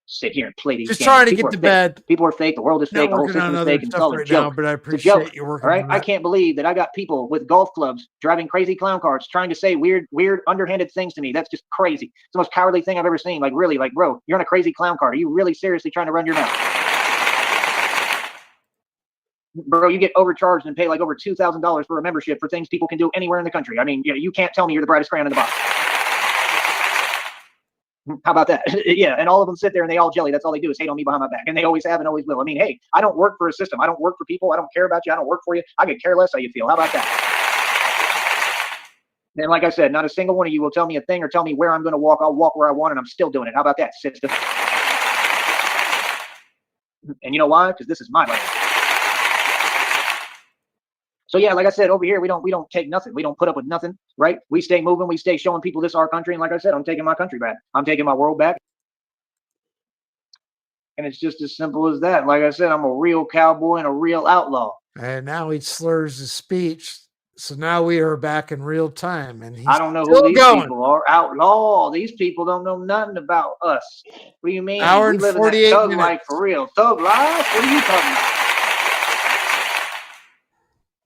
Sit here and play these just games. Trying to People get to fake. bed. People are fake. The world is fake. The whole system is fake. And it's all a joke. Now, but I it's a appreciate joke. you working All right. on I that. can't believe that I got people with golf clubs driving crazy clown cars trying to say weird, underhanded things to me. That's just crazy. It's the most cowardly thing I've ever seen. Like, really, like, bro, you're on a crazy clown car. Are you really seriously trying to run your mouth? Bro, you get overcharged and pay like over $2,000 for a membership for things people can do anywhere in the country. I mean, you can't tell me you're the brightest crayon in the box. How about that? Yeah, and all of them sit there and they all jelly. That's all they do is hate on me behind my back. And they always have and always will. I mean, hey, I don't work for a system. I don't work for people. I don't care about you. I don't work for you. I could care less how you feel. How about that? And like I said, not a single one of you will tell me a thing or tell me where I'm going to walk. I'll walk where I want and I'm still doing it. How about that, sister? And you know why? Because this is my life. So yeah, like I said, over here we don't take nothing. We don't put up with nothing, right? We stay moving. We stay showing people this is our country. And like I said, I'm taking my country back. I'm taking my world back. And it's just as simple as that. Like I said, I'm a real cowboy and a real outlaw. And now he slurs his speech. So now we are back in real time. And he's I don't know still who these going. people are. Outlaw. These people don't know nothing about us. What do you mean? Hour We and live in 48 that thug minutes. life for real. Thug life? What are you talking about?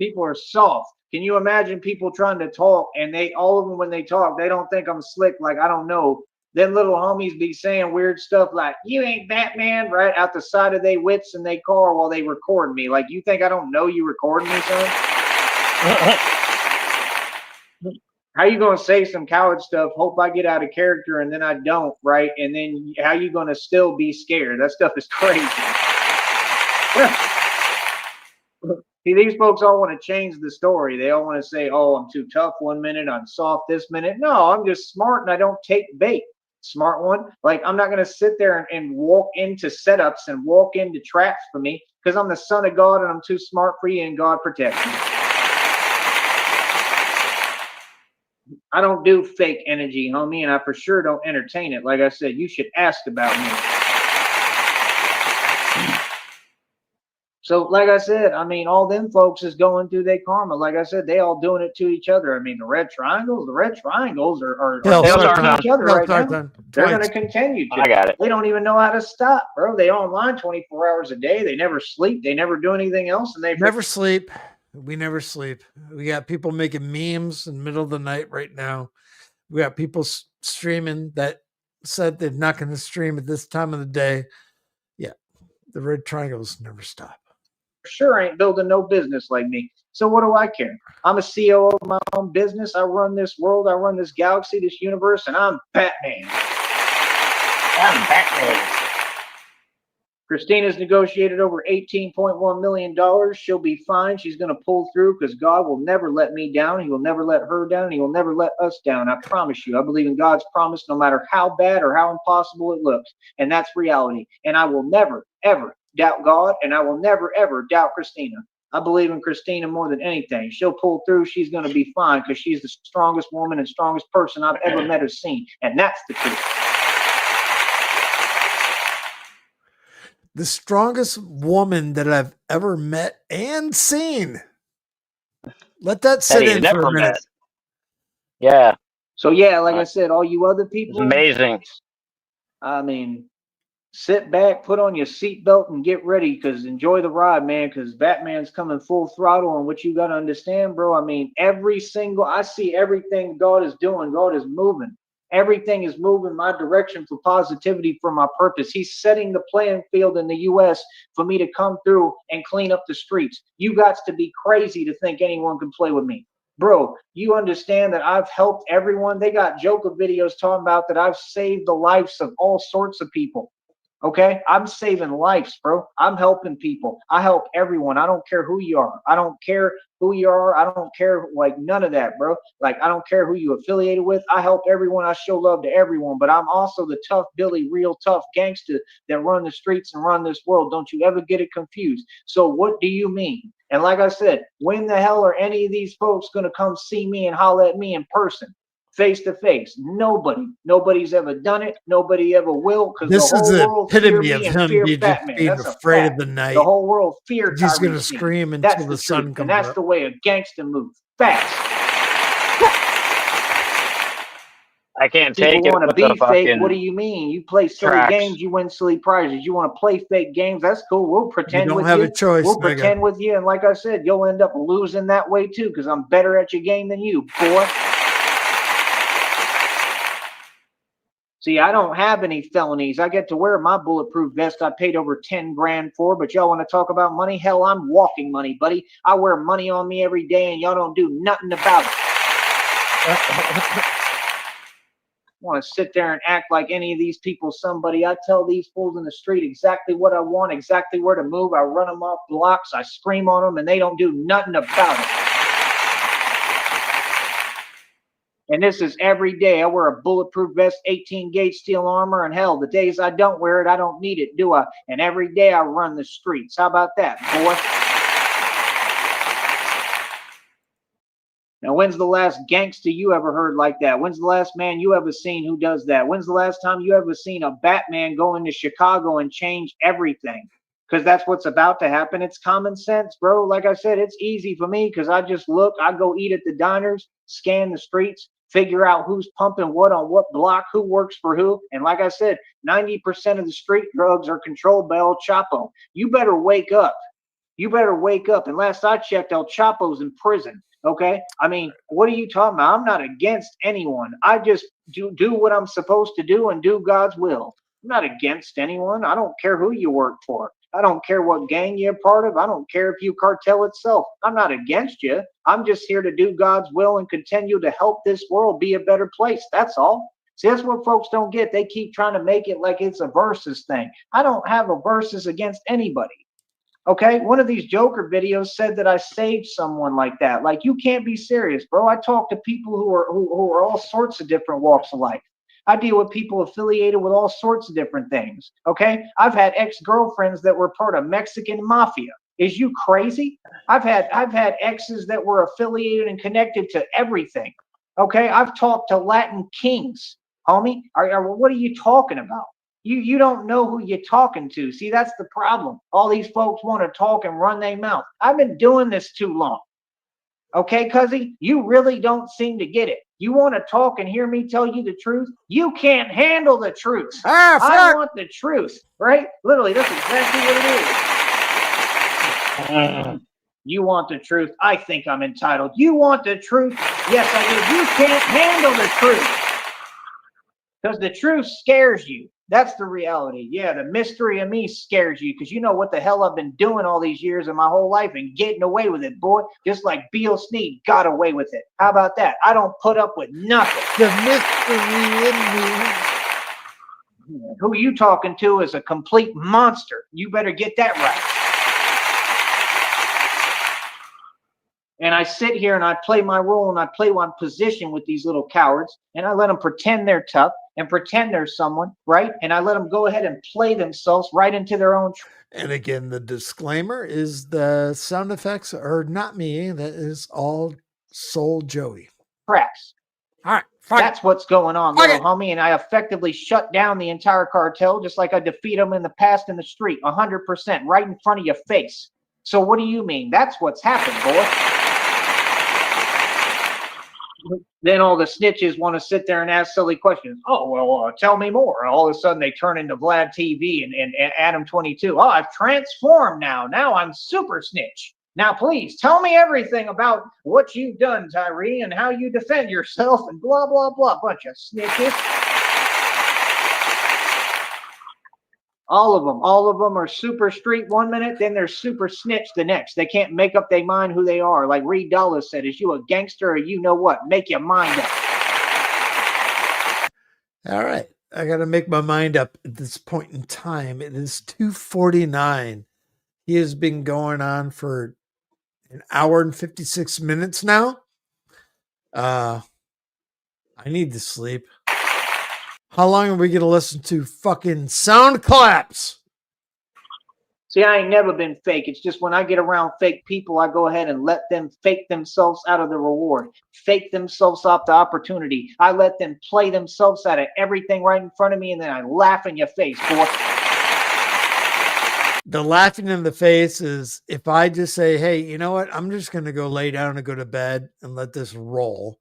People are soft. Can you imagine people trying to talk and all of them when they talk, they don't think I'm slick. Like, I don't know. Then little homies be saying weird stuff like, you ain't Batman, right out the side of their wits in their car while they record me. Like, you think I don't know you recording me, son? How you going to say some coward stuff, hope I get out of character, and then I don't, right? And then how you going to still be scared? That stuff is crazy. See, these folks all want to change the story. They all want to say, oh, I'm too tough one minute, I'm soft this minute. No, I'm just smart and I don't take bait. smart one. Like, I'm not going to sit there and walk into setups and walk into traps for me because I'm the son of God and I'm too smart for you and God protects me. I don't do fake energy, homie, and I for sure don't entertain it. Like I said, you should ask about me. So, like I said, I mean, all them folks is going through their karma. Like I said, they all doing it to each other. I mean, the red triangles are Hell, doing start it to done. each other Hell, right start now. done. They're Twice. going to continue to. I got it. They don't even know how to stop, bro. They online 24 hours a day. They never sleep. They never do anything else, and they Never sleep. We never sleep. We got people making memes in the middle of the night right now. We got people streaming that said they're not going to stream at this time of the day. Yeah, the red triangles never stop. sure ain't building no business like me. So what do I care? I'm a CEO of my own business. I run this world. I run this galaxy, this universe, and I'm Batman. I'm Batman. Christina's negotiated over $18.1 million. She'll be fine. She's going to pull through because God will never let me down. He will never let her down. And he will never let us down. I promise you. I believe in God's promise no matter how bad or how impossible it looks. And that's reality. And I will never, ever doubt God. And I will never, ever doubt Christina. I believe in Christina more than anything. She'll pull through. She's going to be fine because she's the strongest woman and strongest person I've ever met or seen. And that's the truth. The strongest woman that I've ever met and seen. Let that sit That in he's for a never minute. met. Yeah, So yeah, like I said, all you other it's people, amazing. I mean, sit back, put on your seatbelt, and get ready because enjoy the ride, man. Because Batman's coming full throttle. And what you got to understand, bro, I mean, I see everything God is doing. God is moving. Everything is moving my direction for positivity, for my purpose. He's setting the playing field in the U.S. for me to come through and clean up the streets. You got to be crazy to think anyone can play with me. Bro, you understand that I've helped everyone. They got Joker videos talking about that I've saved the lives of all sorts of people. Okay, I'm saving lives, bro. I'm helping people. I help everyone. I don't care who you are. I don't care who you are. I don't care, like, none of that, bro. Like, I don't care who you affiliated with. I help everyone. I show love to everyone. But I'm also the tough Billy, real tough gangster that run the streets and run this world. Don't you ever get it confused. So what do you mean? And like I said, when the hell are any of these folks going to come see me and holler at me in person? Face to face. Nobody's ever done it. Nobody ever will, because the This is whole the world fear epitome me of and him fear being Batman. That's a afraid fact. of the night. The whole world fear He's going to Tyrese King. scream That's until the the sun truth, comes and that's up. the way a gangster moves. Fast. I can't People take it want to with the be fake. What do fucking you mean? You play silly tracks. games, you win silly prizes. You want to play fake games? That's cool. We'll You pretend don't with have you. a choice, We'll nigga. pretend with you, and like I said, you'll end up losing that way too, because I'm better at your game than you, boy. See, I don't have any felonies. I get to wear my bulletproof vest I paid over 10 grand for, but y'all want to talk about money? Hell, I'm walking money, buddy. I wear money on me every day, and y'all don't do nothing about it. Want to sit there and act like any of these people somebody. I tell these fools in the street exactly what I want, exactly where to move. I run them off blocks. I scream on them, and they don't do nothing about it. And this is every day. I wear a bulletproof vest, 18 gauge steel armor, and hell, the days I don't wear it, I don't need it, do I? And every day I run the streets. How about that, boy? Now, when's the last gangster you ever heard like that? When's the last man you ever seen who does that? When's the last time you ever seen a Batman go into Chicago and change everything? Because that's what's about to happen. It's common sense, bro. Like I said, it's easy for me because I just look, I go eat at the diners, scan the streets, figure out who's pumping what on what block, who works for who. And like I said, 90% of the street drugs are controlled by El Chapo. You better wake up. You better wake up. And last I checked, El Chapo's in prison. Okay? I mean, what are you talking about? I'm not against anyone. I just do what I'm supposed to do and do God's will. I'm not against anyone. I don't care who you work for. I don't care what gang you're part of. I don't care if you cartel itself. I'm not against you. I'm just here to do God's will and continue to help this world be a better place. That's all. See, that's what folks don't get. They keep trying to make it like it's a versus thing. I don't have a versus against anybody. Okay, one of these Joker videos said that I saved someone like that. Like, you can't be serious, bro. I talk to people who are all sorts of different walks of life. I deal with people affiliated with all sorts of different things. Okay, I've had ex-girlfriends that were part of Mexican mafia. Is you crazy? I've had exes that were affiliated and connected to everything. Okay, I've talked to Latin kings, homie. What are you talking about? You don't know who you're talking to. See, that's the problem. All these folks want to talk and run their mouth. I've been doing this too long. Okay, cuzzy, you really don't seem to get it. You want to talk and hear me tell you the truth? You can't handle the truth. Ah, fuck. I want the truth, right? Literally, that's exactly what it is. You want the truth? I think I'm entitled. You want the truth? Yes, I do. You can't handle the truth because the truth scares you. That's the reality. Yeah, the mystery of me scares you because you know what the hell I've been doing all these years of my whole life and getting away with it, boy. Just like Bill Sneed got away with it. How about that? I don't put up with nothing. The mystery in me. Who you talking to is a complete monster. You better get that right. And I sit here and I play my role and I play my position with these little cowards and I let them pretend they're tough and pretend they're someone, right? And I let them go ahead and play themselves right into their own. And again, the disclaimer is the sound effects are not me. That is all Soul Joey. Tracks. All right. That's what's going on, little homie. And I effectively shut down the entire cartel just like I defeat them in the past in the street, 100%, right in front of your face. So what do you mean? That's what's happened, boy. Then all the snitches want to sit there and ask silly questions. Oh, well, tell me more. All of a sudden they turn into Vlad TV and Adam 22. Oh, I've transformed now. Now I'm super snitch. Now, please tell me everything about what you've done, Tyree, and how you defend yourself and blah, blah, blah. Bunch of snitches. All of them are super street 1 minute, then they're super snitch the next. They can't make up their mind who they are. Like Reed Dulles said, is you a gangster or you know what? Make your mind up. All right. I got to make my mind up at this point in time. It is 2:49. He has been going on for an hour and 56 minutes now. I need to sleep. How long are we going to listen to fucking sound claps? See, I ain't never been fake. It's just when I get around fake people, I go ahead and let them fake themselves out of the reward, fake themselves off the opportunity. I let them play themselves out of everything right in front of me, and then I laugh in your face, boy. The laughing in the face is if I just say, hey, you know what? I'm just going to go lay down and go to bed and let this roll.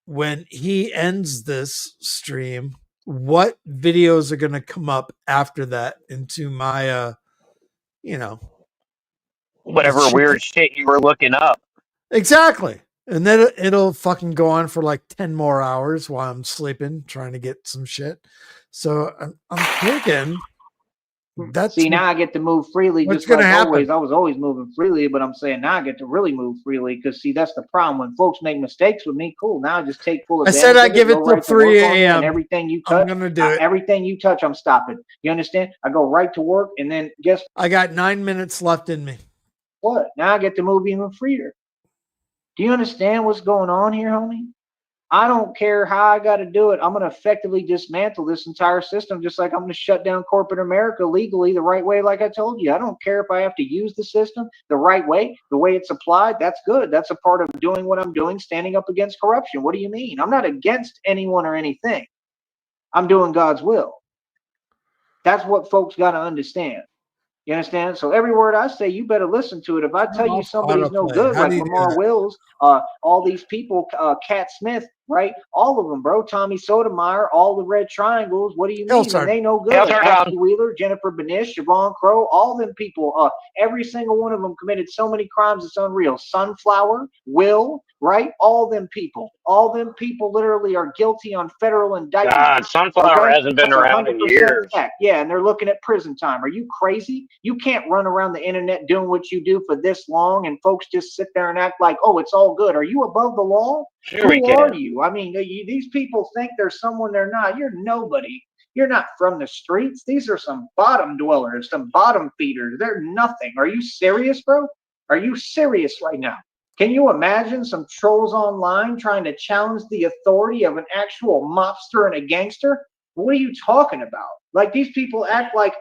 When he ends this stream, what videos are going to come up after that into my, whatever weird shit you were looking up. Exactly. And then it'll fucking go on for like 10 more hours while I'm sleeping, trying to get some shit. So I'm thinking that's... See, now I get to move freely. What's just going to like happen? Always, I was always moving freely, but I'm saying now I get to really move freely because, see, that's the problem. When folks make mistakes with me, cool. Now I just take full advantage. I said I of give it go till right 3 to work on you, a.m. And everything you touch, I'm going to do it. Everything you touch, I'm stopping. You understand? I go right to work, and then guess I got 9 minutes left in me. what? Now I get to move even freer. Do you understand what's going on here, homie? I don't care how I got to do it. I'm going to effectively dismantle this entire system, just like I'm going to shut down corporate America legally the right way, like I told you. I don't care if I have to use the system the right way, the way it's applied. That's good. That's a part of doing what I'm doing, standing up against corruption. What do you mean? I'm not against anyone or anything. I'm doing God's will. That's what folks got to understand. You understand? So every word I say, you better listen to it. If I tell you somebody's no good, like Lamar Wills, all these people, Cat Smith, right? All of them, bro. Tommy Sotomayor, all the red triangles. What do you mean? And they no good. Ashley Wheeler, Jennifer Benish, Siobhan Crow, all them people. Every single one of them committed so many crimes, it's unreal. Sunflower, Will, right? All them people literally are guilty on federal indictment. God, Sunflower hasn't been around in years. Fact. Yeah, and they're looking at prison time. Are you crazy? You can't run around the internet doing what you do for this long and folks just sit there and act like, oh, it's all good. Are you above the law? Sure. Who are you? I mean, these people think they're someone they're not. You're nobody. You're not from the streets. These are some bottom dwellers, some bottom feeders. They're nothing. Are you serious, bro? Are you serious right now? Can you imagine some trolls online trying to challenge the authority of an actual mobster and a gangster? What are you talking about? Like, these people act like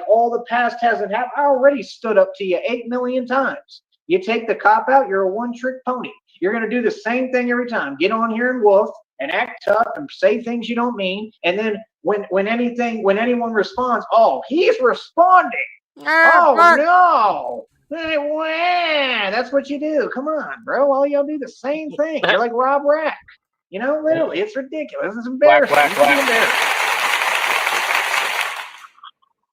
all the past hasn't happened. I already stood up to you 8 million times. You take the cop out, you're a one-trick pony. You're going to do the same thing every time. Get on here and woof and act tough and say things you don't mean. And then when anyone responds, oh, he's responding. Oh, no. Hey, wow, that's what you do. Come on, bro. All y'all do the same thing. You're like Rob Rack. You know, literally, it's ridiculous. It's embarrassing. Whack, whack, whack.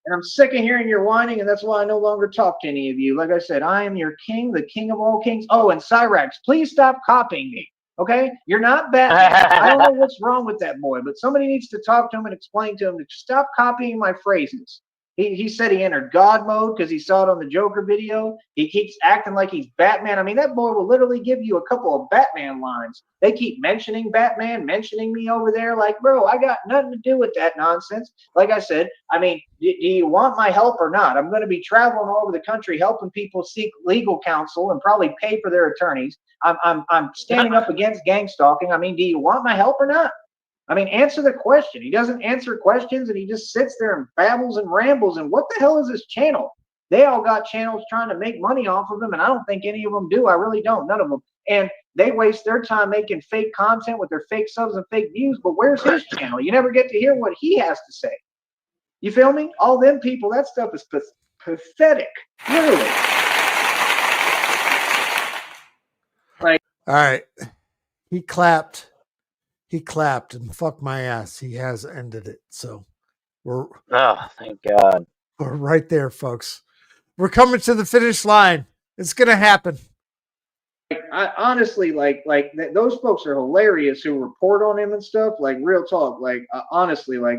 And I'm sick of hearing your whining, and that's why I no longer talk to any of you. Like I said, I am your king, the king of all kings. Oh, and Cyrax, please stop copying me. Okay? You're not Batman. I don't know what's wrong with that boy, but somebody needs to talk to him and explain to him to stop copying my phrases. He said he entered God mode because he saw it on the Joker video. He keeps acting like he's Batman. I mean, that boy will literally give you a couple of Batman lines. They keep mentioning Batman, mentioning me over there. Like, bro, I got nothing to do with that nonsense. Like I said, I mean, do you want my help or not? I'm going to be traveling all over the country helping people seek legal counsel and probably pay for their attorneys. I'm standing up against gang stalking. I mean, do you want my help or not? I mean, answer the question. He doesn't answer questions, and he just sits there and babbles and rambles. And what the hell is this channel? They all got channels trying to make money off of him, and I don't think any of them do. I really don't. None of them. And they waste their time making fake content with their fake subs and fake views. But where's his channel? You never get to hear what he has to say. You feel me? All them people, that stuff is pathetic. Literally. Like, All right. He clapped, and fuck my ass. He has ended it. So we're Thank God. we're right there, folks. We're coming to the finish line. It's gonna happen. I honestly those folks are hilarious who report on him and stuff. Like, real talk. Like, honestly, like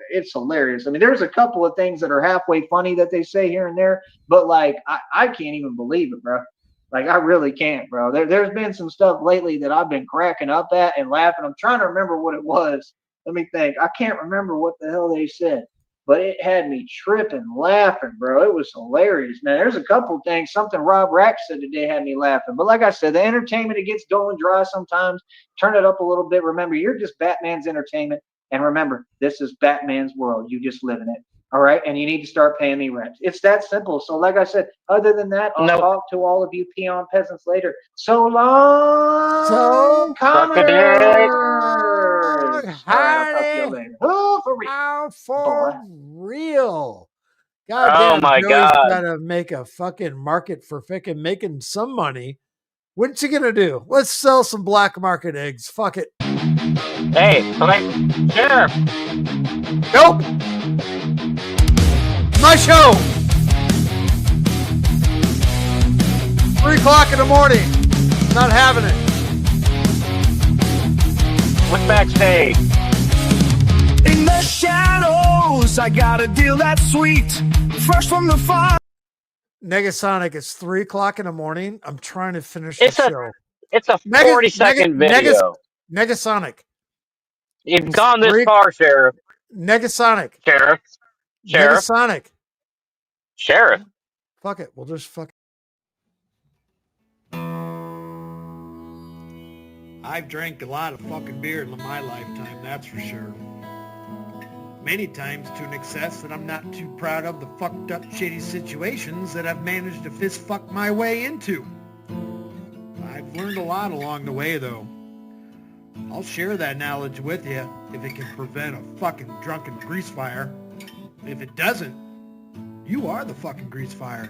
it's hilarious. I mean, there's a couple of things that are halfway funny that they say here and there, but like I can't even believe it, bro. Like, I really can't, bro. There's been some stuff lately that I've been cracking up at and laughing. I'm trying to remember what it was. Let me think. I can't remember what the hell they said, but it had me tripping, laughing, bro. It was hilarious, man. There's a couple things. Something Rob Rack said today had me laughing. But like I said, the entertainment, it gets going dry sometimes. Turn it up a little bit. Remember, you're just Batman's entertainment. And remember, this is Batman's world. You just live in it. All right, and you need to start paying me rent. It's that simple. So like I said, other than that, I'll talk to all of you peon peasants later. So long, commoners. All right, I'll talk to you later. Oh, for real. For real. Oh Goddamn, my Joey's God. got to make a fucking market for fucking making some money. What's he gonna do? Let's sell some black market eggs. Fuck it. Hey, Sheriff. Nope. My show. 3 o'clock in the morning. Not having it. What's backstage? In the shadows, I got a deal that's sweet. Fresh from the farm. Negasonic, it's 3 o'clock in the morning. I'm trying to finish the show. It's a 40-second video. Negasonic. You've gone this far, Sheriff. Negasonic. Sheriff. Negasonic. Sheriff. Fuck it. We'll just fuck. I've drank a lot of fucking beer in my lifetime, that's for sure. Many times to an excess that I'm not too proud of the fucked up shitty situations that I've managed to fist fuck my way into. I've learned a lot along the way though. I'll share that knowledge with you if it can prevent a fucking drunken grease fire. If it doesn't, you are the fucking grease fire.